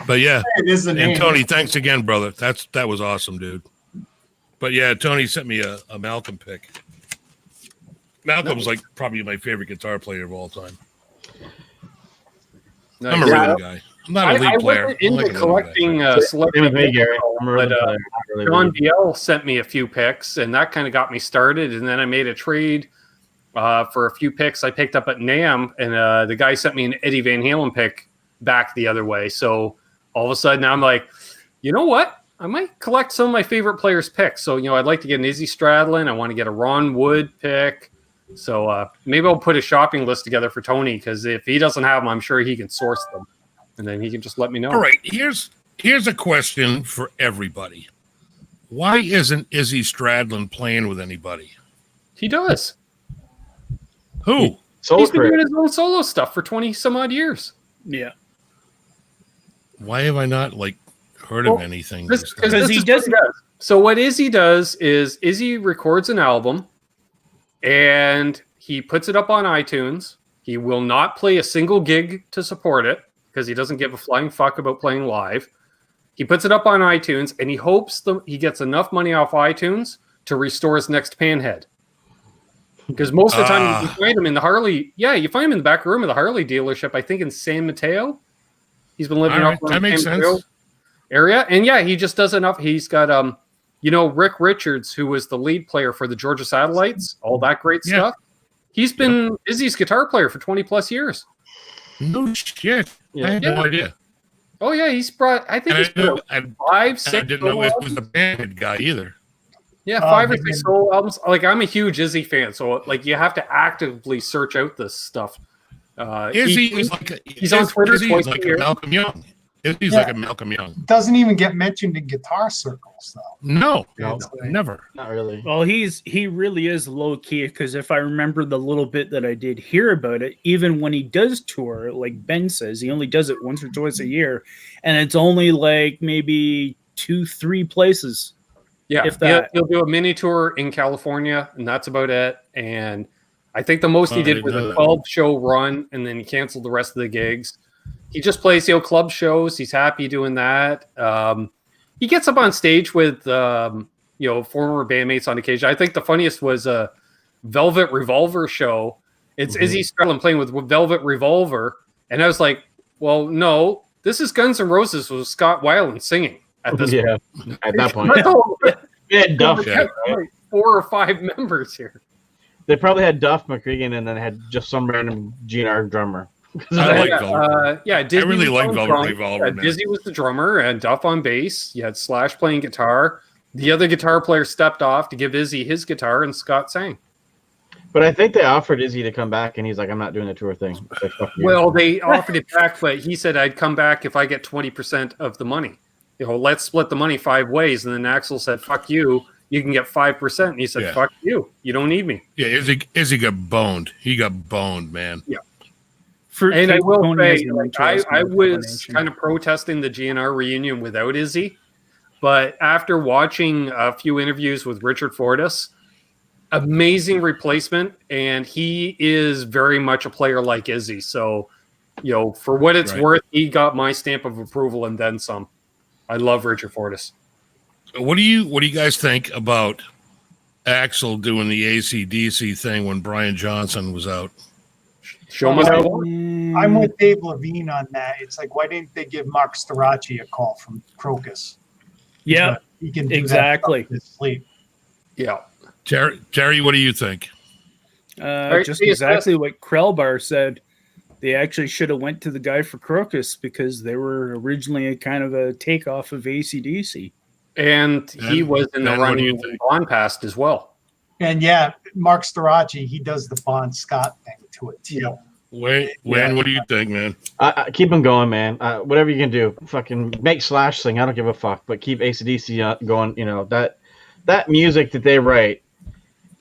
but yeah. It is a name. And Tony, thanks again, brother. That was awesome, dude. But yeah, Tony sent me a Malcolm pick. Malcolm's like probably my favorite guitar player of all time. Nice. I'm a rhythm guy. I'm not a lead player. wasn't into I'm like a rhythm collecting guy. celebrity Same with me, Gary. guitars, I'm a rhythm but player. Not really John lead. DL sent me a few picks, and that kind of got me started. And then I made a trade for a few picks I picked up at NAMM, and the guy sent me an Eddie Van Halen pick back the other way. So all of a sudden, I'm like, you know what? I might collect some of my favorite players' picks. So, I'd like to get an Izzy Stradlin. I want to get a Ron Wood pick. So maybe I'll put a shopping list together for Tony, because if he doesn't have them, I'm sure he can source them. And then he can just let me know. All right, here's a question for everybody. Why isn't Izzy Stradlin playing with anybody? He does. Who? Solo He's been career. doing his own solo stuff for 20 some odd years. Yeah. Why have I not heard of anything? Because he he doesn't- does. So what Izzy does is Izzy records an album and he puts it up on iTunes. He will not play a single gig to support it because he doesn't give a flying fuck about playing live. He puts it up on iTunes and he hopes he gets enough money off iTunes to restore his next Panhead. Because most of the time you can find him in the Harley. Yeah, you find him in the back room of the Harley dealership, I think in San Mateo. He's been living All right, up that in makes San Mateo sense. area. And yeah, he just does enough. He's got Rick Richards, who was the lead player for the Georgia Satellites, all that great Yeah. stuff. He's been Izzy's guitar player for 20 plus years. No shit. Yeah. I had no idea. Oh yeah, he's brought. I think And he's brought I 5, 6. didn't know solo it albums. was a band guy either. Yeah, 5 or maybe- 6 solo albums. I'm a huge Izzy fan, so you have to actively search out this stuff. Izzy He- is like he's on Twitter Izzy twice is like a year. a Malcolm Young. Izzy's Yeah. like a Malcolm Young. Doesn't even get mentioned in guitar circles though. No, It's like- never. Not really. Well, he really is low key, because if I remember the little bit that I did hear about it, even when he does tour, like Ben says, he only does it once or twice a year, and it's only like maybe 2-3 places. Yeah, If that. he'll do a mini tour in California, and that's about it. And I think the most he Oh, I did didn't was know a that. 12-show run, and then he canceled the rest of the gigs. He just plays club shows. He's happy doing that. He gets up on stage with former bandmates on occasion. I think the funniest was a Velvet Revolver show. It's Izzy Stradlin playing with Velvet Revolver, and I was like, "Well, no, this is Guns N' Roses with Scott Weiland singing at this Yeah. At that point. point." They had Duff. Yeah. Like 4 or 5 members here. They probably had Duff McCregan and then had just some random GNR drummer. I like Velvet. Disney really was like on Velvet drums. Revolver, Yeah, man. Dizzy was the drummer and Duff on bass. You had Slash playing guitar. The other guitar player stepped off to give Izzy his guitar, and Scott sang. But I think they offered Izzy to come back, and he's like, "I'm not doing the tour thing." Like, fuck you. Well, they offered it back, but he said I'd come back if I get 20% of the money. Let's split the money 5 ways. And then Axel said, "Fuck you. You can get 5%." And he said, Yeah. "Fuck you. You don't need me." Yeah, Izzy got boned. He got boned, man. Yeah. For And I will Tony has say, an like, interesting I was explanation. kind of protesting the GNR reunion without Izzy, but after watching a few interviews with Richard Fortas, amazing replacement, and he is very much a player like Izzy. So, for what it's Right. worth, he got my stamp of approval and then some. I love Richard Fortas. What do you guys think about Axel doing the AC/DC thing when Brian Johnson was out? Show must go on. I'm with Dave Levine on that. It's like, why didn't they give Mark Storaci a call from Crocus? Yeah, He can do exactly. that in his sleep. Yeah. Terry, what do you think? Just exactly what Krellbar said. They actually should have went to the guy for Crocus because they were originally a kind of a takeoff of AC/DC. And he was in the Ben, what do you running think? on past as well. And yeah, Mark Storaci, he does the Bon Scott thing to it too. Wayne, what do you think, man? Keep them going, man. Whatever you can do. Fucking make Slash sing. I don't give a fuck. But keep AC/DC going. That music that they write,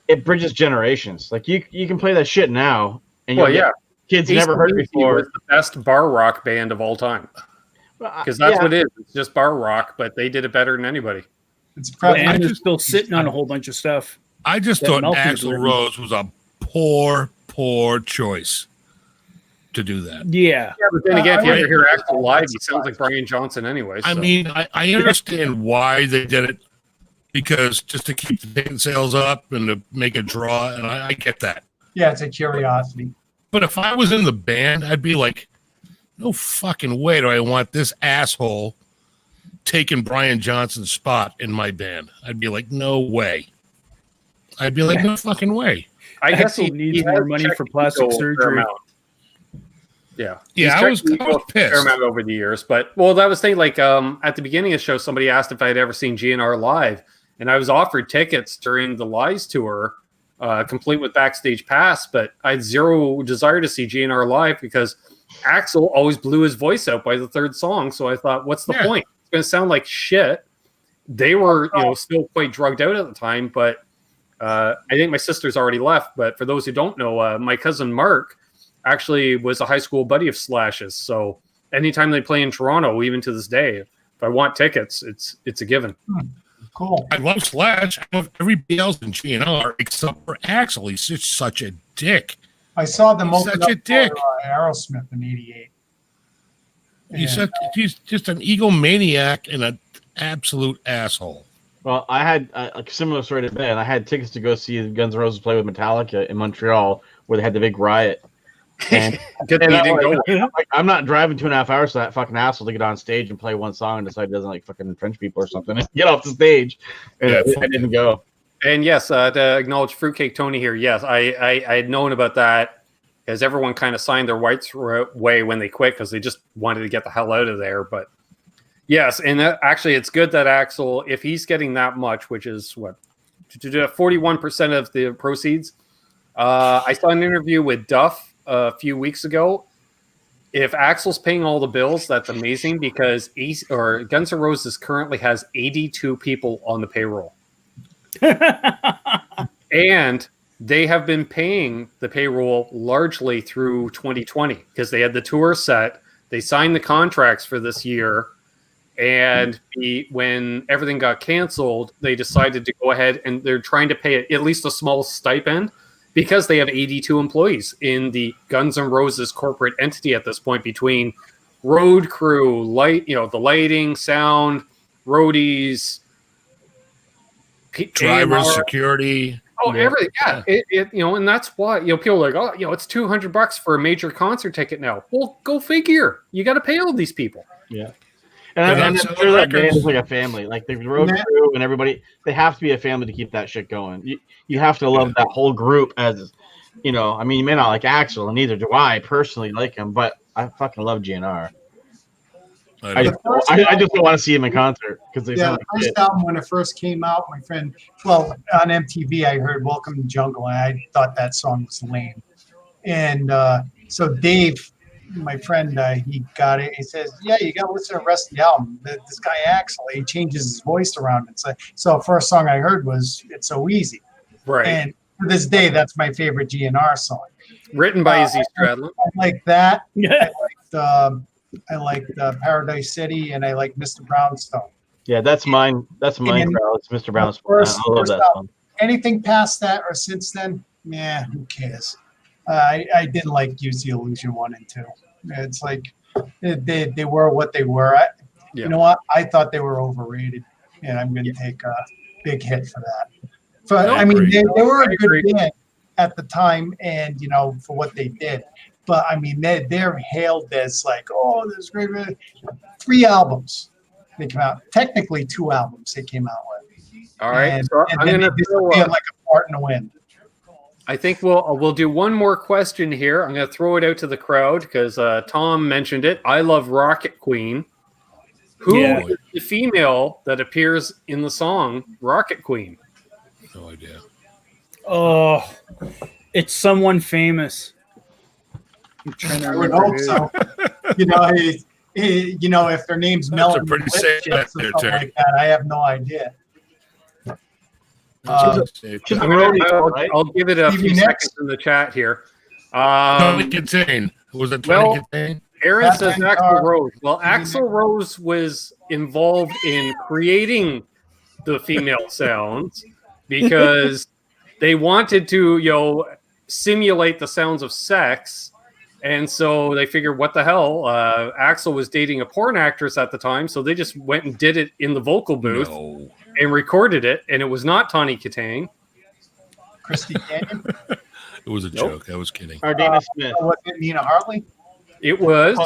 it bridges generations. Like you can play that shit now, and kids never heard it before. Was the best bar rock band of all time. Because that's what it is. It's just bar rock, but they did it better than anybody. It's And they're still sitting on a whole bunch of stuff. I just That thought Malcolm's Axl written. Rose was a poor choice to do that. Yeah. Yeah, but then again, if you I- ever hear Axel live, he sounds like Brian Johnson anyway. I so. mean, I understand why they did it, because just to keep the ticket sales up and to make a draw, and I get that. Yeah, it's a curiosity. But if I was in the band, I'd be like, no fucking way do I want this asshole taking Brian Johnson's spot in my band. I'd be like, no way. I'd be like, no fucking way. I guess Axl he needs has more money checked for plastic ego a fair surgery. amount. Yeah. Yeah, He's I was checked ego a fair pissed. amount over the years. But, that was thing, like, at the beginning of the show, somebody asked if I'd ever seen GNR live. And I was offered tickets during the Lies tour, complete with backstage pass, but I had zero desire to see GNR live because Axl always blew his voice out by the third song. So I thought, what's the point? It's going to sound like shit. They were, still quite drugged out at the time, but I think my sister's already left. But for those who don't know, my cousin Mark actually was a high school buddy of Slash's. So anytime they play in Toronto, even to this day, if I want tickets, it's a given. Cool. I love Slash. I love everybody else in GNR except for Axl. He's just such a dick. I saw them He's open such up a dick. for Aerosmith in '88. He's just an egomaniac and an absolute asshole. Well, I had a similar story to Ben. I had tickets to go see Guns N' Roses play with Metallica in Montreal, where they had the big riot. And, Good thing you didn't go. I'm not driving 2.5 hours to that fucking asshole to get on stage and play one song and decide he doesn't like fucking French people or something. Get off the stage. And Yeah, I didn't go. And yes, to acknowledge Fruitcake Tony here, yes, I had known about that as everyone kind of signed their rights away when they quit because they just wanted to get the hell out of there. But yes, and actually it's good that Axl, if he's getting that much, which is what, 41% of the proceeds. I saw an interview with Duff a few weeks ago. If Axl's paying all the bills, that's amazing because Guns N' Roses currently has 82 people on the payroll. And they have been paying the payroll largely through 2020 because they had the tour set. They signed the contracts for this year. And when everything got canceled, they decided to go ahead and they're trying to pay at least a small stipend because they have 82 employees in the Guns N' Roses corporate entity at this point between road crew, the lighting, sound, roadies, Drivers, AMR. security. Oh, everything. Yeah. And that's why, people are like, it's $200 for a major concert ticket now. Well, go figure. You got to pay all these people. Yeah. They're And not I'm selling sure that band records. is like a family. Like the road crew and everybody, they have to be a family to keep that shit going. You have to love that whole group as, you may not like Axl, and neither do I personally like him, but I fucking love GNR. I just don't want to see him in concert because they Yeah, sound the like first album when it first came out, my friend, well, on MTV, I heard "Welcome to Jungle," and I thought that song was lame. And so Dave, my friend, he got it. He says, "Yeah, you got to listen to the rest of the album. This guy Axel, he changes his voice around." And so first song I heard was "It's So Easy," Right. and to this day, that's my favorite GNR song. Written by Izzy Stradlin. I like that. Yeah. I liked Paradise City, and I like Mr. Brownstone. Yeah, that's mine. That's mine, And crowd. It's Mr. Brown's. I First love that album. song. Anything past that or since then, who cares? I didn't like Use the Illusion 1 and 2. It's like they were what they were. You know what? I thought they were overrated, and I'm going to take a big hit for that. But I mean, they were a good band at the time, and for what they did. But I mean, they're hailed as like, oh, this great. 3 albums they came out. Technically, 2 albums they came out with. All right. And, So and I'm then going they to disappeared like a fart in the wind. I think we'll do one more question here. I'm going to throw it out to the crowd because Tom mentioned it. I love Rocket Queen. Who is the female that appears in the song Rocket Queen? No idea. Oh, it's someone famous. I'm trying to I would remember hope who. so. If their name's That's Melanie a pretty Lipschitz safe bet or there, something Terry. like that, I have no idea. I'll give it a few Stevie Nicks? seconds in the chat here. Tony Contain. Was it Tony Contain? Aaron That's says Vanguard. Axl Rose. Well, Stevie Axl Nicks. Rose was involved in creating the female sounds because they wanted to, simulate the sounds of sex. And so they figured, what the hell? Axl was dating a porn actress at the time, so they just went and did it in the vocal booth and recorded it, and it was not Tawny Katang. Christy Canyon? It was a joke. I was kidding. Ardena Smith. Was it Nina Hartley? It was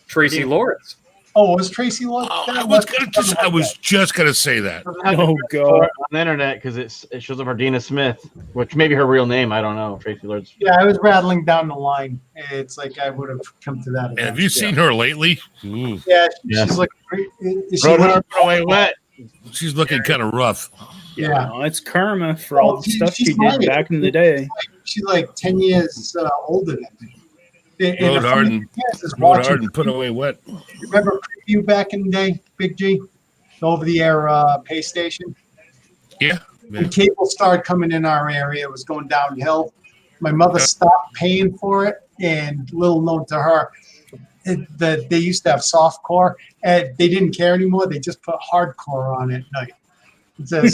Tracy Lords. Oh, it was Tracy Lords? I was just gonna say that. Oh, God. On the internet because it shows up Ardena Smith, which may be her real name. I don't know. Tracy Lords. Yeah, I was rattling down the line. It's like I would have come to that. And have you seen her lately? Ooh, Yeah, Yeah. she's looking great. Is she Roadrunner looking- Put Away Wet. she's looking kind of rough. Yeah. No, it's karma for all the stuff she she's did right. back in the day. She's like 10 years older than me. And Road the hard funny and thing is Road watching- hard and put away wet. Remember Preview back in the day, Big G? The over-the-air pay station? Yeah. When cable started coming in our area, it was going downhill. My mother stopped paying for it, and little known to her, they used to have softcore, and they didn't care anymore. They just put hardcore on at night. So me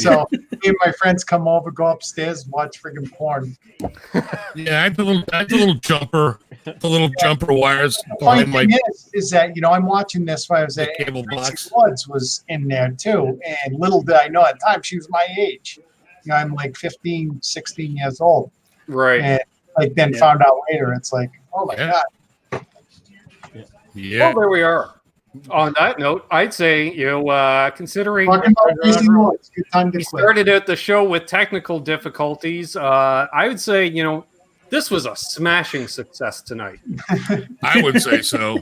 and my friends come over, go upstairs, watch freaking porn. Yeah, I had the little jumper, wires Funny behind my thing is that I'm watching this while I was at cable Tracy box. Woods was in there too, and little did I know at the time she was my age. I'm like 15, 16 years old, Right. and then found out later. It's like, oh my Yeah. god. Yeah. Well, there we are. On that note, I'd say, considering Talking about Tracy Woods, good time to we quit. started out the show with technical difficulties, I would say, this was a smashing success tonight. I would say so.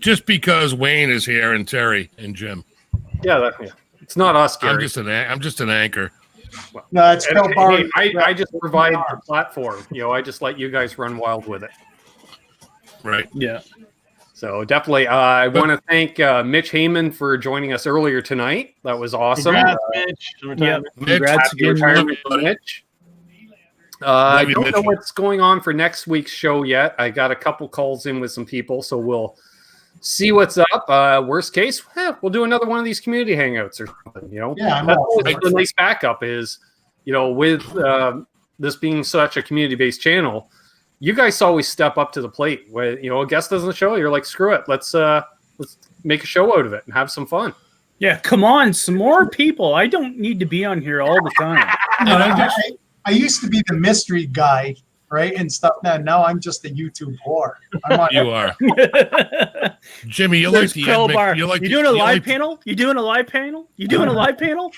Just because Wayne is here and Terry and Jim. Yeah, it's not us, Gary. I'm just an anchor. No, it's Phil Barr. I just provide the platform. I just let you guys run wild with it. Right. Yeah. So definitely, I want to thank Mitch Heyman for joining us earlier tonight. That was awesome. Congrats, Mitch. Yeah. Mitch, Congrats Happy again. retirement, Mitch. I you, don't know Mitchell. what's going on for next week's show yet. I got a couple calls in with some people, so we'll see what's up. Worst case, we'll do another one of these community hangouts or something. Yeah, I'm that's all always a nice backup. Is with this being such a community-based channel, you guys always step up to the plate. When a guest doesn't show, you're like, screw it, let's make a show out of it and have some fun. Yeah, come on, some more people. I don't need to be on here all the time. I used to be the mystery guy, right, and stuff. Now I'm just a YouTube whore. I'm on You are. Jimmy, you like There's the Crowbar. you like You the- doing a you live like- panel? You doing a live panel? You doing a live panel?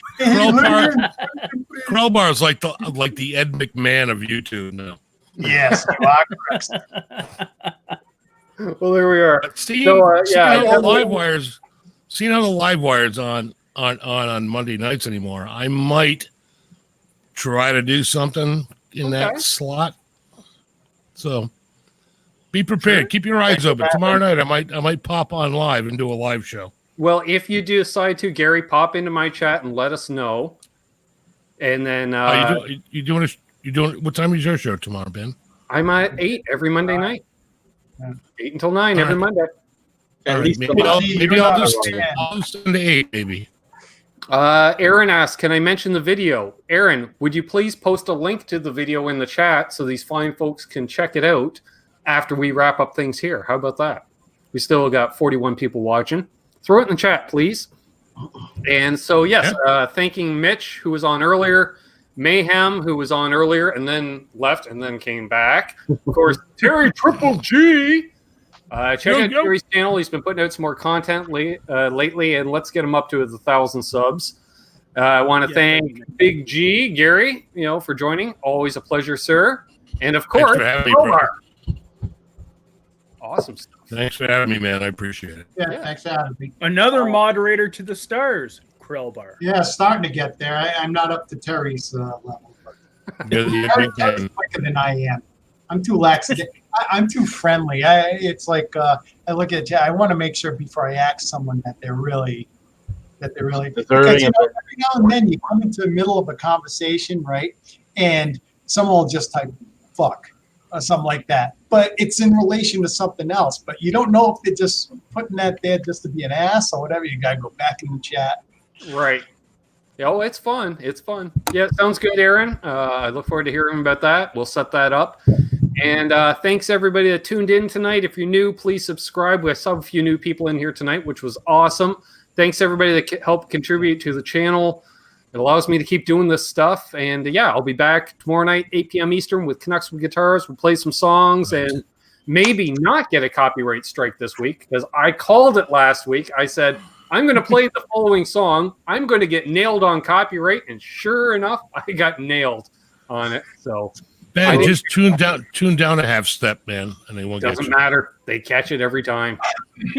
Crowbar is like the Ed McMahon of YouTube now. Yes, you are correct. Well, there we are. Seeing, So, seeing yeah, how the live wires, seeing how the live wires on Monday nights anymore, I might try to do something in that slot. So be prepared. Keep your eyes open. Tomorrow night, I might pop on live and do a live show. Well, if you decide to, Gary, pop into my chat and let us know. And then you doing what time is your show tomorrow, Ben? I'm at 8 every Monday night. 8 until 9 every Monday. At least maybe I'll do 7 to 8, maybe. Aaron asks, can I mention the video? Aaron, would you please post a link to the video in the chat so these fine folks can check it out after we wrap up things here? How about that? We still got 41 people watching. Throw it in the chat, please. And so, yes, thanking Mitch, who was on earlier, Mayhem, who was on earlier and then left and then came back. Of course, Terry Triple G. Check out Terry's channel. He's been putting out some more content lately, and let's get him up to 1,000 subs. I want to thank Big G, Gary, for joining. Always a pleasure, sir. And of course, awesome stuff. Thanks for having me, man. I appreciate it. Yeah, thanks for having me. Another moderator to the stars, Krellbar. Yeah, starting to get there. I'm not up to Terry's level. You're Terry's quicker than I am. I'm too lax. I'm too friendly. It's like I look at. I want to make sure before I ask someone that they're really deserving. Because, every now and then you come into the middle of a conversation, right? And someone will just type "fuck" or something like that. But it's in relation to something else. But you don't know if they're just putting that there just to be an ass or whatever. You gotta go back in the chat. Right. Oh, it's fun. It's fun. Yeah, sounds good, Aaron. I look forward to hearing about that. We'll set that up. And thanks, everybody that tuned in tonight. If you're new, please subscribe. We saw a few new people in here tonight, which was awesome. Thanks, everybody that helped contribute to the channel. It allows me to keep doing this stuff. And, I'll be back tomorrow night, 8 p.m. Eastern with Collectibles Guitars. We'll play some songs and maybe not get a copyright strike this week because I called it last week. I said, I'm going to play the following song. I'm going to get nailed on copyright. And sure enough, I got nailed on it. So Ben, just tune down a half step, man, and they won't. Doesn't matter. They catch it every time.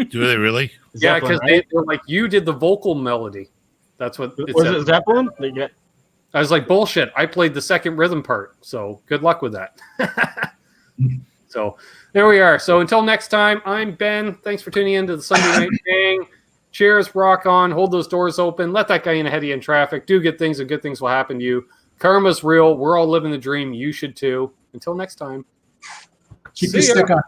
Do they really? Yeah, because they're like, you did the vocal melody. That's what it was. said. It Zeppelin? I was like, bullshit. I played the second rhythm part. So good luck with that. So there we are. So until next time, I'm Ben. Thanks for tuning in to the Sunday Night Bang. Cheers, rock on, hold those doors open, let that guy in ahead of you in traffic, do good things and good things will happen to you. Karma's real. We're all living the dream. You should too. Until next time. Keep your stick on.